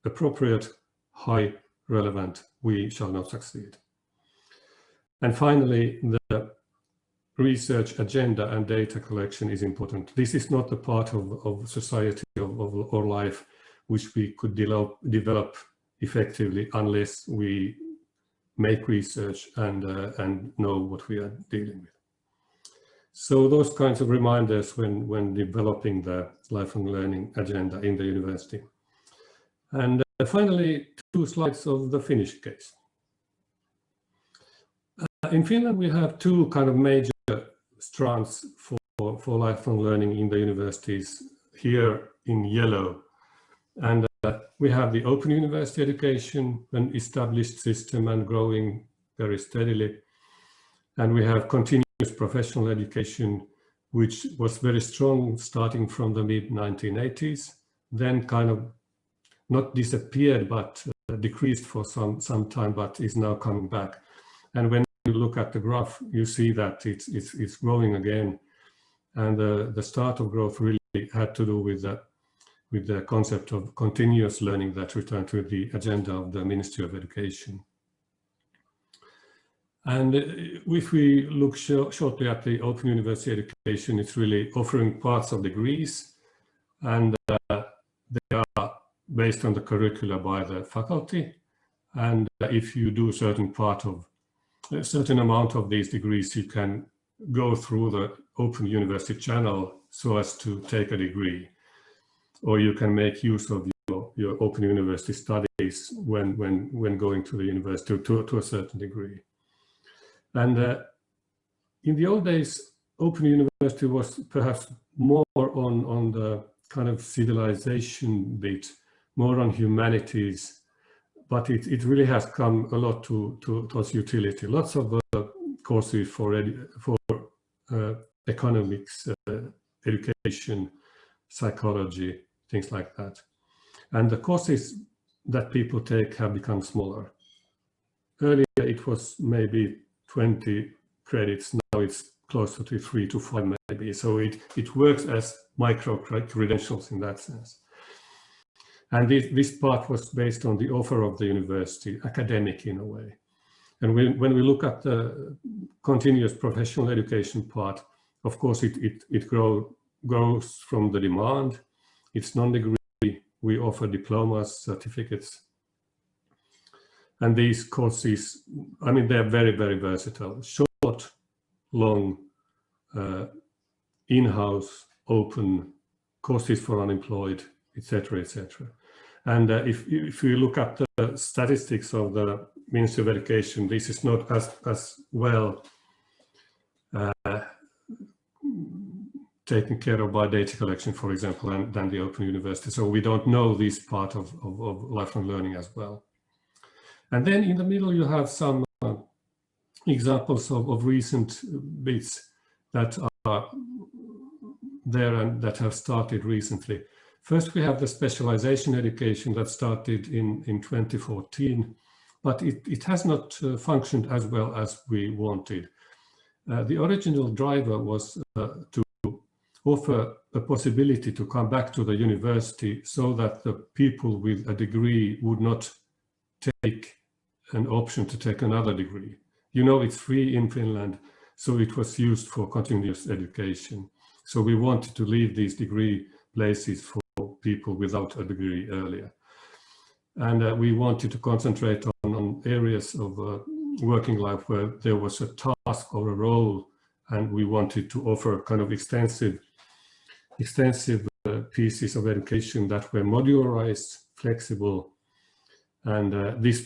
appropriate, high, relevant, we shall not succeed. And finally, the research agenda and data collection is important. This is not a part of society or life which we could develop effectively unless we make research and know what we are dealing with. So those kinds of reminders when developing the lifelong learning agenda in the university. And finally, 2 slides of the Finnish case. In Finland, we have 2 kind of major strands for lifelong learning in the universities, here in yellow. And we have the open university education, an established system and growing very steadily. And we have continuous professional education, which was very strong starting from the mid-1980s, then kind of not disappeared, but decreased for some time, but is now coming back. And when you look at the graph, you see that it's growing again. And the start of growth really had to do with the concept of continuous learning that returned to the agenda of the Ministry of Education. And if we look shortly at the open university education, it's really offering parts of degrees, and they are based on the curricula by the faculty. And if you do a certain amount of these degrees, you can go through the Open University channel so as to take a degree. Or you can make use of your Open University studies when going to the university to a certain degree. And in the old days, Open University was perhaps more on the kind of civilization bit, more on humanities, but it really has come a lot towards utility. Lots of courses for economics, education, psychology, things like that. And the courses that people take have become smaller. Earlier it was maybe 20 credits, now it's closer to 3 to 5 maybe. So it works as micro credentials in that sense. And this part was based on the offer of the university, academic in a way. And when we look at the continuous professional education part, of course it grows from the demand. It's non-degree. We offer diplomas, certificates. And these courses, I mean, they're very, very versatile. Short, long, in-house, open, courses for unemployed, etc., etc. And if you look at the statistics of the Ministry of Education, this is not as well taken care of by data collection, for example, than the Open University. So we don't know this part of lifelong learning as well. And then in the middle, you have some examples of recent bits that are there and that have started recently. First, we have the specialization education that started in 2014, but it has not functioned as well as we wanted. The original driver was to offer a possibility to come back to the university so that the people with a degree would not take an option to take another degree. You know, it's free in Finland, so it was used for continuous education. So we wanted to leave these degree places for people without a degree earlier. And we wanted to concentrate on areas of working life where there was a task or a role, and we wanted to offer kind of extensive pieces of education that were modularized, flexible, and this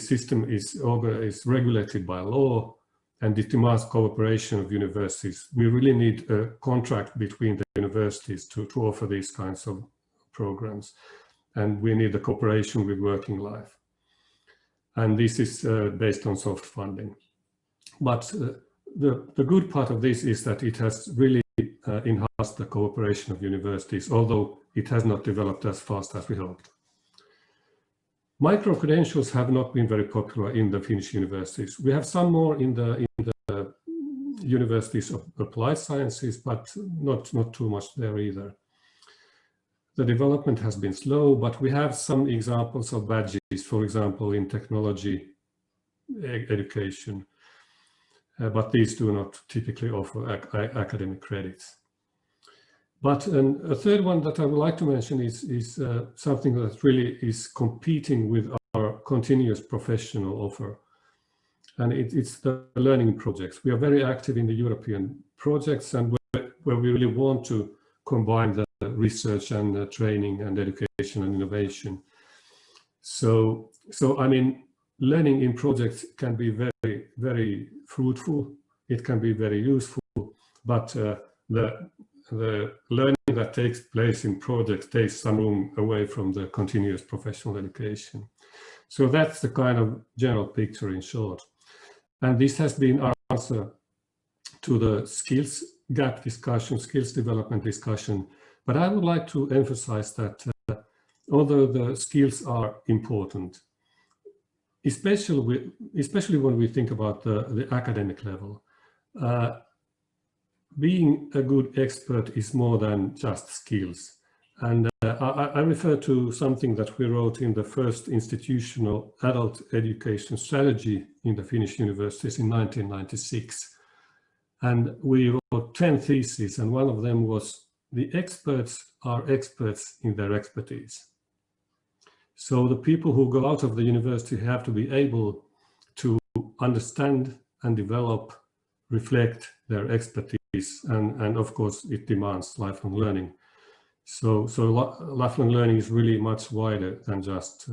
system is regulated by law, and it demands cooperation of universities. We really need a contract between the universities to offer these kinds of programs, and we need the cooperation with working life. And this is based on soft funding. But the good part of this is that it has really enhanced the cooperation of universities, although it has not developed as fast as we hoped. Micro-credentials have not been very popular in the Finnish universities. We have some more in the universities of applied sciences, but not too much there either. The development has been slow, but we have some examples of badges, for example, in technology education, but these do not typically offer academic credits. But a third one that I would like to mention is something that really is competing with our continuous professional offer. And it's the learning projects. We are very active in the European projects, and where we really want to combine the research and the training and education and innovation. So I mean, learning in projects can be very, very fruitful. It can be very useful, but the learning that takes place in projects takes some room away from the continuous professional education. So that's the kind of general picture in short. And this has been our answer to the skills gap discussion, skills development discussion. But I would like to emphasize that although the skills are important, especially when we think about the academic level, being a good expert is more than just skills. And I refer to something that we wrote in the first institutional adult education strategy in the Finnish universities in 1996. And we wrote 10 theses, and one of them was the experts are experts in their expertise. So the people who go out of the university have to be able to understand and develop, reflect their expertise, and of course it demands lifelong learning. So lifelong learning is really much wider than just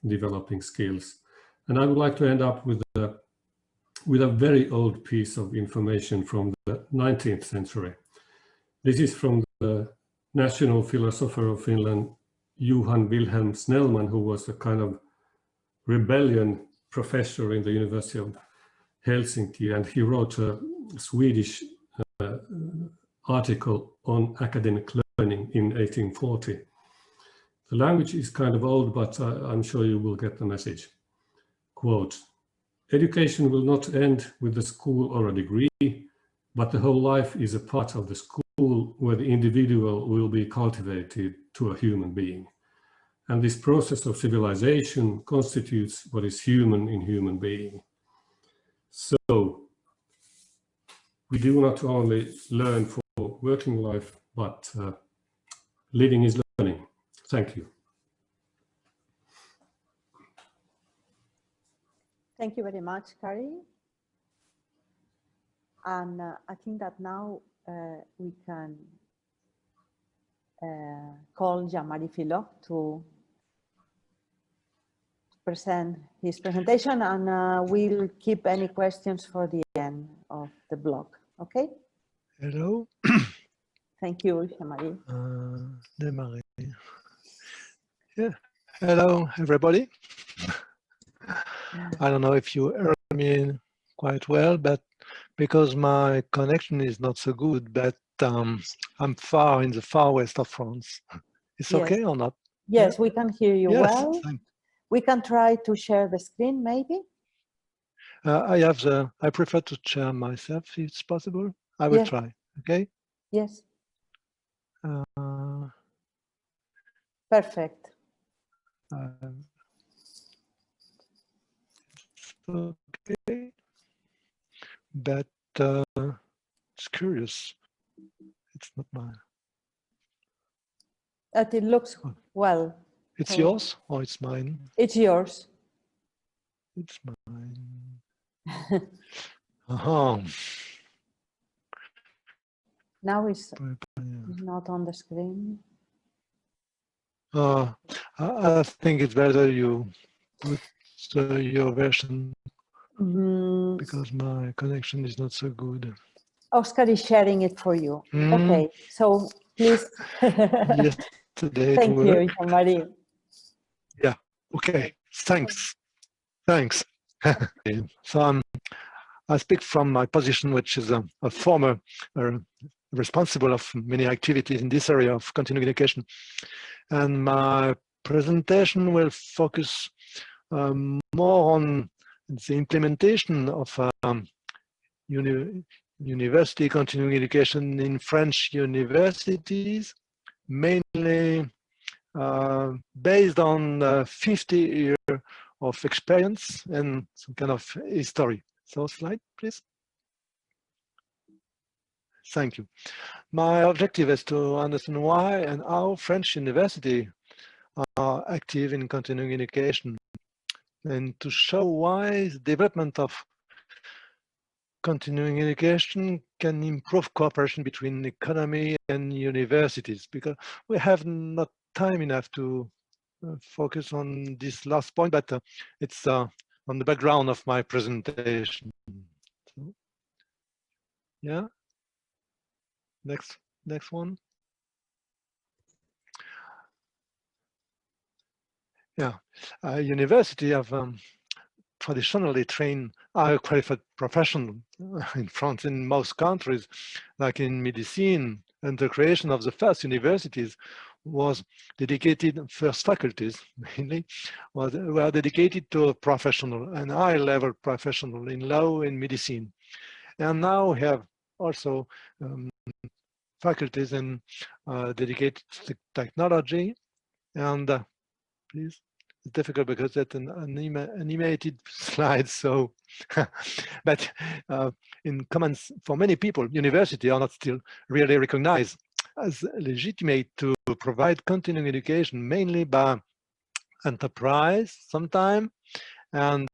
developing skills. And I would like to end up with a very old piece of information from the 19th century. This is from the national philosopher of Finland, Johan Wilhelm Snellman, who was a kind of rebellion professor in the University of Helsinki, and he wrote a Swedish article on academic learning in 1840. The language is kind of old, but I'm sure you will get the message. Quote, "Education will not end with the school or a degree, but the whole life is a part of the school where the individual will be cultivated to a human being. And this process of civilization constitutes what is human in human being." So we do not only learn for working life, but living is learning. Thank you. Thank you very much, Kari. And I think that now we can call Jean-Marie Filot to present his presentation, and we'll keep any questions for the end of the blog. Okay? Hello. Thank you, Jean-Marie. Démarrer. Yeah. Hello, everybody. I don't know if you heard me quite well, but because my connection is not so good, but I'm far in the far west of France. It's Yes. okay or not? Yes, Yeah. we can hear you Yes, well. We can try to share the screen, maybe. I prefer to share myself if it's possible. I will try. Okay. Yes. Perfect. Okay. But it's curious. It's not mine. It looks well. It's yours or it's mine? It's yours. It's mine. Uh-huh. Now it's not on the screen. I think it's better you put your version because my connection is not so good. Oscar is sharing it for you. Okay, so please. Yesterday Thank you, Jean-Marie. Yeah, okay, thanks. So I speak from my position, which is a former responsible of many activities in this area of continuing education. And my presentation will focus more on the implementation of university continuing education in French universities, mainly based on 50 years of experience and some kind of history. So slide, please. Thank you. My objective is to understand why and how French universities are active in continuing education, and to show why the development of continuing education can improve cooperation between economy and universities, because we have not time enough to focus on this last point, but it's on the background of my presentation. So, yeah. Next one. Yeah, university have traditionally trained highly qualified professionals in France, in most countries, like in medicine, and the creation of the first universities was dedicated, first faculties mainly, were dedicated to a professional and high-level professional in law and medicine. And now we have also faculties in dedicated to technology. And please, it's difficult because that's an animated slide. So, but in comments for many people, universities are not still really recognized as legitimate to provide continuing education, mainly by enterprise sometime, and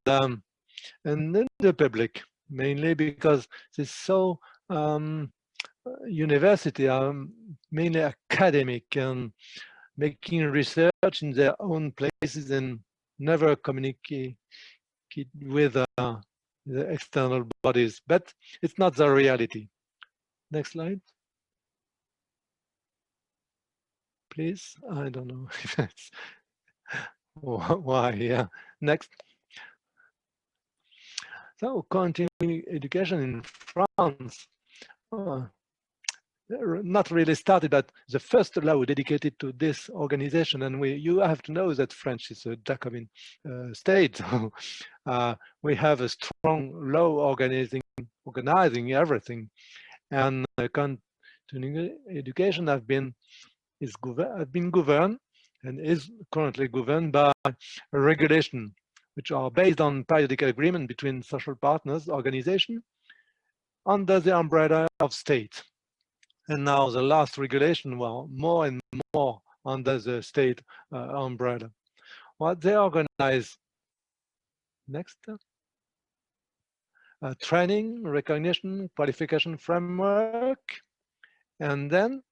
in the public, mainly because it's so university are mainly academic and making research in their own places and never communicate with the external bodies, but it's not the reality. Next slide. Please, I don't know if that's why, yeah. Next. So continuing education in France, not really started, but the first law dedicated to this organization. And you have to know that French is a Jacobin state. We have a strong law organizing everything. And continuing education have been governed and is currently governed by a regulation, which are based on periodic agreement between social partners, organization, under the umbrella of state. And now the last regulation, well, more and more under the state umbrella. What they organize next, training, recognition, qualification framework, and then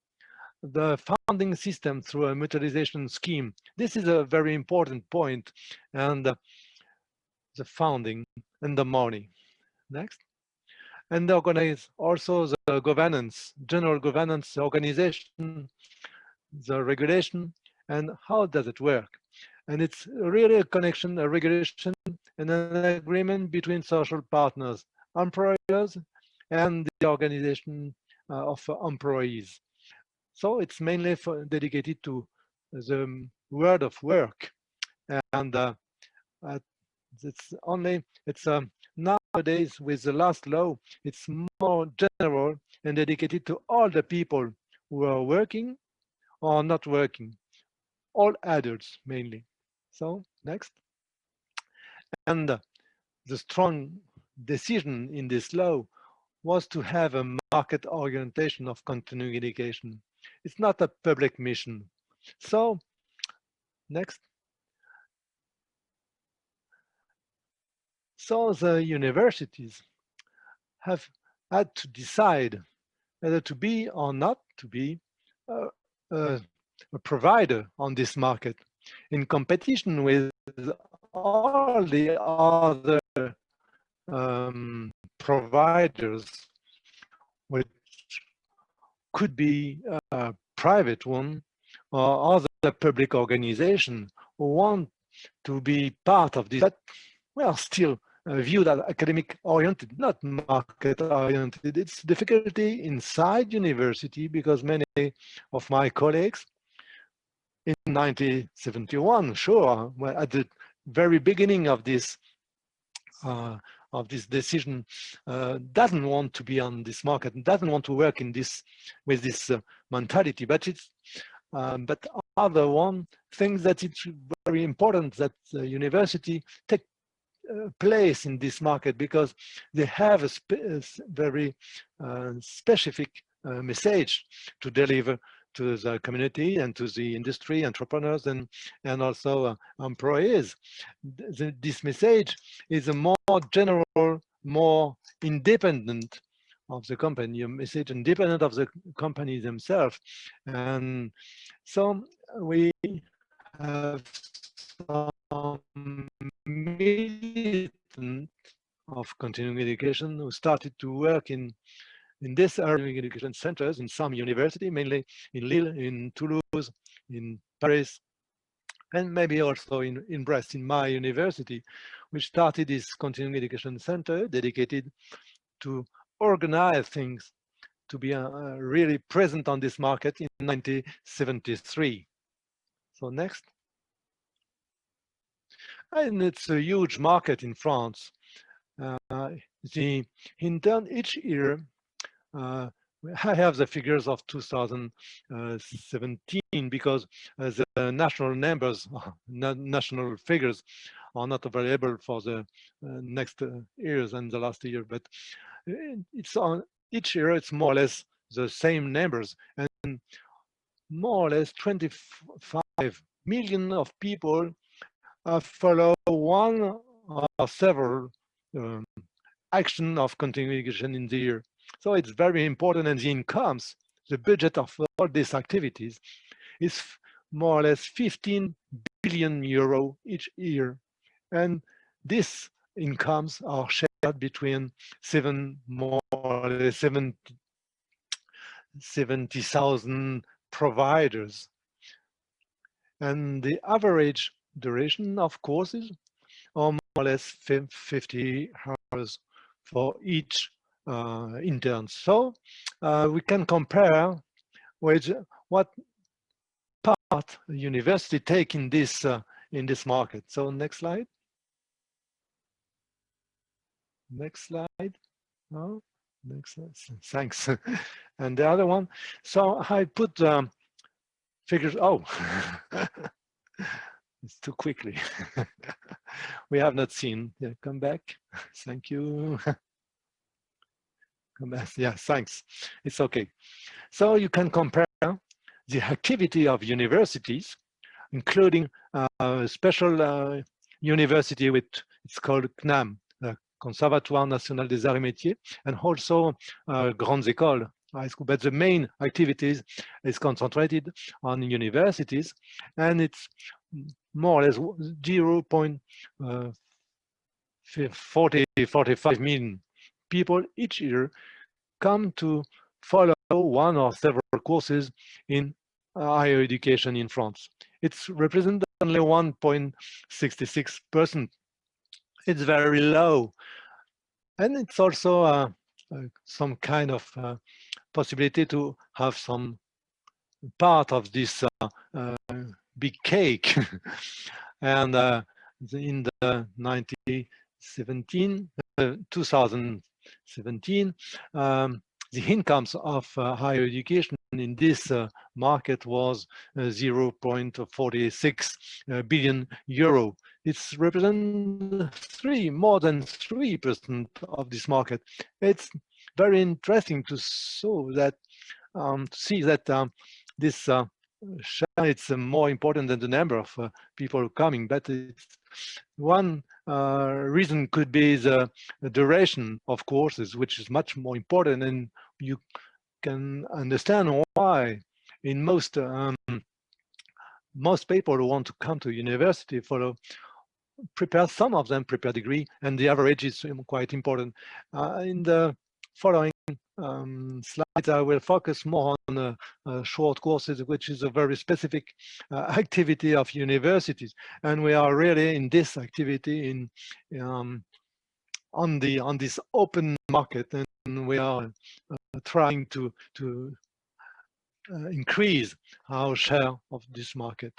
the funding system through a mutualization scheme. This is a very important point, and the funding and the money. Next. And organize also the governance, general governance, organization, the regulation, and how does it work? And it's really a connection, a regulation, and an agreement between social partners, employers, and the organization of employees. So it's mainly dedicated to the world of work, and it's nowadays with the last law, it's more general and dedicated to all the people who are working or not working, all adults mainly. So next. And the strong decision in this law was to have a market orientation of continuing education. It's not a public mission. So next. So the universities have had to decide whether to be or not to be a provider on this market in competition with all the other providers, which could be a private one or other public organization who want to be part of this, but well, still viewed as academic oriented, not market oriented. It's difficulty inside university because many of my colleagues in 1971, sure, well, at the very beginning of this decision, doesn't want to be on this market, doesn't want to work in this with this mentality. But it's but other one thinks that it's very important that the university take place in this market because they have a very specific message to deliver to the community and to the industry, entrepreneurs, and also employees. This message is a more general, more independent of the company, a message independent of the company themselves. And so we have some militant of continuing education who started to work in this continuing education centers in some university, mainly in Lille, in Toulouse, in Paris, and maybe also in Brest, in my university, which started this continuing education center dedicated to organize things, to be really present on this market in 1973. So next. And it's a huge market in France. In turn, each year, I have the figures of 2017 because the national numbers, national figures are not available for the next years and the last year, but it's on each year, it's more or less the same numbers, and more or less 25 million of people follow one or several action of continuation in the year. So it's very important, and the incomes, the budget of all these activities is more or less 15 billion euro each year. And these incomes are shared between more or less 70,000 providers. And the average duration of courses are more or less 50 hours for each intern. So we can compare with what part the university take in this market. So next slide. Next slide. No, next slide. Thanks. And the other one. So I put figures. Oh, it's too quickly. We have not seen. Yeah, come back. Thank you. Come back. Yeah, thanks. It's okay. So you can compare the activity of universities, including a special university with, it's called CNAM, the Conservatoire National des Arts et Métiers, and also Grandes Écoles, high school. But the main activities is concentrated on universities, and it's more or less 0.45 million people each year come to follow one or several courses in higher education in France. It's represented only 1.66%. It's very low. And it's also some kind of possibility to have some part of this big cake. And in the 2017, the incomes of higher education in this market was 0.46 billion euro. It's represents more than 3% of this market. It's very interesting to see that this share, it's more important than the number of people coming, but it's one reason could be the duration of courses, which is much more important, and you can understand why in most people who want to come to university prepare, some of them prepare degree, and the average is quite important. In the following slides, I will focus more on short courses, which is a very specific activity of universities, and we are really in this activity on this open market, and we are trying to increase our share of this market.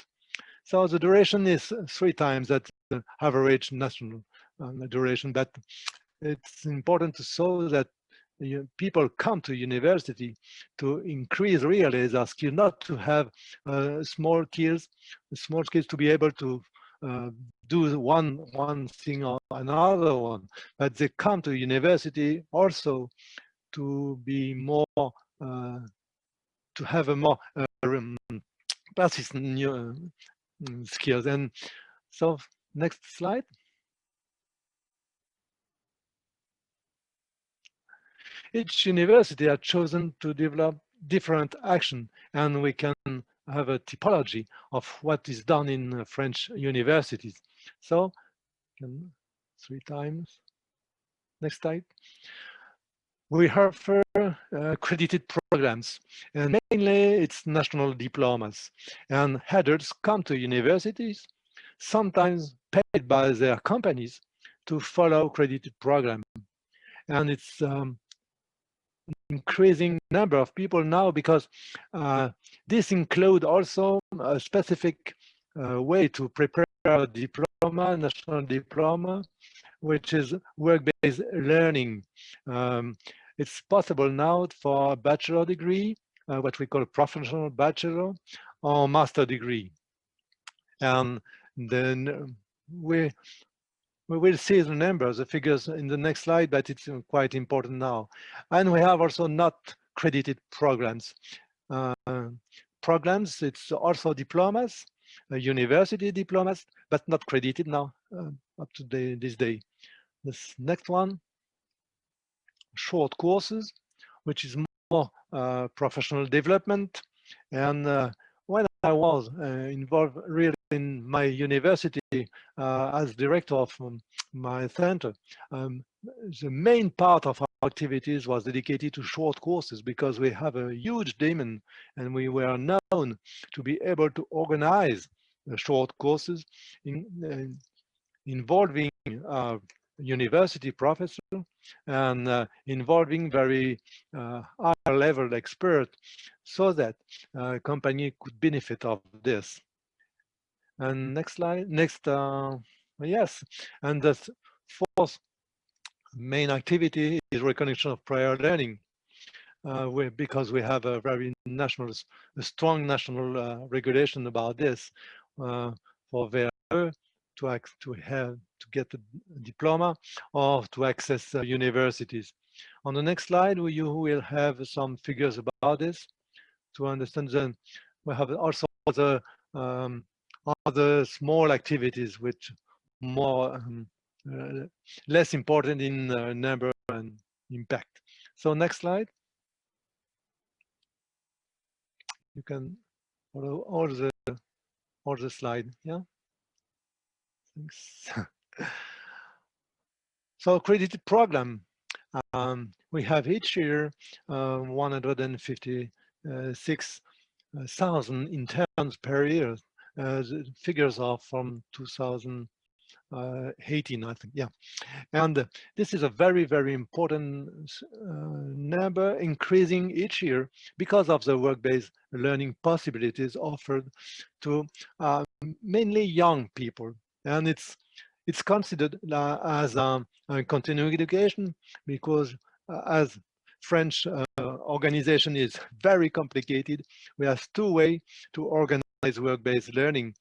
So the duration is 3 times that the average national duration, but it's important to show that people come to university to increase really their skill, not to have small skills to be able to do one thing or another one, but they come to university also to be more, to have a more persistent skills. And so next slide. Each university has chosen to develop different action, and we can have a typology of what is done in French universities. So 3 times. Next slide. We offer accredited programs, and mainly it's national diplomas. And headers come to universities, sometimes paid by their companies, to follow accredited program. And it's increasing number of people now, because this include also a specific way to prepare a diploma, national diploma, which is work-based learning. It's possible now for a bachelor degree, what we call a professional bachelor, or master degree. And then we will see the numbers, the figures in the next slide, but it's quite important now. And we have also not credited programs. Programs, it's also diplomas, university diplomas, but not credited now up to this day. This next one, short courses, which is more professional development. And when I was involved really in my university as director of my center, the main part of our activities was dedicated to short courses because we have a huge demand and we were known to be able to organize short courses involving university professors and involving very high-level experts so that company could benefit of this. And next slide, yes, and the fourth main activity is recognition of prior learning. Because we have a very strong national regulation about this for VAE to get a diploma or to access universities. On the next slide, you will have some figures about this to understand. Then we have also other small activities which more less important in number and impact. So next slide. You can follow all the slide. Yeah. Thanks. So accredited program. We have each year 156,000 interns per year. The figures are from 2018, I think. Yeah. And this is a very, very important number, increasing each year because of the work-based learning possibilities offered to mainly young people. And it's considered as a continuing education because as French organization is very complicated, we have two ways to organize work-based learning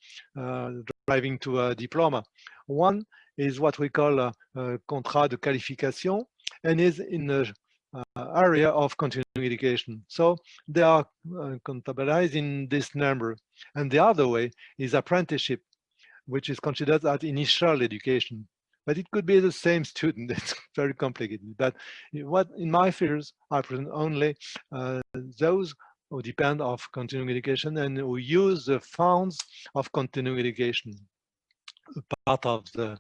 driving to a diploma. One is what we call a contrat de qualification and is in the area of continuing education. So they are contabilized in this number. And the other way is apprenticeship, which is considered as initial education. But it could be the same student. It's very complicated. But what in my fields, I present only those who depend on continuing education and who use the funds of continuing education, part of the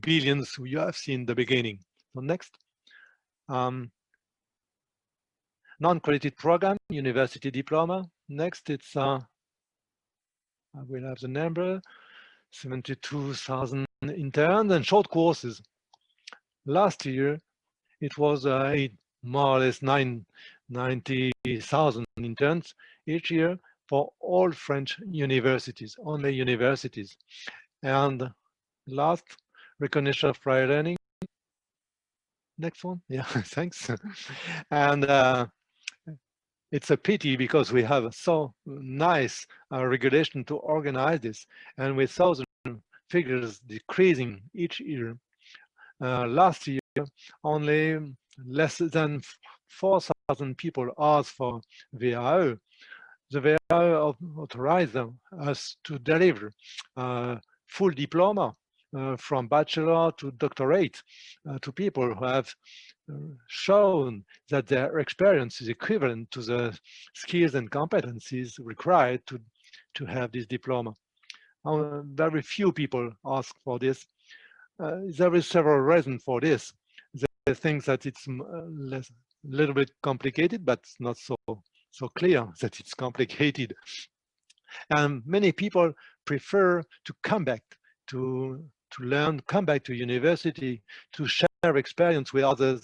billions you have seen in the beginning. So next. Non-credited program, university diploma. Next, it's, I will have the number, 72,000 interns and short courses. Last year, it was more or less 90,000 interns each year for all French universities, only universities. And last, recognition of prior learning. Next one, yeah, thanks. And it's a pity because we have so nice regulation to organize this, and with 1,000 figures decreasing each year. Last year, only less than 4,000 people asked for VAE. The VAE authorized us to deliver full diploma from bachelor to doctorate to people who have shown that their experience is equivalent to the skills and competencies required to have this diploma. Very few people ask for this. There is several reasons for this. They think that it's a little bit complicated, but not so clear that it's complicated. And many people prefer to come back to learn, come back to university, to share experience with other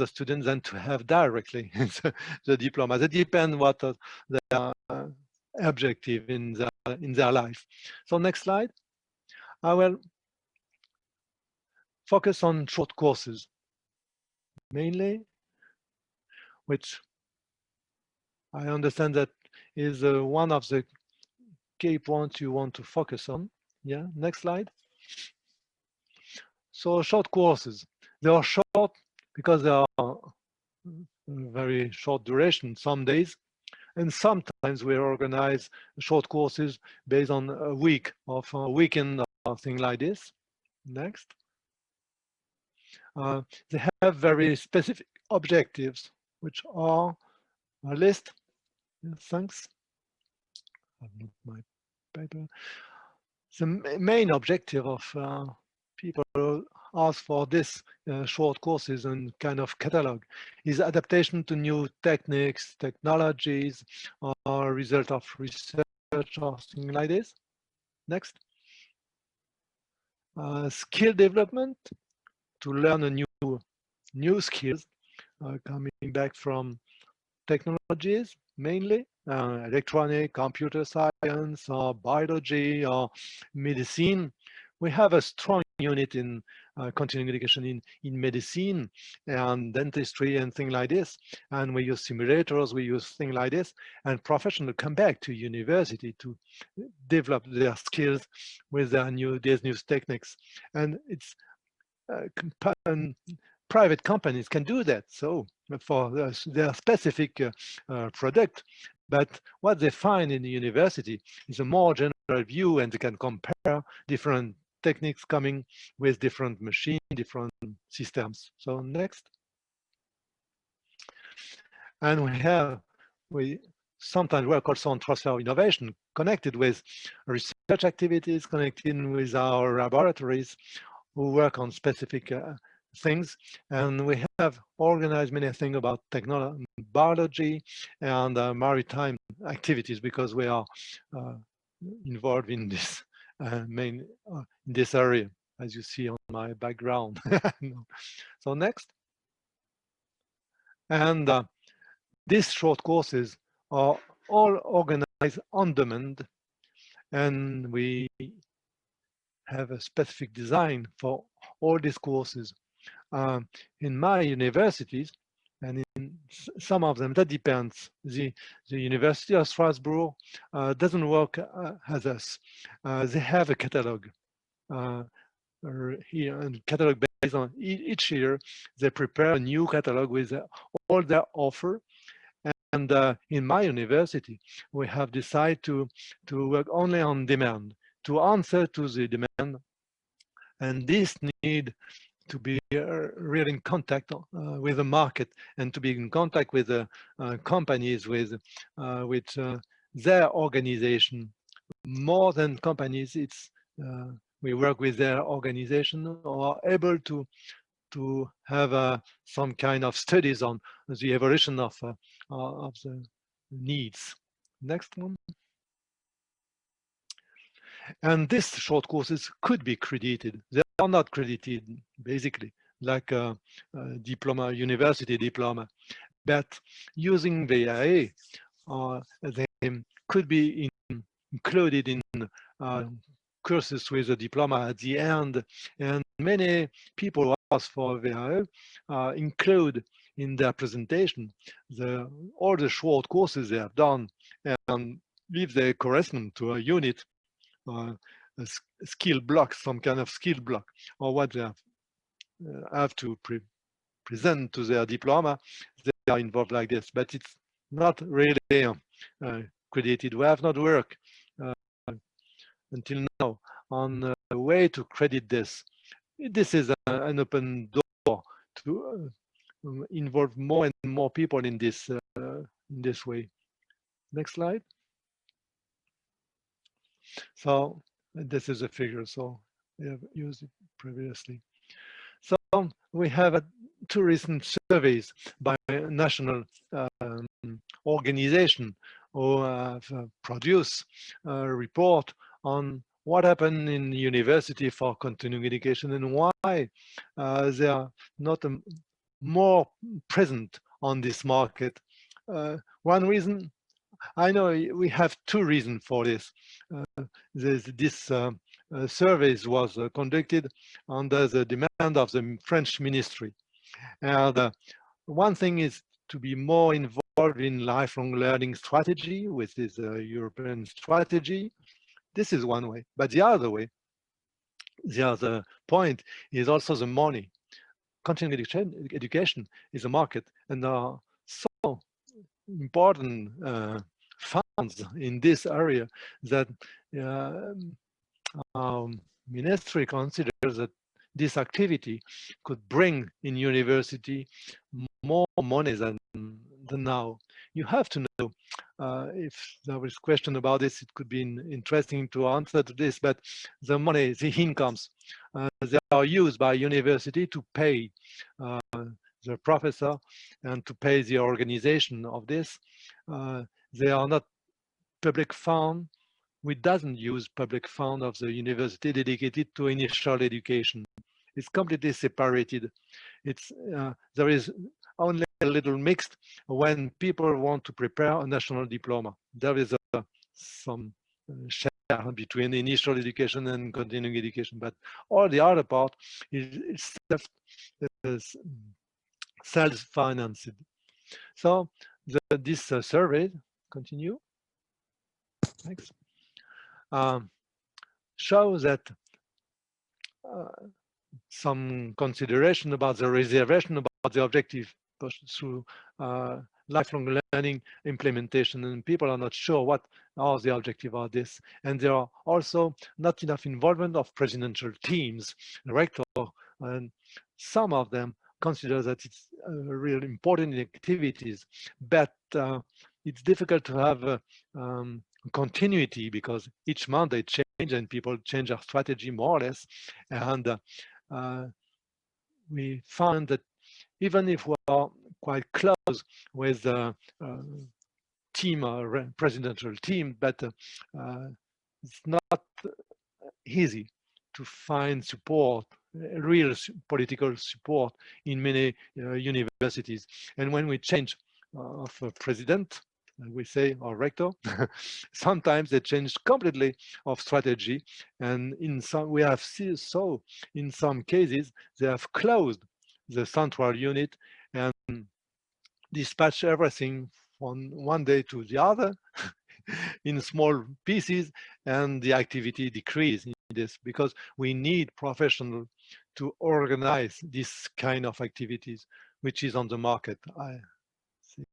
students and to have directly the diploma. That depends what their objective in their life. So next slide. I will focus on short courses mainly, which I understand that is one of the key points you want to focus on. Yeah, next slide. So short courses, they are short because they are very short duration, some days, And sometimes we organize short courses based on a week of a weekend or thing like this. Next. They have very specific objectives, which are a list. Thanks. I've moved my paper. The main objective of people who ask for this short courses and kind of catalog is adaptation to new techniques, technologies, or result of research or something like this. Next. Skill development, to learn a new skills coming back from technologies, mainly electronic, computer science, or biology, or medicine. We have a strong unit in continuing education in medicine and dentistry and things like this. And we use simulators, we use things like this. And professionals come back to university to develop their skills with these new techniques. And it's private companies can do that. So for their specific product, but what they find in the university is a more general view, and they can compare different techniques coming with different machines, different systems. So next. And we sometimes work also on transfer innovation, connected with research activities, connected with our laboratories who work on specific things. And we have organized many things about technology, biology, and maritime activities, because we are involved in this in this area, as you see on my background. So next. And these short courses are all organized on demand, and we have a specific design for all these courses. In my universities, and in some of them, that depends. The University of Strasbourg doesn't work as us. They have a catalog here, and catalog based on each year. They prepare a new catalog with all their offer. And in my university, we have decided to work only on demand, to answer to the demand. And this need to be really in contact with the market, and to be in contact with the companies, with their organization. More than companies, it's we work with their organization, or are able to have some kind of studies on the evolution of the needs. Next one. And these short courses could be credited. They are not credited, basically, like a diploma, university diploma. But using VIA, they could be included in courses with a diploma at the end. And many people who ask for VIA include in their presentation all the short courses they have done, and if they correspond to a unit, a skill block, some kind of skill block, or what they have to present to their diploma, they are involved like this. But it's not really credited. We have not worked until now on a way to credit this. This is an open door to involve more and more people in this way. Next slide. So this is a figure, so we have used it previously. So we have two recent surveys by national organization who have produced a report on what happened in university for continuing education, and why they are not more present on this market. One reason, I know we have two reasons for this. This surveys was conducted under the demand of the French ministry. And one thing is to be more involved in lifelong learning strategy with this European strategy. This is one way. But the other way, the other point is also the money. Continuing education is a market, and so important funds in this area that ministry considers that this activity could bring in university more money than now. You have to know, if there was a question about this, it could be interesting to answer to this, but the money, the incomes, they are used by university to pay the professor and to pay the organization of this. They are not public fund. We doesn't use public fund of the university dedicated to initial education. It's completely separated. It's there is only a little mixed when people want to prepare a national diploma. There is some share between initial education and continuing education, but all the other part is self-financed. So this survey, continue, next, shows that some consideration about the reservation about the objective through lifelong learning implementation, and people are not sure what are the objective of this. And there are also not enough involvement of presidential teams, rector, and some of them consider that it's really important activities, but it's difficult to have continuity because each month they change and people change their strategy more or less. And we find that even if we are quite close with the team or presidential team, but it's not easy to find support, real political support in many universities. And when we change of a president, we say, or rector, sometimes they change completely of strategy. And in some, we have seen, so in some cases, they have closed the central unit and dispatch everything from one day to the other in small pieces, and the activity decrease in this because we need professionals to organize this kind of activities, which is on the market. I see.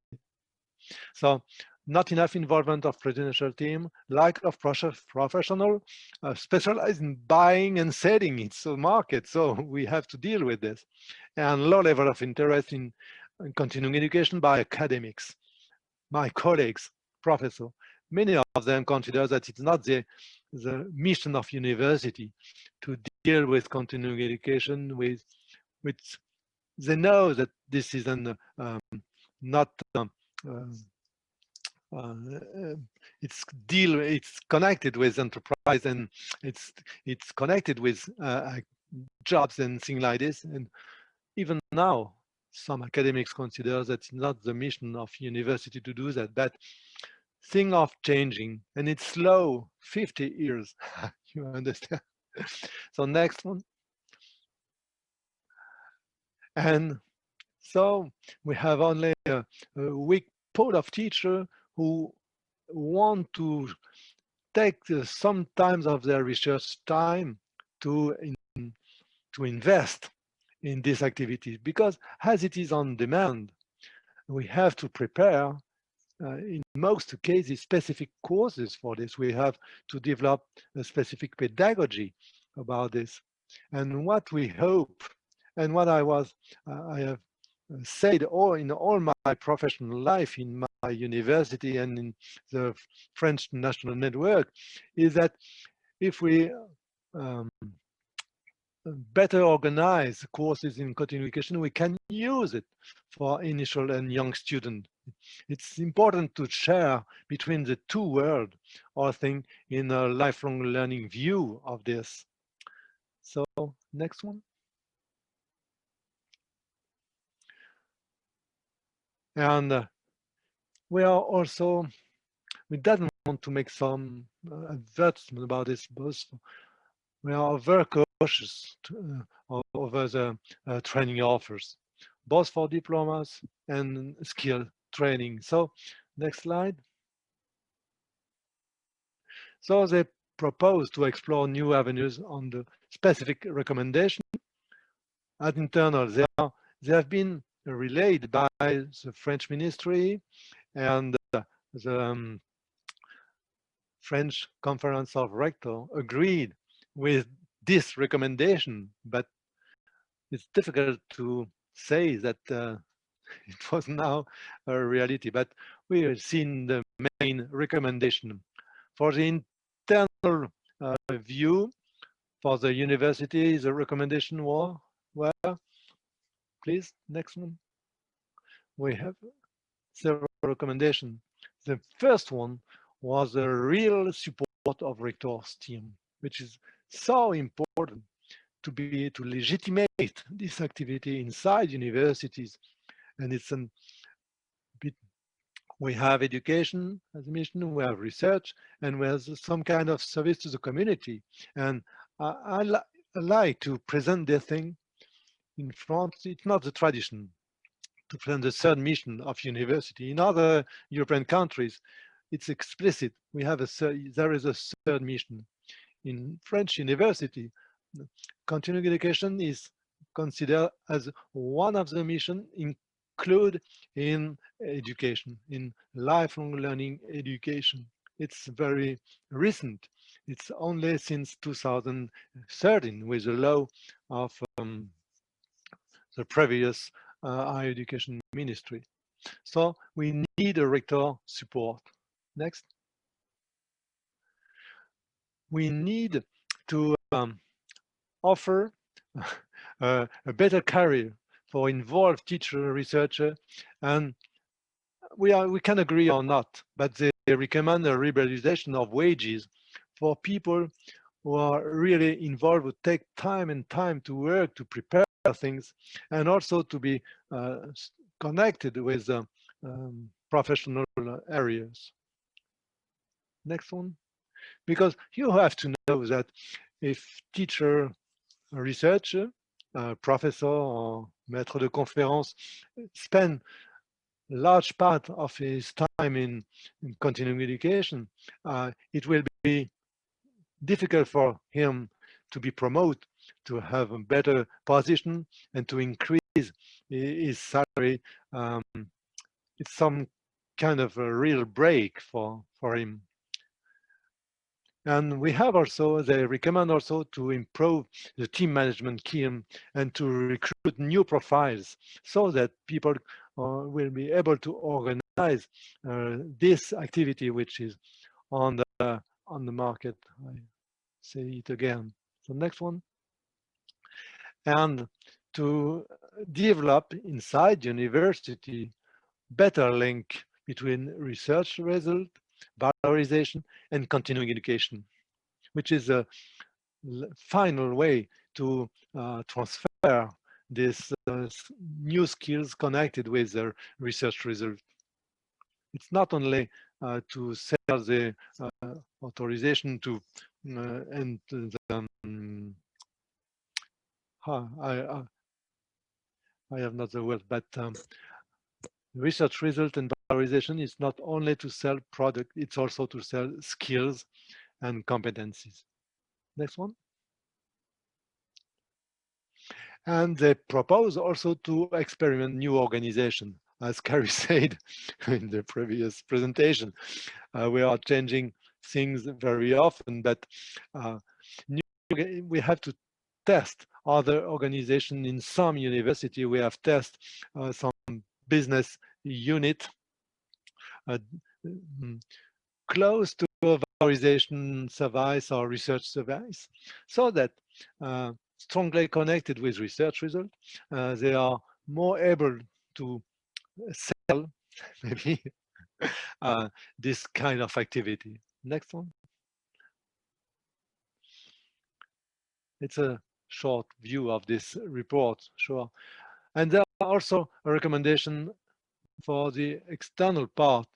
So not enough involvement of presidential team, lack of professional specialized in buying and selling its market. So we have to deal with this. And low level of interest in continuing education by academics, my colleagues, professors. Many of them consider that it's not the mission of university to deal with continuing education with which they know that this is not it's connected with enterprise and it's connected with jobs and things like this. And even now, some academics consider that it's not the mission of university to do that, but things are changing and it's slow, 50 years, you understand? So next one. And so we have only a weak pool of teachers who want to take some time of their research time to invest in this activity, because as it is on demand, we have to prepare in most cases specific courses for this. We have to develop a specific pedagogy about this. And what we hope, and what I have said in all my professional life in my university and in the French national network, is that if we better organize courses in continuing education, we can use it for initial and young students. It's important to share between the two worlds, I think, in a lifelong learning view of this. So next one. And we are also, we don't want to make some advertisement about this, both we are very cautious over the training offers, both for diplomas and skill training. So next slide. So they propose to explore new avenues on the specific recommendation. At internal, they have been relayed by the French ministry And the French Conference of Rectors agreed with this recommendation, but it's difficult to say that it was now a reality. But we have seen the main recommendation. For the internal view, for the university, the recommendation was, well, please, next one. We have several recommendations. The first one was a real support of rectors team, which is so important to legitimate this activity inside universities. And it's a bit, we have education as a mission, we have research, and we have some kind of service to the community. And I like to present this thing in France. It's not the tradition to present the third mission of university. In other European countries, it's explicit. We have there is a third mission. In French university, continuing education is considered as one of the missions included in education, in lifelong learning education. It's very recent. It's only since 2013 with the law of the previous higher education ministry. So we need a rector support. Next. We need to offer a better career for involved teacher, researcher, and we can agree or not, but they recommend a liberalization of wages for people who are really involved, who take time and time to work, to prepare things, and also to be connected with professional areas. Next one. Because you have to know that if teacher, researcher, professor or maître de conférence spend large part of his time in continuing education, it will be difficult for him to be promoted, to have a better position and to increase his salary. It's some kind of a real break for him. And we have also, they recommend also to improve the team management scheme and to recruit new profiles so that people will be able to organize this activity, which is on the market. I say it again. So next one. And to develop inside university better link between research result, valorization, and continuing education, which is a final way to transfer these new skills connected with the research result. It's not only to sell the authorization to and the I have not the word, but research result and valorization is not only to sell product, it's also to sell skills and competencies. Next one. And they propose also to experiment new organization. As Carrie said in the previous presentation, we are changing things very often, but we have to test other organizations. In some university, we have tested some business unit close to a valorization service or research service, so that strongly connected with research results, they are more able to sell maybe this kind of activity. Next one. It's a short view of this report, sure. And there are also a recommendation for the external part,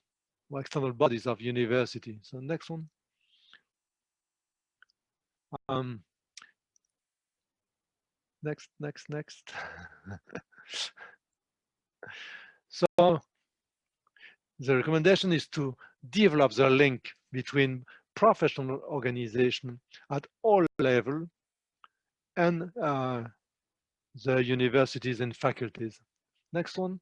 or external bodies of university. So next one. Next. So the recommendation is to develop the link between professional organization at all levels and the universities and faculties. Next one.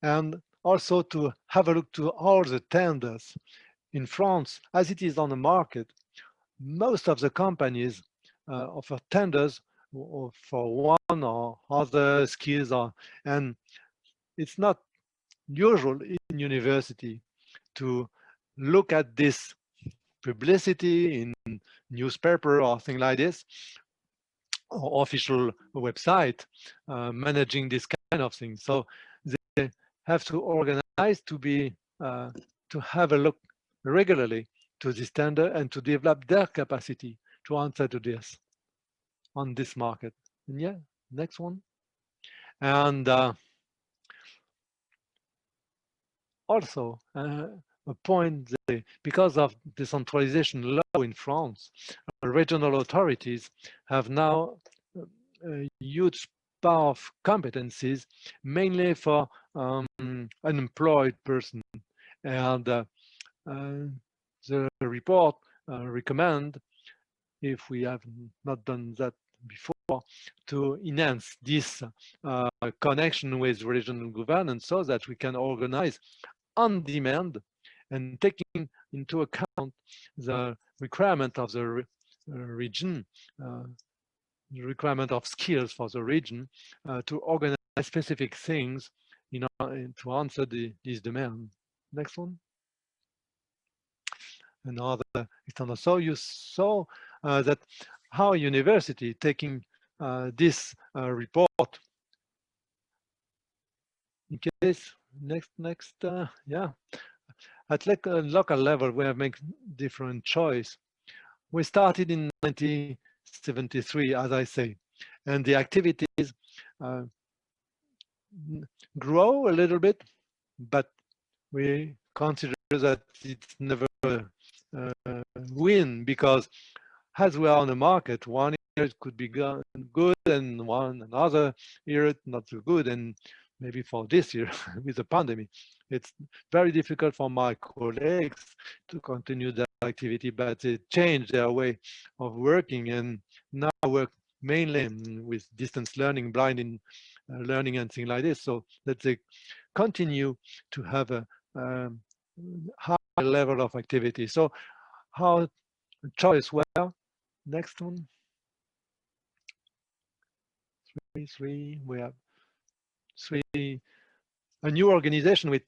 and also to have a look to all the tenders. In France, as it is on the market, most of the companies offer tenders for one or other skills, and it's not usual in university to look at this publicity in newspaper or thing like this, or official website managing this kind of thing. So they have to organize to be to have a look regularly to this tender and to develop their capacity to answer to this on this market. And yeah, next one. And also a point that because of decentralization law in France, regional authorities have now a huge power of competencies, mainly for unemployed person. And the report recommend, if we have not done that before, to enhance this connection with regional governance so that we can organize on demand and taking into account the requirement of the region, the requirement of skills for the region to organize specific things to answer this demand. Next one. Another example. So you saw that how university taking this report. In case, next, yeah. At local level, we have made different choice. We started in 1973, as I say, and the activities grow a little bit, but we consider that it's never win, because as we are on the market, one year it could be good and another year it's not so good, and maybe for this year with the pandemic, it's very difficult for my colleagues to continue their activity, but they change their way of working and now work mainly with distance learning, blinded learning and things like this, so that they continue to have a high level of activity. So how choice, well, next one. We have a new organization with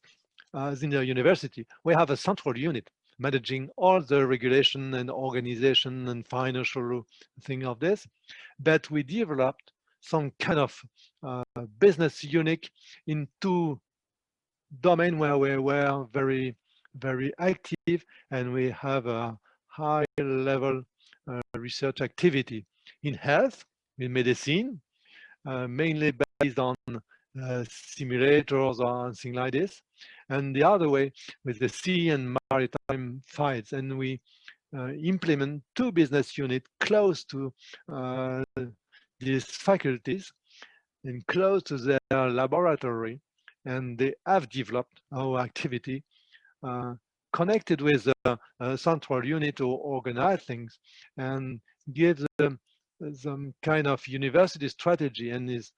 in the university. We have a central unit managing all the regulation and organization and financial thing of this, but we developed some kind of business unit in two domains where we were very, very active, and we have a high level research activity in health, in medicine, mainly based on simulators or things like this, and the other way with the sea and maritime fights. And we implement two business units close to these faculties and close to their laboratory, and they have developed our activity connected with a central unit to organize things and give them some kind of university strategy, and is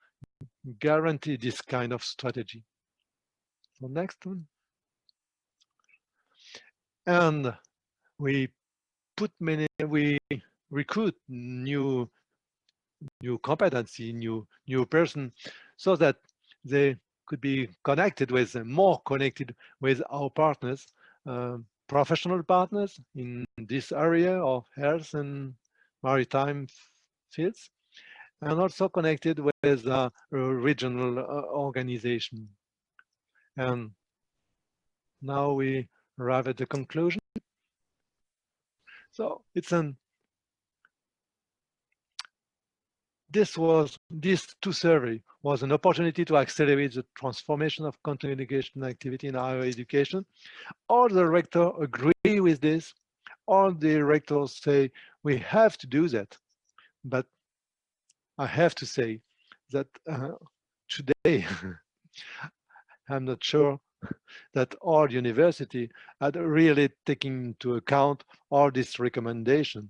guarantee this kind of strategy. So next one. And we recruit new competency, new person, so that they could be connected with, more connected with our partners, professional partners in this area of health and maritime fields, and also connected with a regional organization. And now we arrive at the conclusion. So it's this two survey was an opportunity to accelerate the transformation of continuing education activity in higher education. All the rectors agree with this. All the rectors say we have to do that. But I have to say that today, I'm not sure that all university had really taken into account all these recommendations.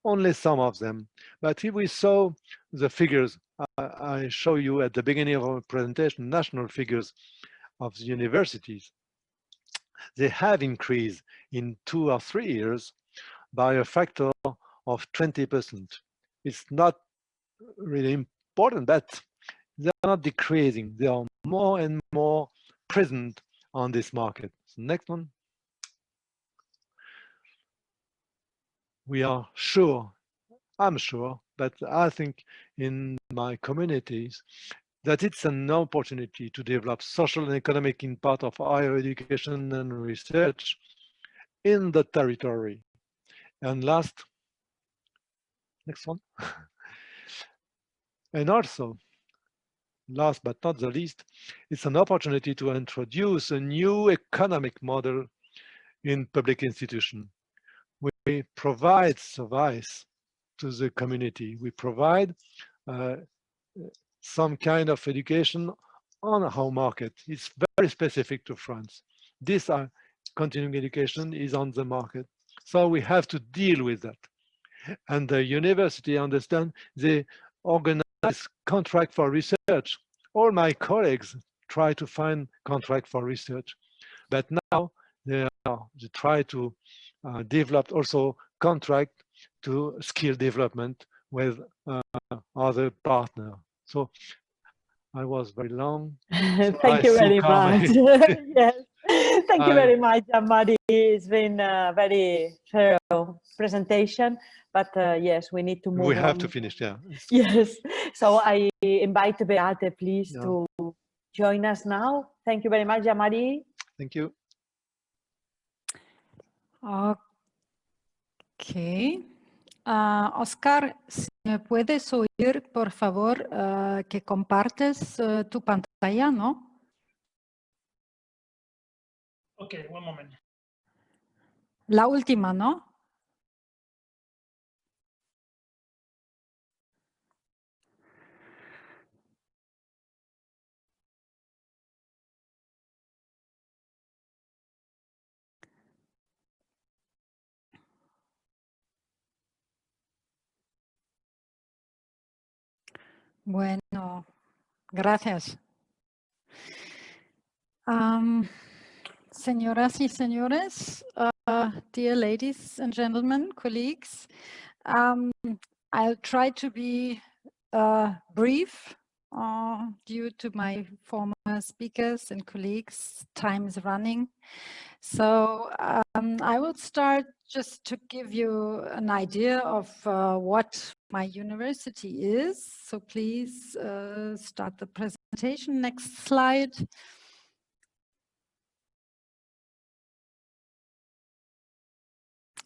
Only some of them. But if we saw the figures I show you at the beginning of our presentation, national figures, of the universities, they have increased in 2 or 3 years by a factor of 20%. It's not really important, but they're not decreasing. They are more and more present on this market. So next one. We are sure, I'm sure, but I think in my communities that it's an opportunity to develop social and economic impact of higher education and research in the territory. And last, next one. And also, last but not the least, it's an opportunity to introduce a new economic model in public institutions. We provide service to the community. We provide some kind of education on our market. It's very specific to France. This continuing education is on the market. So we have to deal with that. And the university understand they organize contract for research. All my colleagues try to find contract for research, but now they try to develop also contract to skill development with other partners. So I was very long. Thank you very much. Yes. Thank you very much, Jean-Marie. It's been a very thorough presentation, but yes, we need to move on. We have to finish, yeah. Yes. So I invite Beate, please, to join us now. Thank you very much, Jean-Marie. Thank you. Ok. Oscar, si me puedes oír, por favor, que compartes tu pantalla, ¿no? Ok, one moment. La última, ¿no? Bueno, gracias. Señoras y señores, dear ladies and gentlemen, colleagues, I'll try to be brief due to my former speakers and colleagues. Time is running. So I will start just to give you an idea of what my university is. So please start the presentation. Next slide.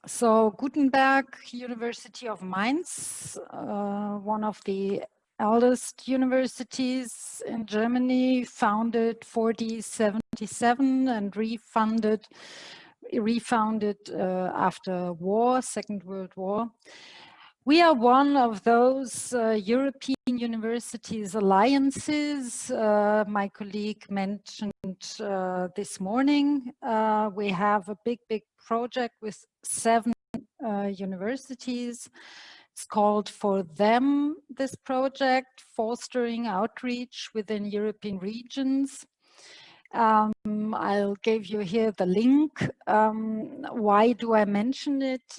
So Gutenberg University of Mainz, one of the eldest universities in Germany, founded 1477 and refounded after war, Second World War. We are one of those European universities alliances my colleague mentioned this morning. We have a big project with 7 universities. It's called For Them, this project, fostering outreach within European regions. I'll give you here the link. Why do I mention it?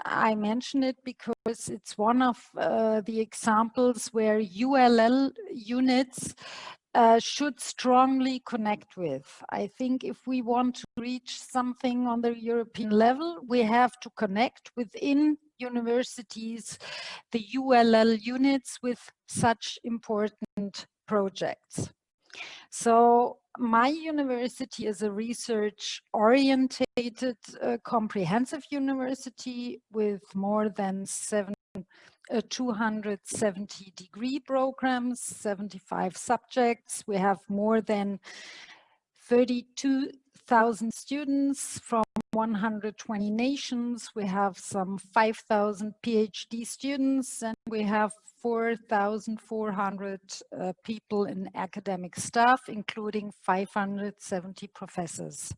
I mention it because it's one of the examples where ULL units should strongly connect with. I think if we want to reach something on the European level, we have to connect within universities, the ULL units with such important projects. So my university is a research-orientated comprehensive university with more than 270 degree programs, 75 subjects. We have more than 32,000 students from 120 nations. We have some 5,000 PhD students, and we have 4,400 people in academic staff, including 570 professors.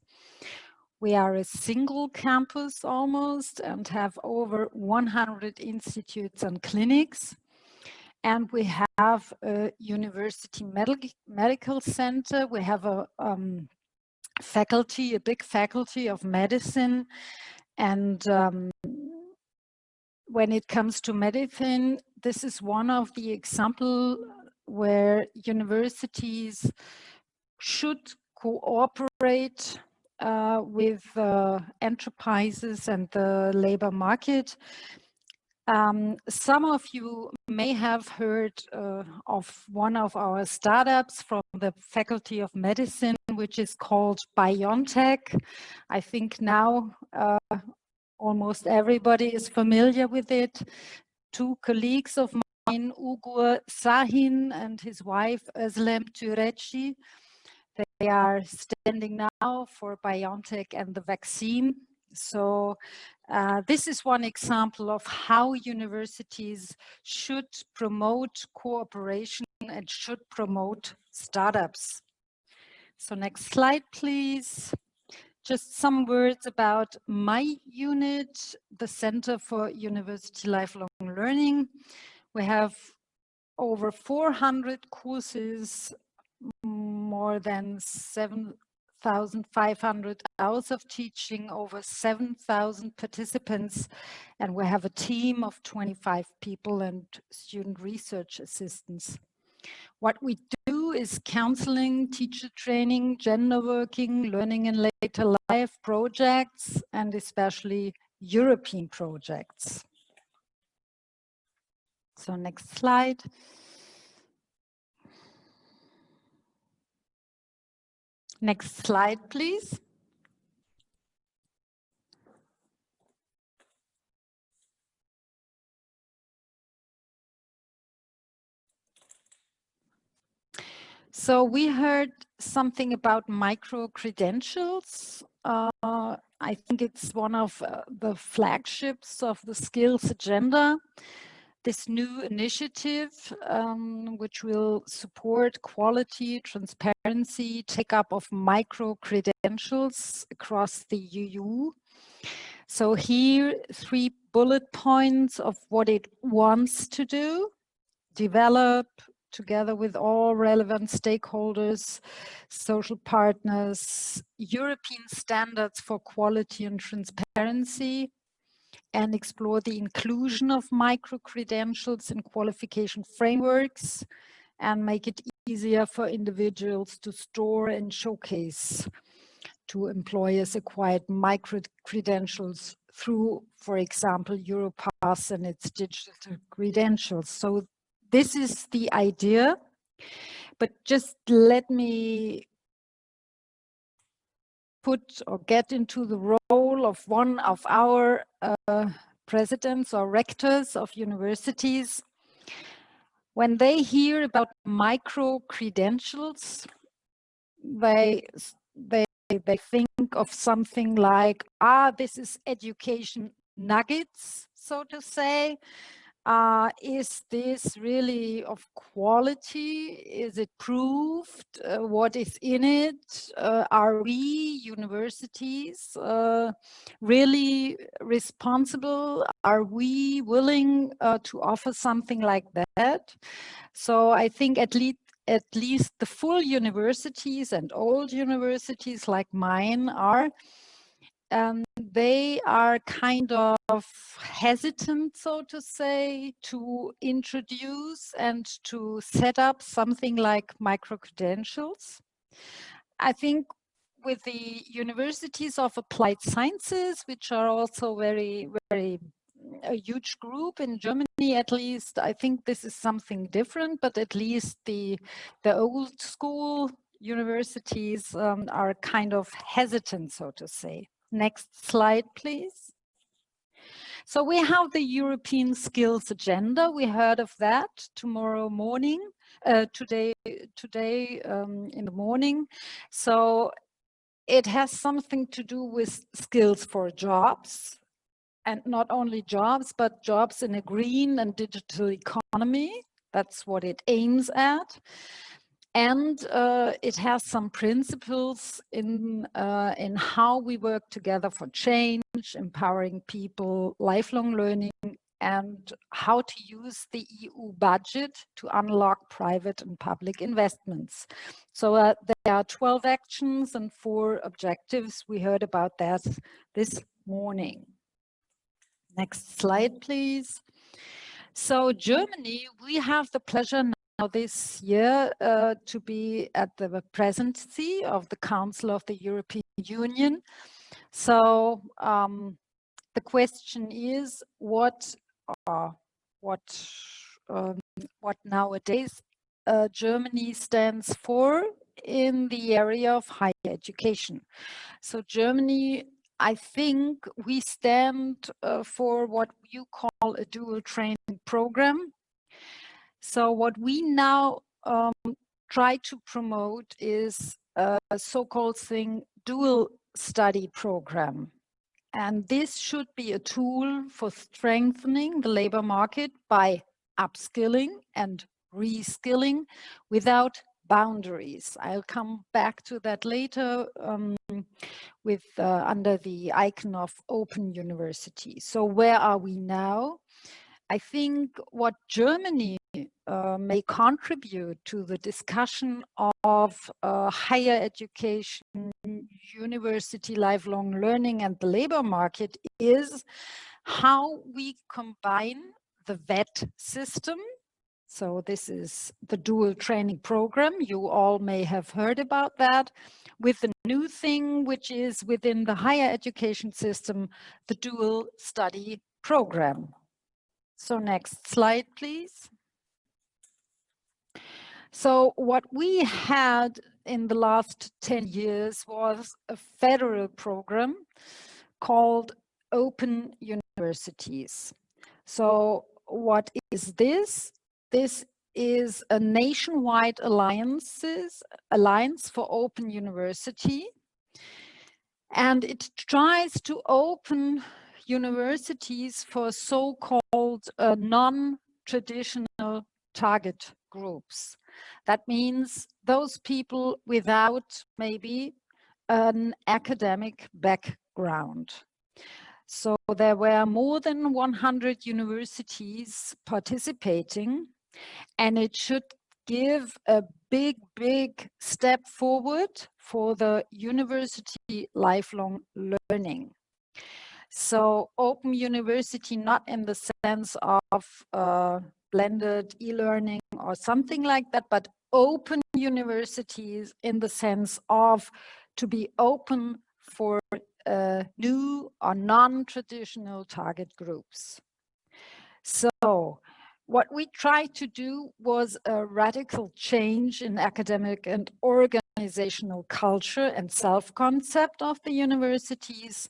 We are a single campus almost and have over 100 institutes and clinics. And we have a university medical center. We have a faculty, a big faculty of medicine. And when it comes to medicine, this is one of the examples where universities should cooperate with enterprises and the labor market. Some of you may have heard of one of our startups from the Faculty of Medicine, which is called BioNTech. I think now almost everybody is familiar with it. Two colleagues of mine, Ugur Sahin and his wife, Özlem Türeci, they are standing now for BioNTech and the vaccine. So this is one example of how universities should promote cooperation and should promote startups. So next slide, please. Just some words about my unit, the Center for University Lifelong Learning. We have over 400 courses, more than 7,500 hours of teaching, over 7,000 participants, and we have a team of 25 people and student research assistants. What we do is counseling, teacher training, gender working, learning in later life projects, and especially European projects. So next slide. Next slide, please. So we heard something about micro-credentials. I think it's one of the flagships of the skills agenda. This new initiative, which will support quality, transparency, take up of micro-credentials across the EU. So here, 3 bullet points of what it wants to do: develop, together with all relevant stakeholders, social partners, European standards for quality and transparency, and explore the inclusion of micro-credentials in qualification frameworks, and make it easier for individuals to store and showcase to employers acquired micro-credentials through, for example, Europass and its digital credentials. So this is the idea, but just let me put or get into the role of one of our presidents or rectors of universities. When they hear about micro-credentials, they think of something like, this is education nuggets, so to say. Is this really of quality? Is it proved? What is in it? Are we, universities, really responsible? Are we willing to offer something like that? So I think at least the full universities and old universities like mine are, they are kind of hesitant, so to say, to introduce and to set up something like micro-credentials. I think with the universities of applied sciences, which are also very, very a huge group in Germany, at least, I think this is something different, but at least the old school universities are kind of hesitant, so to say. Next slide, please. So we have the European Skills Agenda. We heard of that tomorrow morning, today in the morning. So it has something to do with skills for jobs, and not only jobs, but jobs in a green and digital economy. That's what it aims at. And it has some principles in how we work together for change, empowering people, lifelong learning, and how to use the EU budget to unlock private and public investments. So there are 12 actions and 4 objectives. We heard about that this morning. Next slide, please. So Germany, we have the pleasure now this year to be at the presidency of the Council of the European Union. So the question is, what nowadays Germany stands for in the area of higher education. So Germany, I think we stand for what you call a dual training program. So what we now try to promote is a so-called dual study program. And this should be a tool for strengthening the labor market by upskilling and reskilling without boundaries. I'll come back to that later with under the icon of open university. So where are we now? I think what Germany may contribute to the discussion of higher education, university, lifelong learning, and the labor market is how we combine the VET system. So this is the dual training program. You all may have heard about that, with the new thing, which is within the higher education system, the dual study program. So next slide, please. So what we had in the last 10 years was a federal program called Open Universities. So what is this? This is a nationwide alliance for open university. And it tries to open universities for so-called non-traditional target groups. That means those people without maybe an academic background. So there were more than 100 universities participating, and it should give a big step forward for the university lifelong learning. So open university, not in the sense of blended e-learning or something like that, but open universities in the sense of to be open for new or non-traditional target groups. So what we tried to do was a radical change in academic and organizational culture and self-concept of the universities.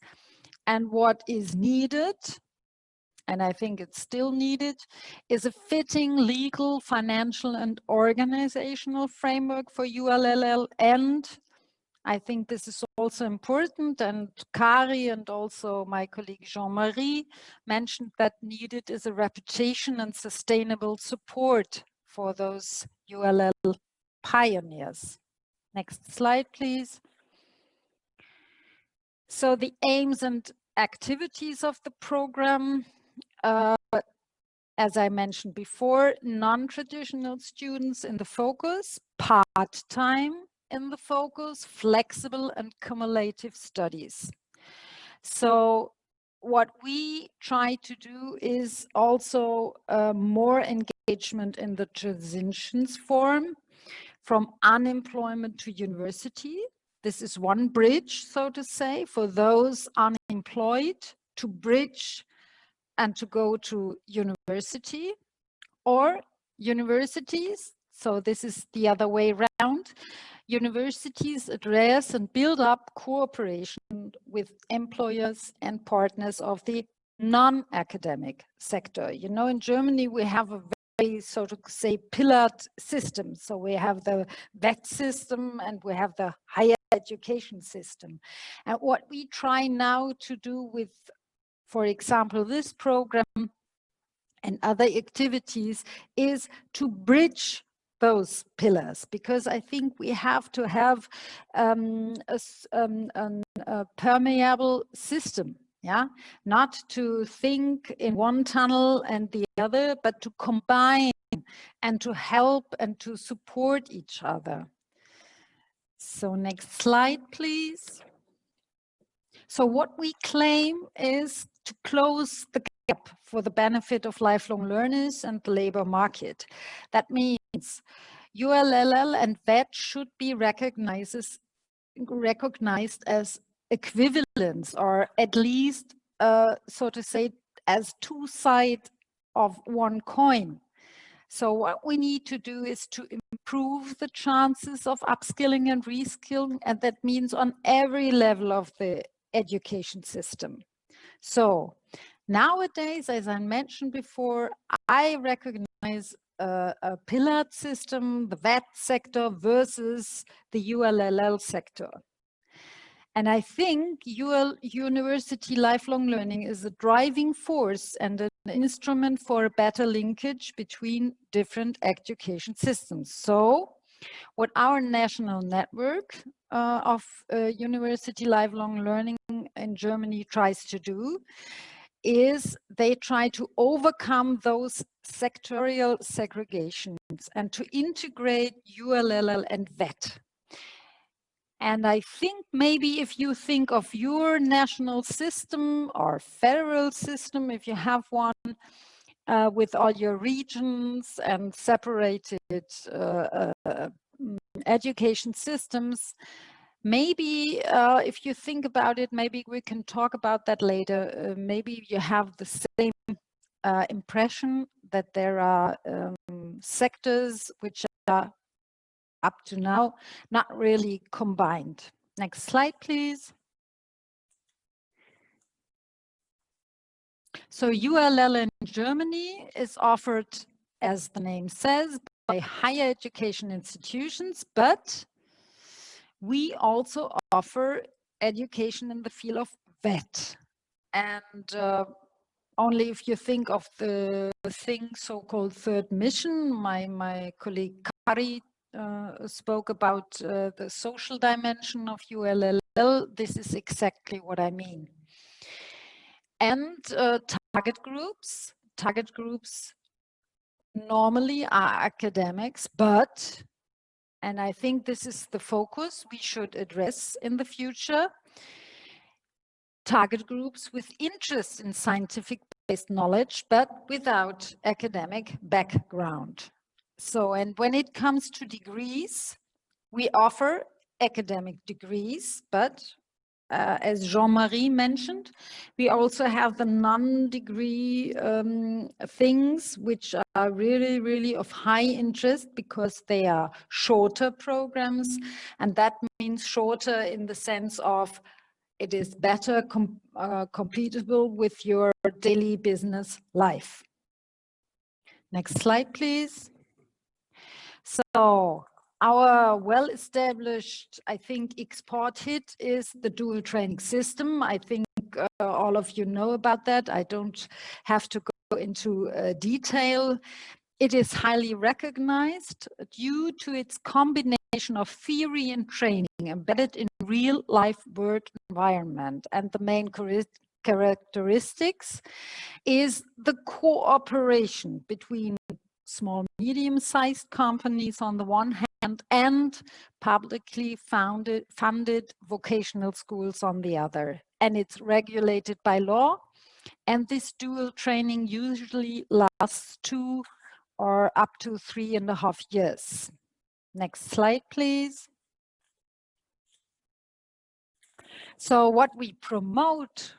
And what is needed, and I think it's still needed, is a fitting legal, financial, and organizational framework for ULL. And I think this is also important, and Kari and also my colleague Jean-Marie mentioned that needed is a reputation and sustainable support for those ULL pioneers. Next slide, please. So the aims and activities of the program, as I mentioned before, non-traditional students in the focus, part-time in the focus, flexible and cumulative studies. So what we try to do is also more engagement in the transitions form from unemployment to university. This is one bridge, so to say, for those unemployed to bridge and to go to university, or universities. So this is the other way around. Universities address and build up cooperation with employers and partners of the non-academic sector. You know, in Germany, we have a very, so to say, pillared system. So we have the VET system and we have the higher education system. And what we try now to do with, for example, this program and other activities is to bridge those pillars, because I think we have to have a permeable system Yeah, not to think in one tunnel and the other, but to combine and to help and to support each other. So next slide, please. So what we claim is to close the gap for the benefit of lifelong learners and the labor market. That means ULL and VET should be recognized as equivalents, or at least, so to say, as two sides of one coin. So what we need to do is to improve the chances of upskilling and reskilling, and that means on every level of the education system. So nowadays, as I mentioned before, I recognize a pillared system, the VET sector versus the ULL sector. And I think university lifelong learning is a driving force and an instrument for a better linkage between different education systems. So what our national network of university lifelong learning in Germany tries to do is they try to overcome those sectorial segregations and to integrate ULL and VET. And I think maybe if you think of your national system or federal system, if you have one with all your regions and separated education systems, maybe if you think about it, maybe we can talk about that later. Maybe you have the same impression that there are sectors which are up to now not really combined. Next slide, please. So ULL in Germany is offered, as the name says, by higher education institutions, but we also offer education in the field of VET. And only if you think of the thing so-called third mission, my colleague Kari spoke about the social dimension of ULL, this is exactly what I mean. And target groups normally are academics, but, and I think this is the focus we should address in the future, target groups with interest in scientific-based knowledge, but without academic background. So, and when it comes to degrees, we offer academic degrees, but as Jean-Marie mentioned, we also have the non-degree things which are really, really of high interest because they are shorter programs. And that means shorter in the sense of it is better compatible with your daily business life. Next slide, please. So our well-established, I think, export hit is the dual training system. I think all of you know about that. I don't have to go into detail. It is highly recognized due to its combination of theory and training embedded in real-life work environment. And the main characteristics is the cooperation between small, medium-sized companies on the one hand and publicly funded vocational schools on the other. And it's regulated by law. And this dual training usually lasts 2 or up to 3.5 years. Next slide, please. So what we promote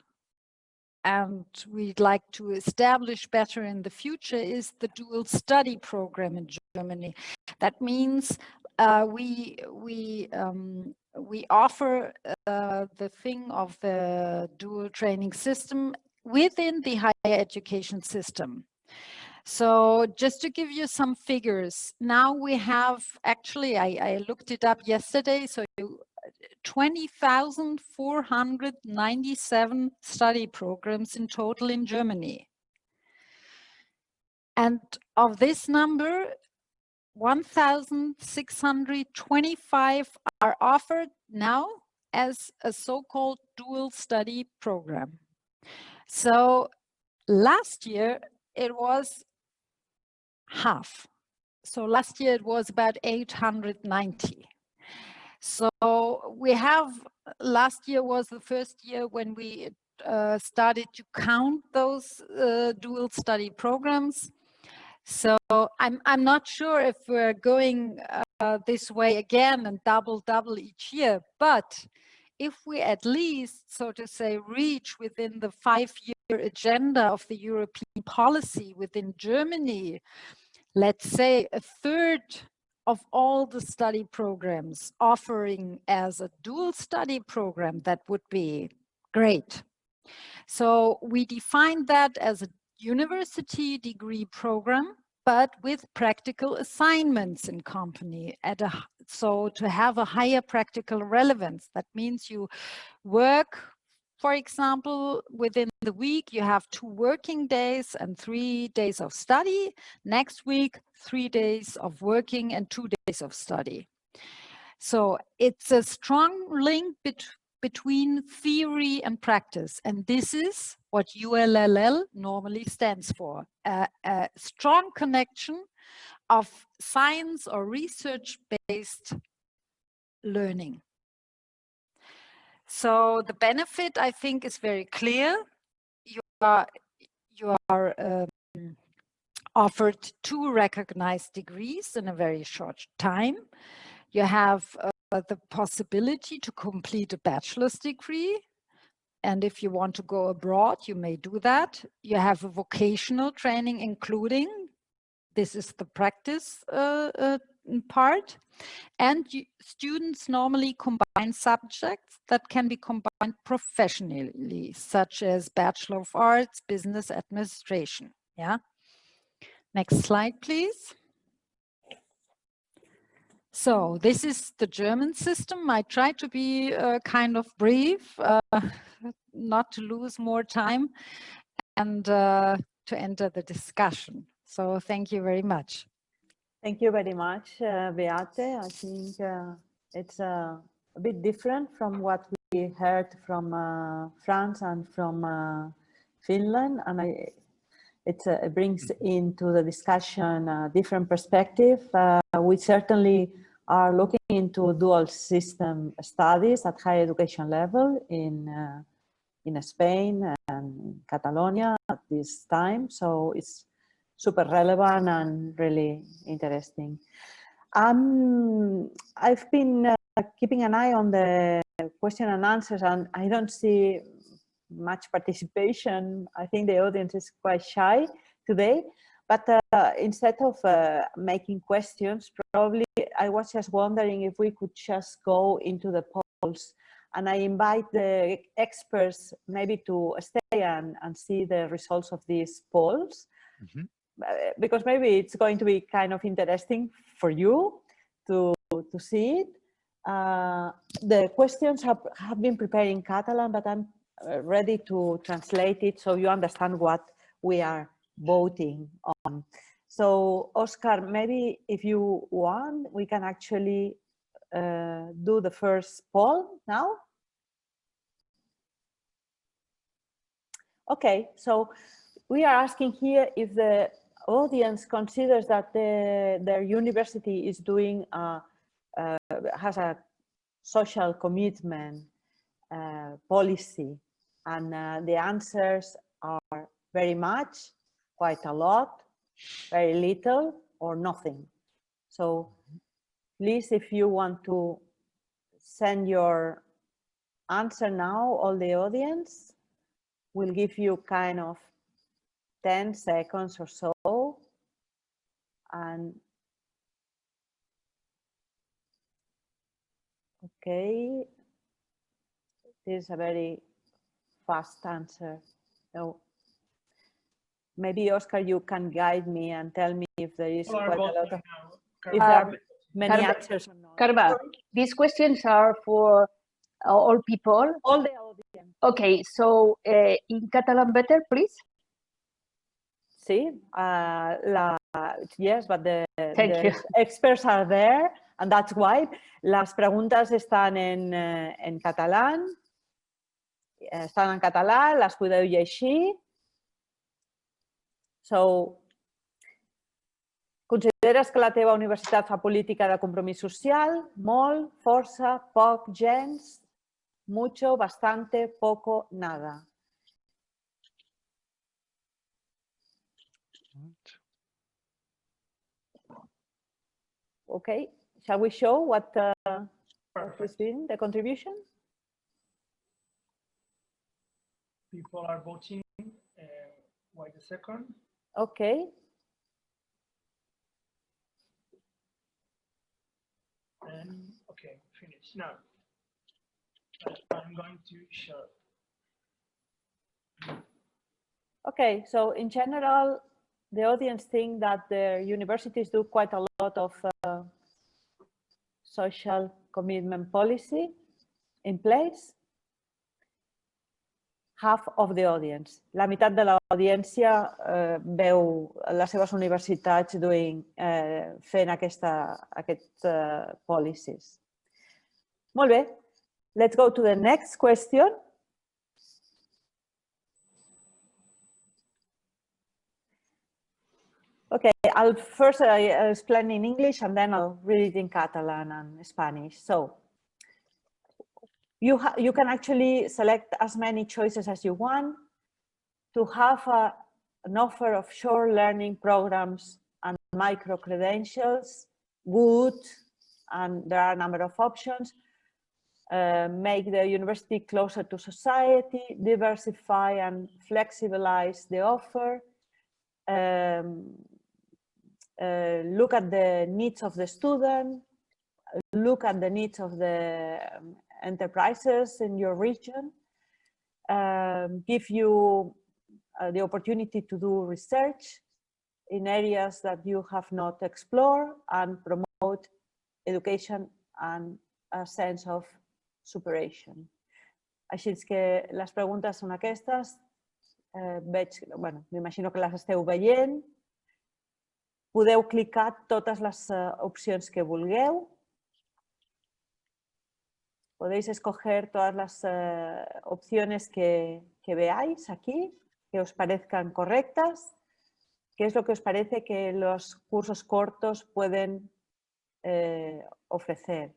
and we'd like to establish better in the future is the dual study program in Germany. That means we offer the thing of the dual training system within the higher education system. So just to give you some figures, now we have, actually, I looked it up yesterday, so 20,497 study programs in total in Germany. And of this number, 1,625 are offered now as a so-called dual study program. So last year it was half. So last year it was about 890. So we have, last year was the first year when we started to count those dual study programs. So I'm not sure if we're going this way again and double each year, but if we at least, so to say, reach within the 5-year agenda of the European policy within Germany, let's say a third of all the study programs offering as a dual study program, that would be great. So we define that as a university degree program, but with practical assignments in company so to have a higher practical relevance. That means you work, for example, within the week, you have 2 working days and 3 days of study. Next week, 3 days of working and 2 days of study. So it's a strong link between theory and practice. And this is what ULLL normally stands for, a strong connection of science or research-based learning. So the benefit, I think, is very clear. You are offered 2 recognized degrees in a very short time. You have the possibility to complete a bachelor's degree. And if you want to go abroad, you may do that. You have a vocational training, including, this is the practice part. And students normally combine subjects that can be combined professionally, such as Bachelor of Arts, Business Administration. Yeah. Next slide, please. So this is the German system. I try to be kind of brief, not to lose more time, and to enter the discussion. So thank you very much. Thank you very much, Beate. I think it's a bit different from what we heard from France and from Finland, and it brings into the discussion a different perspective. We certainly are looking into dual system studies at higher education level in Spain and Catalonia at this time. So it's super relevant and really interesting. I've been keeping an eye on the question and answers, and I don't see much participation. I think the audience is quite shy today, but instead of making questions, probably I was just wondering if we could just go into the polls, and I invite the experts maybe to stay and see the results of these polls. Mm-hmm. Because maybe it's going to be kind of interesting for you to see it. The questions have been prepared in Catalan, but I'm ready to translate it so you understand what we are voting on. So, Oscar, maybe if you want, we can actually do the first poll now. Okay, so we are asking here if the audience considers that their university is doing has a social commitment policy, and the answers are very much, quite a lot, very little, or nothing. So please, if you want to send your answer now, all the audience, will give you kind of 10 seconds or so. And okay, this is a very fast answer. So maybe Oscar, you can guide me and tell me if there is quite a lot of, if there are many answers or not. Carva, these questions are for all people. All the audience. Okay, so in Catalan better, please. Sí, yes, but the experts are there, and that's why. Las preguntas están en catalán estan en català, les podeu llegir. Consideres que la teva universitat fa política de compromís social? Molt, força, poc, gens, mucho, bastante, poco, nada. Okay, shall we show what has been the contribution? People are voting. Wait a second. Okay. And okay, finish. Now, I'm going to show. Okay, so in general, the audience think that the universities do quite a lot of social commitment policy in place. Half of the audience. La meitat de l'audiència veu les seves universitats fent aquests policies. Molt bé. Let's go to the next question. Okay, I'll first explain in English and then I'll read it in Catalan and Spanish. So, you can actually select as many choices as you want to have an offer of short learning programs and micro-credentials, good, and there are a number of options. Make the university closer to society, diversify and flexibilize the offer, look at the needs of the student, look at the needs of the enterprises in your region, give you the opportunity to do research in areas that you have not explored and promote education and a sense of superation. Així és que les preguntes són aquestes. M'imagino que les esteu veient. Podeu clicar totes les opcions que vulgueu. Podéis escoger todas las opciones que veáis aquí, que os parezcan correctas. ¿Qué es lo que os parece que los cursos cortos pueden ofrecer?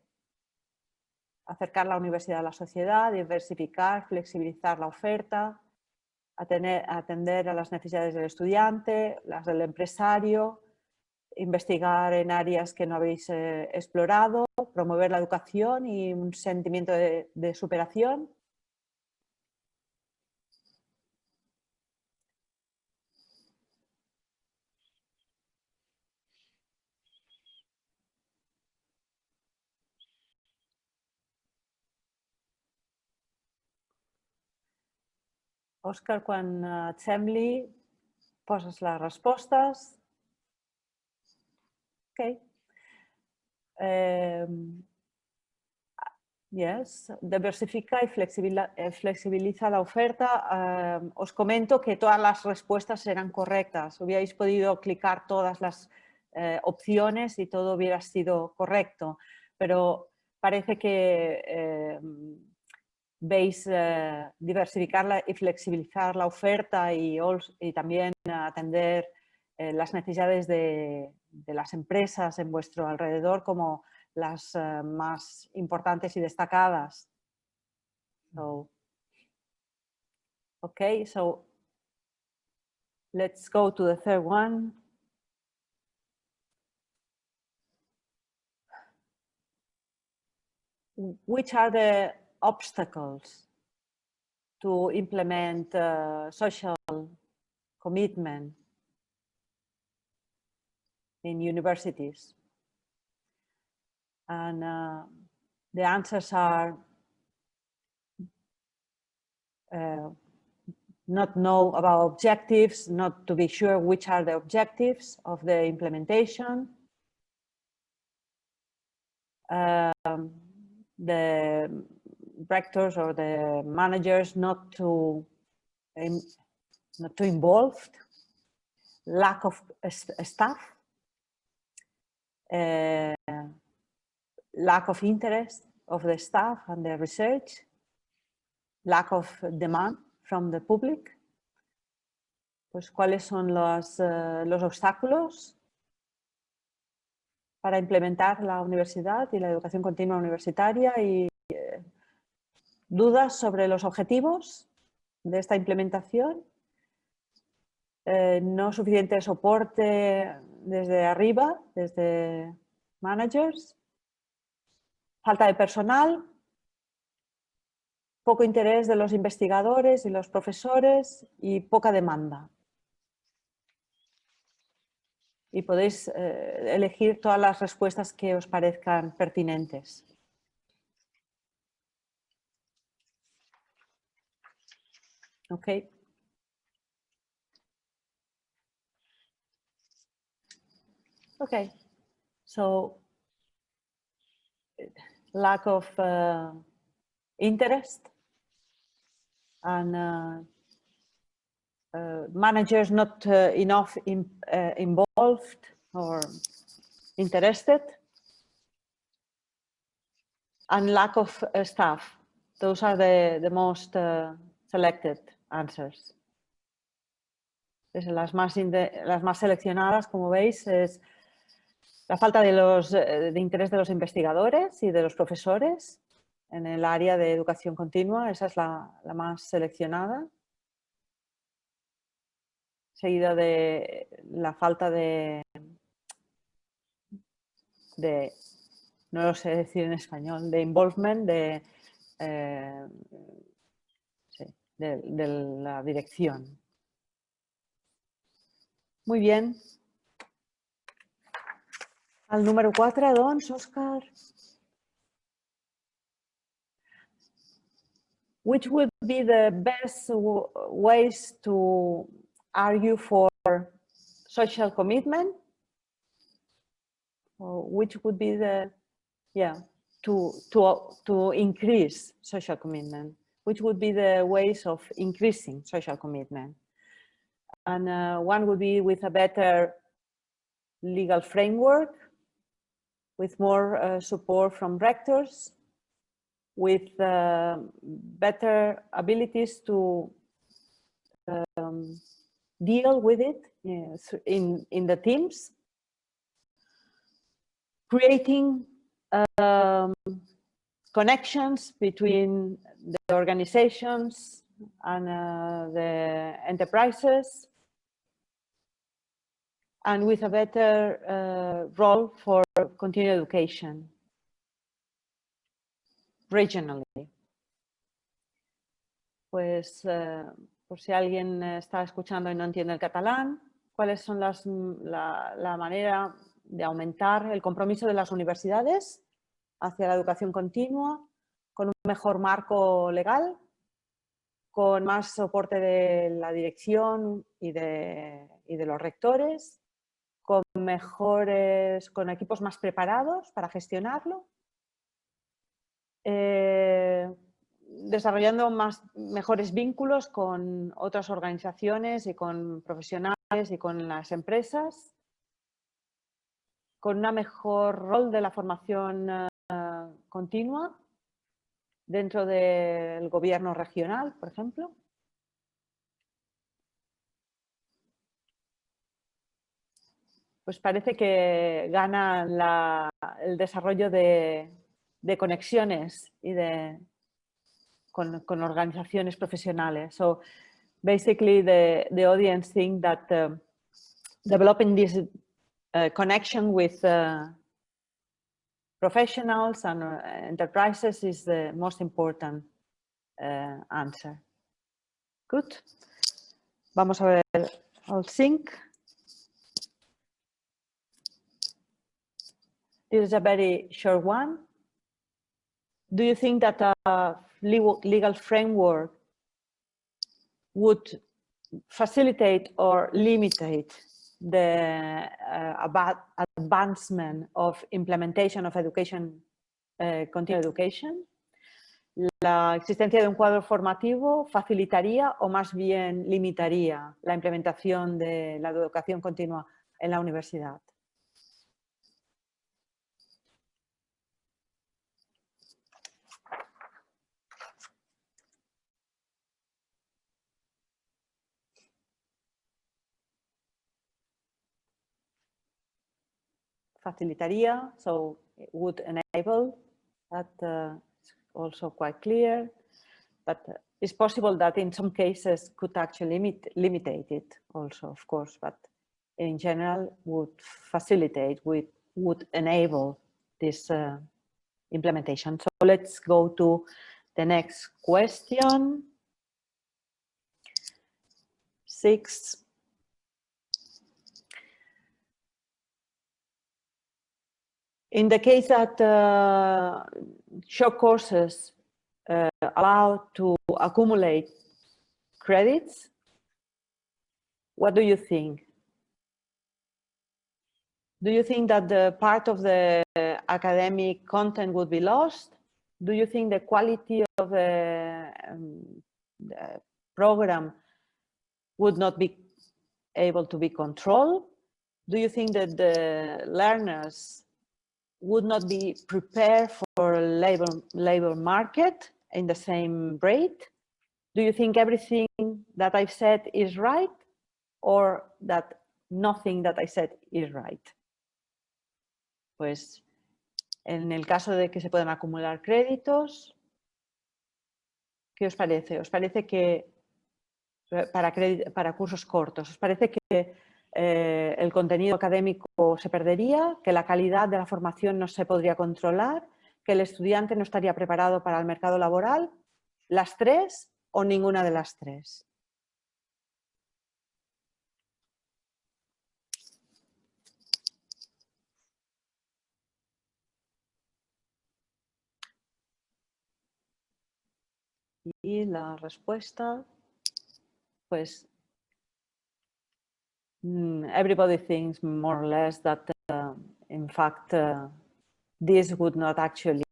Acercar la universidad a la sociedad, diversificar, flexibilizar la oferta, atender a las necesidades del estudiante, las del empresario, investigar en áreas que no habéis explorado, promover la educación y un sentimiento de superación. Òscar, quan et sembli, poses les respostes. Okay. Yes, diversifica y flexibiliza la oferta. Os comento que todas las respuestas eran correctas. Hubierais podido clicar todas las opciones y todo hubiera sido correcto, pero parece que veis diversificar y flexibilizar la oferta y también atender las necesidades de las empresas en vuestro alrededor como las más importantes y destacadas. Okay, so let's go to the third one. Which are the obstacles to implement social commitment in universities? And the answers are not know about objectives, not to be sure which are the objectives of the implementation. The rectors or the managers not too involved, lack of staff, lack of interest of the staff and the research, lack of demand from the public. Pues, ¿cuáles son los obstáculos para implementar la universidad y la educación continua universitaria? Y dudas sobre los objetivos de esta implementación. No suficiente soporte desde arriba, desde managers. Falta de personal. Poco interés de los investigadores y los profesores y poca demanda. Y podéis elegir todas las respuestas que os parezcan pertinentes. Okay. Okay. So, lack of interest and managers not enough involved or interested, and lack of staff. Those are the most selected answers. Las más seleccionadas, como veis, es la falta de interés de los investigadores y de los profesores en el área de educación continua. Esa es la más seleccionada. Seguida de la falta de, no lo sé decir en español, de involvement de la dirección. Muy bien. Al número 4, doncs, Òscar. Which would be the best ways to argue for social commitment? Or which would be the, to increase social commitment? Which would be the ways of increasing social commitment? And one would be with a better legal framework, with more support from rectors, with better abilities to deal with it in the teams, creating connections between the organizations and the enterprises, and with a better role for continuing education regionally. Pues, por si alguien está escuchando y no entiende el catalán, ¿cuáles son la manera de aumentar el compromiso de las universidades hacia la educación continua, con un mejor marco legal, con más soporte de la dirección y de los rectores, con equipos más preparados para gestionarlo, desarrollando mejores vínculos con otras organizaciones y con profesionales y con las empresas, con un mejor rol de la formación continua dentro del gobierno regional, por ejemplo. Pues parece que gana el desarrollo de conexiones y con organizaciones profesionales. So basically the audience think that developing this connection with professionals and enterprises is the most important answer. Good. Vamos a ver el 5. This is a very short one. Do you think that a legal framework would facilitate or limitate the advancement of implementation of education, continuing education? ¿La existencia de un cuadro formativo facilitaría o más bien limitaría la implementación de la educación continua en la universidad? facilitaría, so it would enable. That also quite clear, but it's possible that in some cases could actually limitate it also, of course, but in general would facilitate, would enable this implementation. So let's go to the next question. 6. In the case that short courses allow to accumulate credits, what do you think? Do you think that the part of the academic content would be lost? Do you think the quality of the program would not be able to be controlled? Do you think that the learners would not be prepared for labor market in the same rate? Do you think everything that I've said is right, or that nothing that I said is right? Pues en el caso de que se puedan acumular créditos, ¿qué os parece? ¿Os parece que para cursos cortos, os parece que el contenido académico se perdería, que la calidad de la formación no se podría controlar, que el estudiante no estaría preparado para el mercado laboral? ¿Las tres o ninguna de las tres? Y la respuesta, pues, everybody thinks more or less that, in fact, this would not actually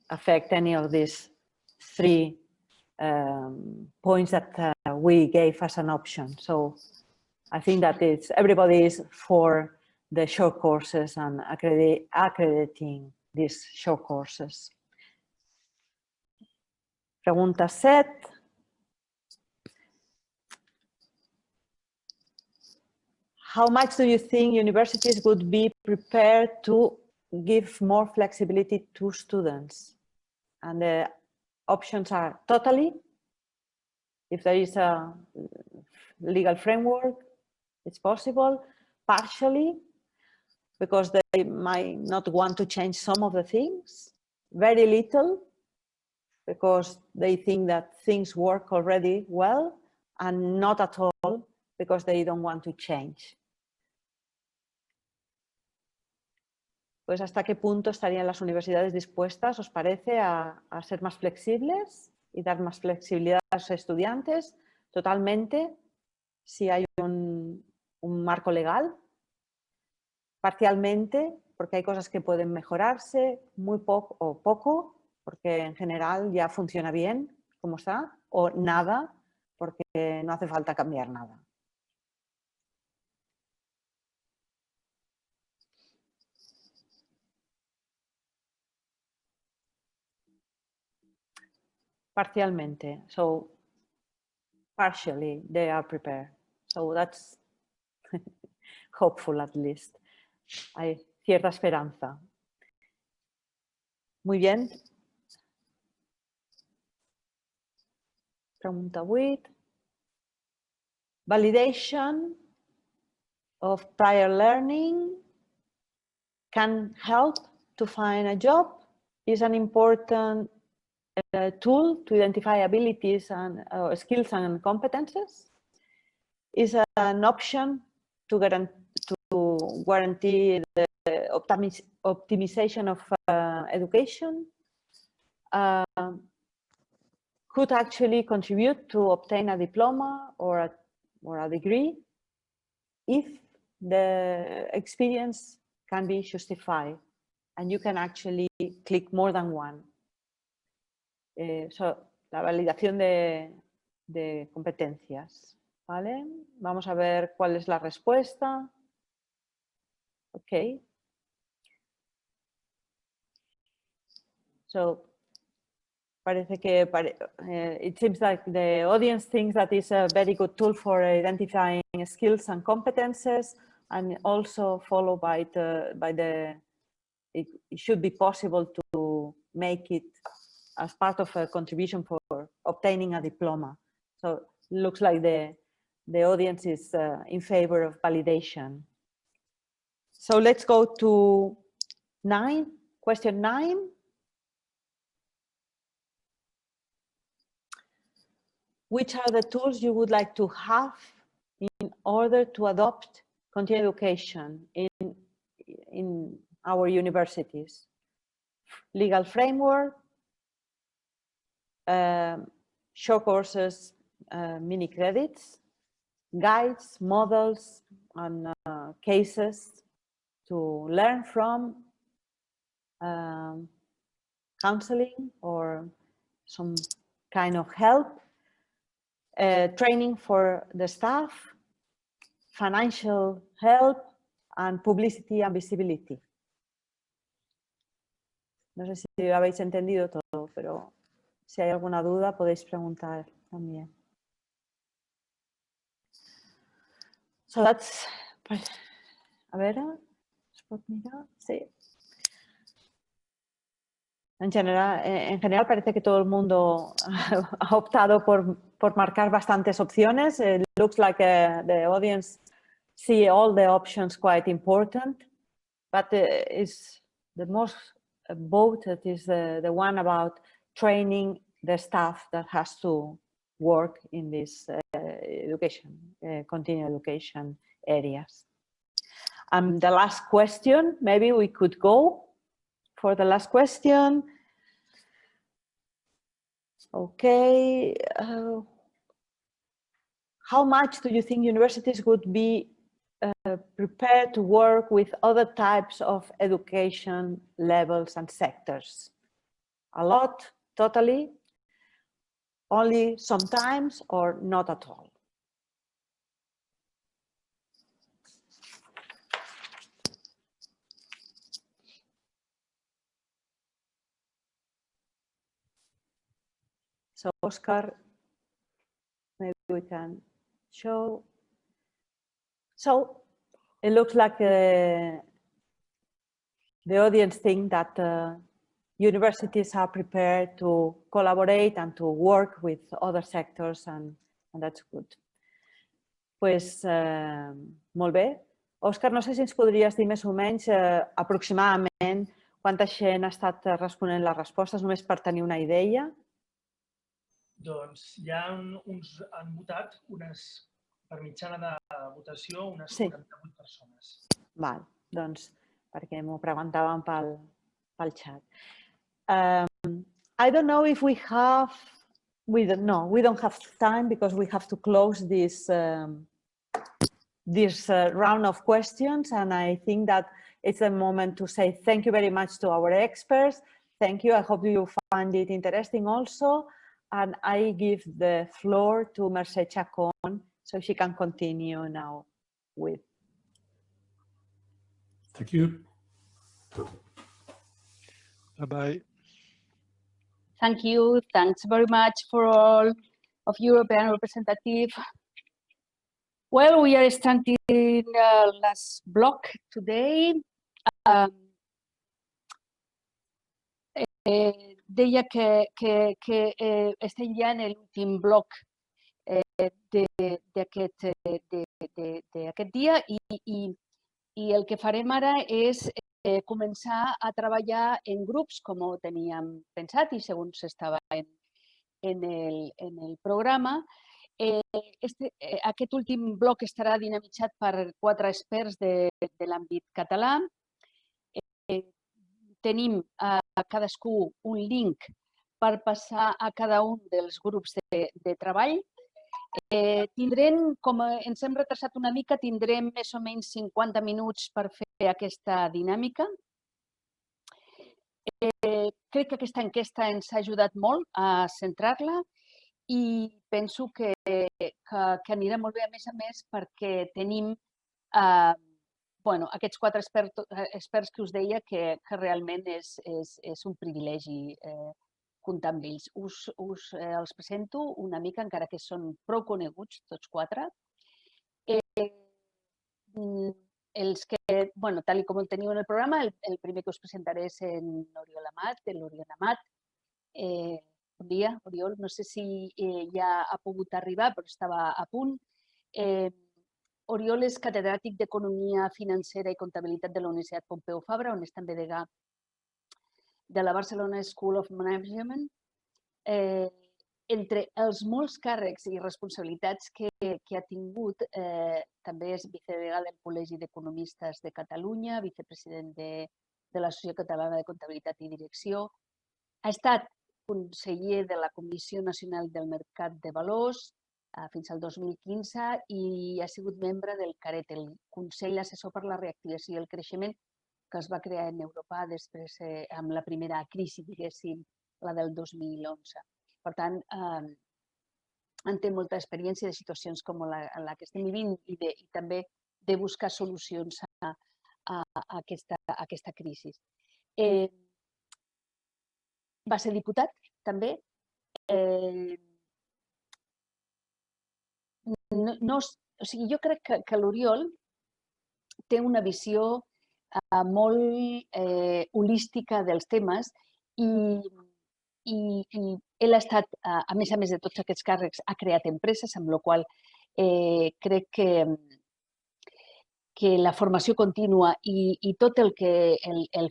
affect any of these 3 points that we gave as an option. So I think that everybody is for the short courses and accrediting these short courses. Pregunta 7. How much do you think universities would be prepared to give more flexibility to students? And the options are totally, if there is a legal framework, it's possible, partially, because they might not want to change some of the things, very little, because they think that things work already well, and not at all because they don't want to change. Pues ¿hasta qué punto estarían las universidades dispuestas, os parece, a ser más flexibles y dar más flexibilidad a los estudiantes? Totalmente, si hay un marco legal. Parcialmente, porque hay cosas que pueden mejorarse, muy poco o poco, porque en general ya funciona bien como está, o nada, porque no hace falta cambiar nada. Parcialmente, so partially they are prepared. So that's hopeful at least. Hay cierta esperanza. Muy bien. Pregunta 8. Validation of prior learning can help to find a job. Is an important tool to identify abilities and skills and competences. Is an option to guarantee the optimization of education. Could actually contribute to obtain a diploma or a degree if the experience can be justified and you can actually click more than one. So, la validación de competencias. ¿Vale? Vamos a ver cuál es la respuesta. Ok. So, parece que it seems like the audience thinks that is a very good tool for identifying skills and competences. and also followed by it should be possible to make it as part of a contribution for obtaining a diploma. So it looks like the audience is in favor of validation. So let's go to question 9. Which are the tools you would like to have in order to adopt continuing education in our universities? Legal framework, short courses, mini credits, guides, models, and cases to learn from, counseling or some kind of help, training for the staff, financial help, and publicity and visibility. No sé si habéis entendido todo, pero si hay alguna duda podéis preguntar también. So that's, a ver, ¿os puedo mirar? Sí. En general parece que todo el mundo ha optado por marcar bastantes opciones. It looks like the audience see all the options quite important, but is the most voted is the one about training the staff that has to work in this continuing education areas. The last question, maybe we could go for the last question. Okay. How much do you think universities would be prepared to work with other types of education levels and sectors? A lot, totally, only sometimes, or not at all? So Oscar, maybe we can show. So it looks like the audience think that universities are prepared to collaborate and to work with other sectors, and that's good. Pues, molt bé. Òscar, no sé si ens podries dir més o menys aproximadament quanta gent ha estat responent les respostes, només per tenir una idea. Doncs hi ha uns, han votat per mitjana de votació unes 48 persones. Val, doncs perquè m'ho preguntaven pel xat. I don't know if we have, we don't have time because we have to close this round of questions, and I think that it's the moment to say thank you very much to our experts. Thank you. I hope you find it interesting also. And I give the floor to Mercè Chacón so she can continue now with. Thank you. Bye-bye. Thank you. Thanks very much for all of European representative. Well, we are starting the last block today. Deia que estem ja en l'últim bloc d'aquest dia i el que farem ara és començar a treballar en grups, com ho teníem pensat i segons estava en el programa. Aquest últim bloc estarà dinamitzat per 4 experts de l'àmbit català. Tenim a cadascú un link per passar a cada un dels grups de treball. Tindrem, com ens hem retrasat una mica, tindrem més o menys 50 minuts per fer aquesta dinàmica. Crec que aquesta enquesta ens ha ajudat molt a centrar-la i penso que anirà molt bé, a més, perquè tenim aquests 4 experts que us deia que realment és un privilegi comptar amb ells. Us els presento una mica, encara que són prou coneguts tots 4. els que, tal com el teniu en el programa, el primer que us presentaré és l'Oriol Amat, Bon dia, Oriol. No sé si ja ha pogut arribar, però estava a punt. Oriol és catedràtic d'Economia Financera i Comptabilitat de la Universitat Pompeu Fabra, on és també degà de la Barcelona School of Management. Entre els molts càrrecs i responsabilitats que ha tingut, també és vicedegà del Col·legi d'Economistes de Catalunya, vicepresident de l'Associació Catalana de Comptabilitat i Direcció. Ha estat conseller de la Comissió Nacional del Mercat de Valors fins al 2015 i ha sigut membre del CARET, el Consell Assessor per la Reactivació i el Creixement, que es va crear en Europa després amb la primera crisi, diguéssim, la del 2011. Per tant, en té molta experiència de situacions com la que estem vivint i també de buscar solucions a aquesta crisi. Va ser diputat, també. Jo crec que l'Oriol té una visió molt holística dels temes i ell ha estat, a més de tots aquests càrrecs, ha creat empreses, amb la qual crec que la formació contínua i tot el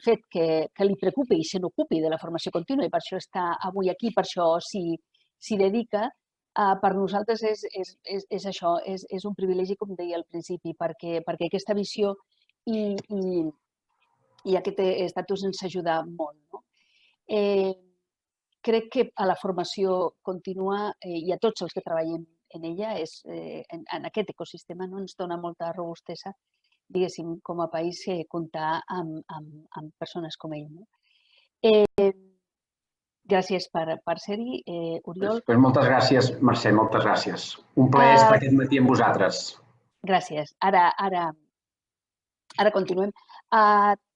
fet que li preocupi i se n'ocupi de la formació contínua, i per això està avui aquí, per això s'hi dedica, per nosaltres és això, és un privilegi, com deia al principi, perquè aquesta visió i aquest estatus ens ajuda molt. Crec que a la formació contínua i a tots els que treballem en ella, en aquest ecosistema, ens dona molta robustesa, diguéssim, com a país, comptar amb persones com ell. Gràcies per ser-hi, Oriol. Moltes gràcies, Mercè, moltes gràcies. Un plaer estar aquest matí amb vosaltres. Gràcies. Ara continuem.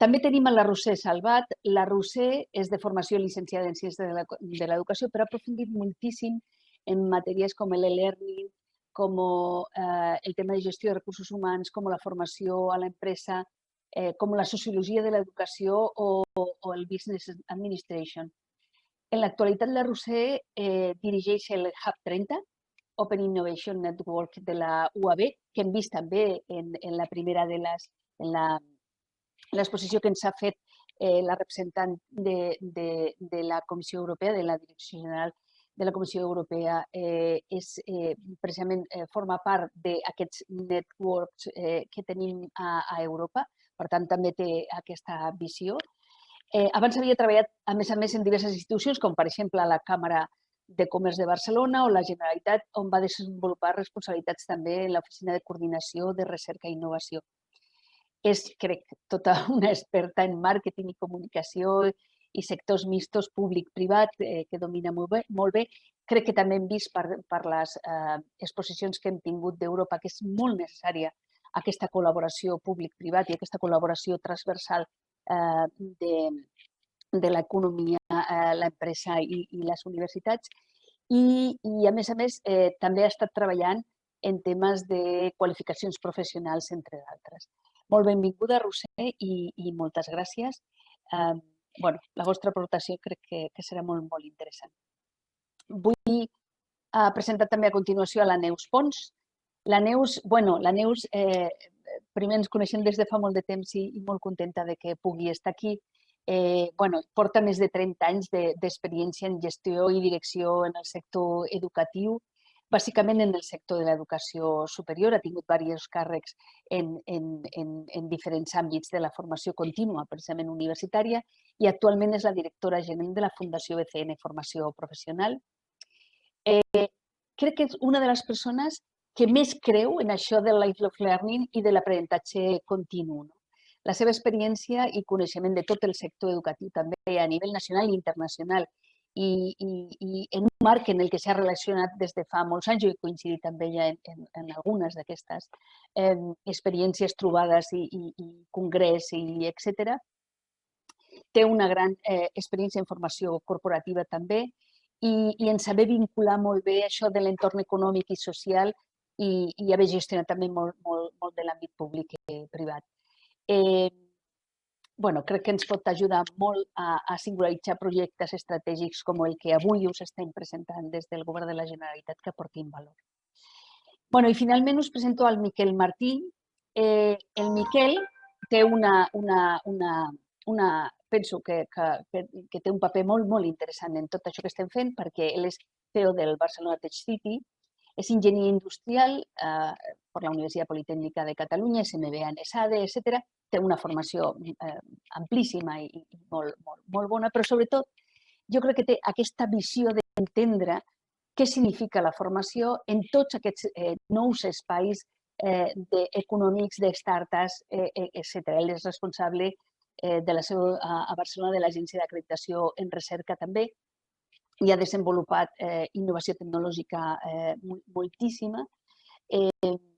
També tenim la Roser Salvat. La Roser és de formació llicenciada en Ciències de l'Educació, però ha aprofundit moltíssim en matèries com l'e-learning, com el tema de gestió de recursos humans, com la formació a l'empresa, com la sociologia de l'educació o el business administration. En l'actualitat, la Roser dirigeix el Hub 30, Open Innovation Network de la UAB, que hem vist també en la primera de l'exposició que ens ha fet la representant de la Comissió Europea, de la Direcció General de la Comissió Europea, precisament forma part d'aquests networks que tenim a Europa, per tant també té aquesta visió. Abans havia treballat, a més, en diverses institucions, com per exemple la Càmera de Comerç de Barcelona o la Generalitat, on va desenvolupar responsabilitats també en l'Oficina de Coordinació de Recerca i Innovació. És, crec, tota una experta en màrqueting i comunicació i sectors mixtos públic-privat, que domina molt bé. Crec que també hem vist per les exposicions que hem tingut d'Europa que és molt necessària aquesta col·laboració públic-privat i aquesta col·laboració transversal de l'economia, l'empresa i les universitats. I, a més, també ha estat treballant en temes de qualificacions professionals, entre d'altres. Molt benvinguda, Roser, i moltes gràcies. La vostra aportació crec que serà molt interessant. Vull presentar també a continuació a la Neus Pons. La Neus, primer ens coneixem des de fa molt de temps i molt contenta que pugui estar aquí. Porta més de 30 anys d'experiència en gestió i direcció en el sector educatiu, bàsicament en el sector de l'educació superior. Ha tingut diversos càrrecs en diferents àmbits de la formació contínua, precisament universitària, i actualment és la directora gerent de la Fundació BCN Formació Professional. Crec que és una de les persones que més creu en això del lifelong learning i de l'aprenentatge continu. La seva experiència i coneixement de tot el sector educatiu també a nivell nacional i internacional i en un marc en el que s'ha relacionat des de fa molts anys, jo he coincidit amb ella en algunes d'aquestes experiències, trobades i congrés, etc. Té una gran experiència en formació corporativa també i en saber vincular molt bé això de l'entorn econòmic i social i haver gestionat també molt de l'àmbit públic i privat. Crec que ens pot ajudar molt a singularitzar projectes estratègics com el que avui us estem presentant des del Govern de la Generalitat que aportin valor. I finalment us presento al Miquel Martí. El Miquel té penso que té un paper molt interessant en tot això que estem fent perquè ell és CEO del Barcelona Tech City, és enginyer industrial per la Universitat Politècnica de Catalunya, és MBA en ESADE, etc. Té una formació amplíssima i molt bona, però sobretot jo crec que té aquesta visió d'entendre què significa la formació en tots aquests nous espais econòmics, de startups, etc. Ell és responsable de la seu a Barcelona de l'Agència d'Acreditació en Recerca també i ha desenvolupat innovació tecnològica moltíssima.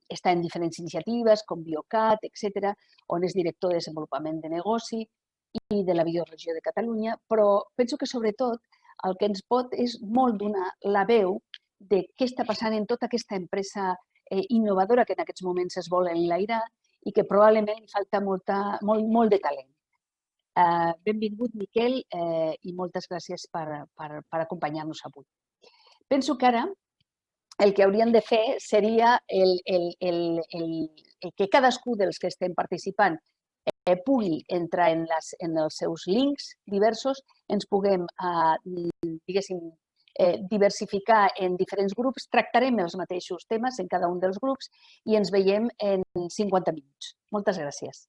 Està en diferents iniciatives com Biocat, etc., on és director de desenvolupament de negoci i de la Bioregió de Catalunya, però penso que sobretot el que ens pot és molt donar la veu de què està passant en tota aquesta empresa innovadora que en aquests moments es vol enlairar i que probablement li falta molt de talent. Benvingut, Miquel, i moltes gràcies per acompanyar-nos avui. Penso que ara el que hauríem de fer seria que cadascú dels que estem participant pugui entrar en els seus links diversos, ens puguem, diguéssim, diversificar en diferents grups, tractarem els mateixos temes en cada un dels grups i ens veiem en 50 minuts. Moltes gràcies.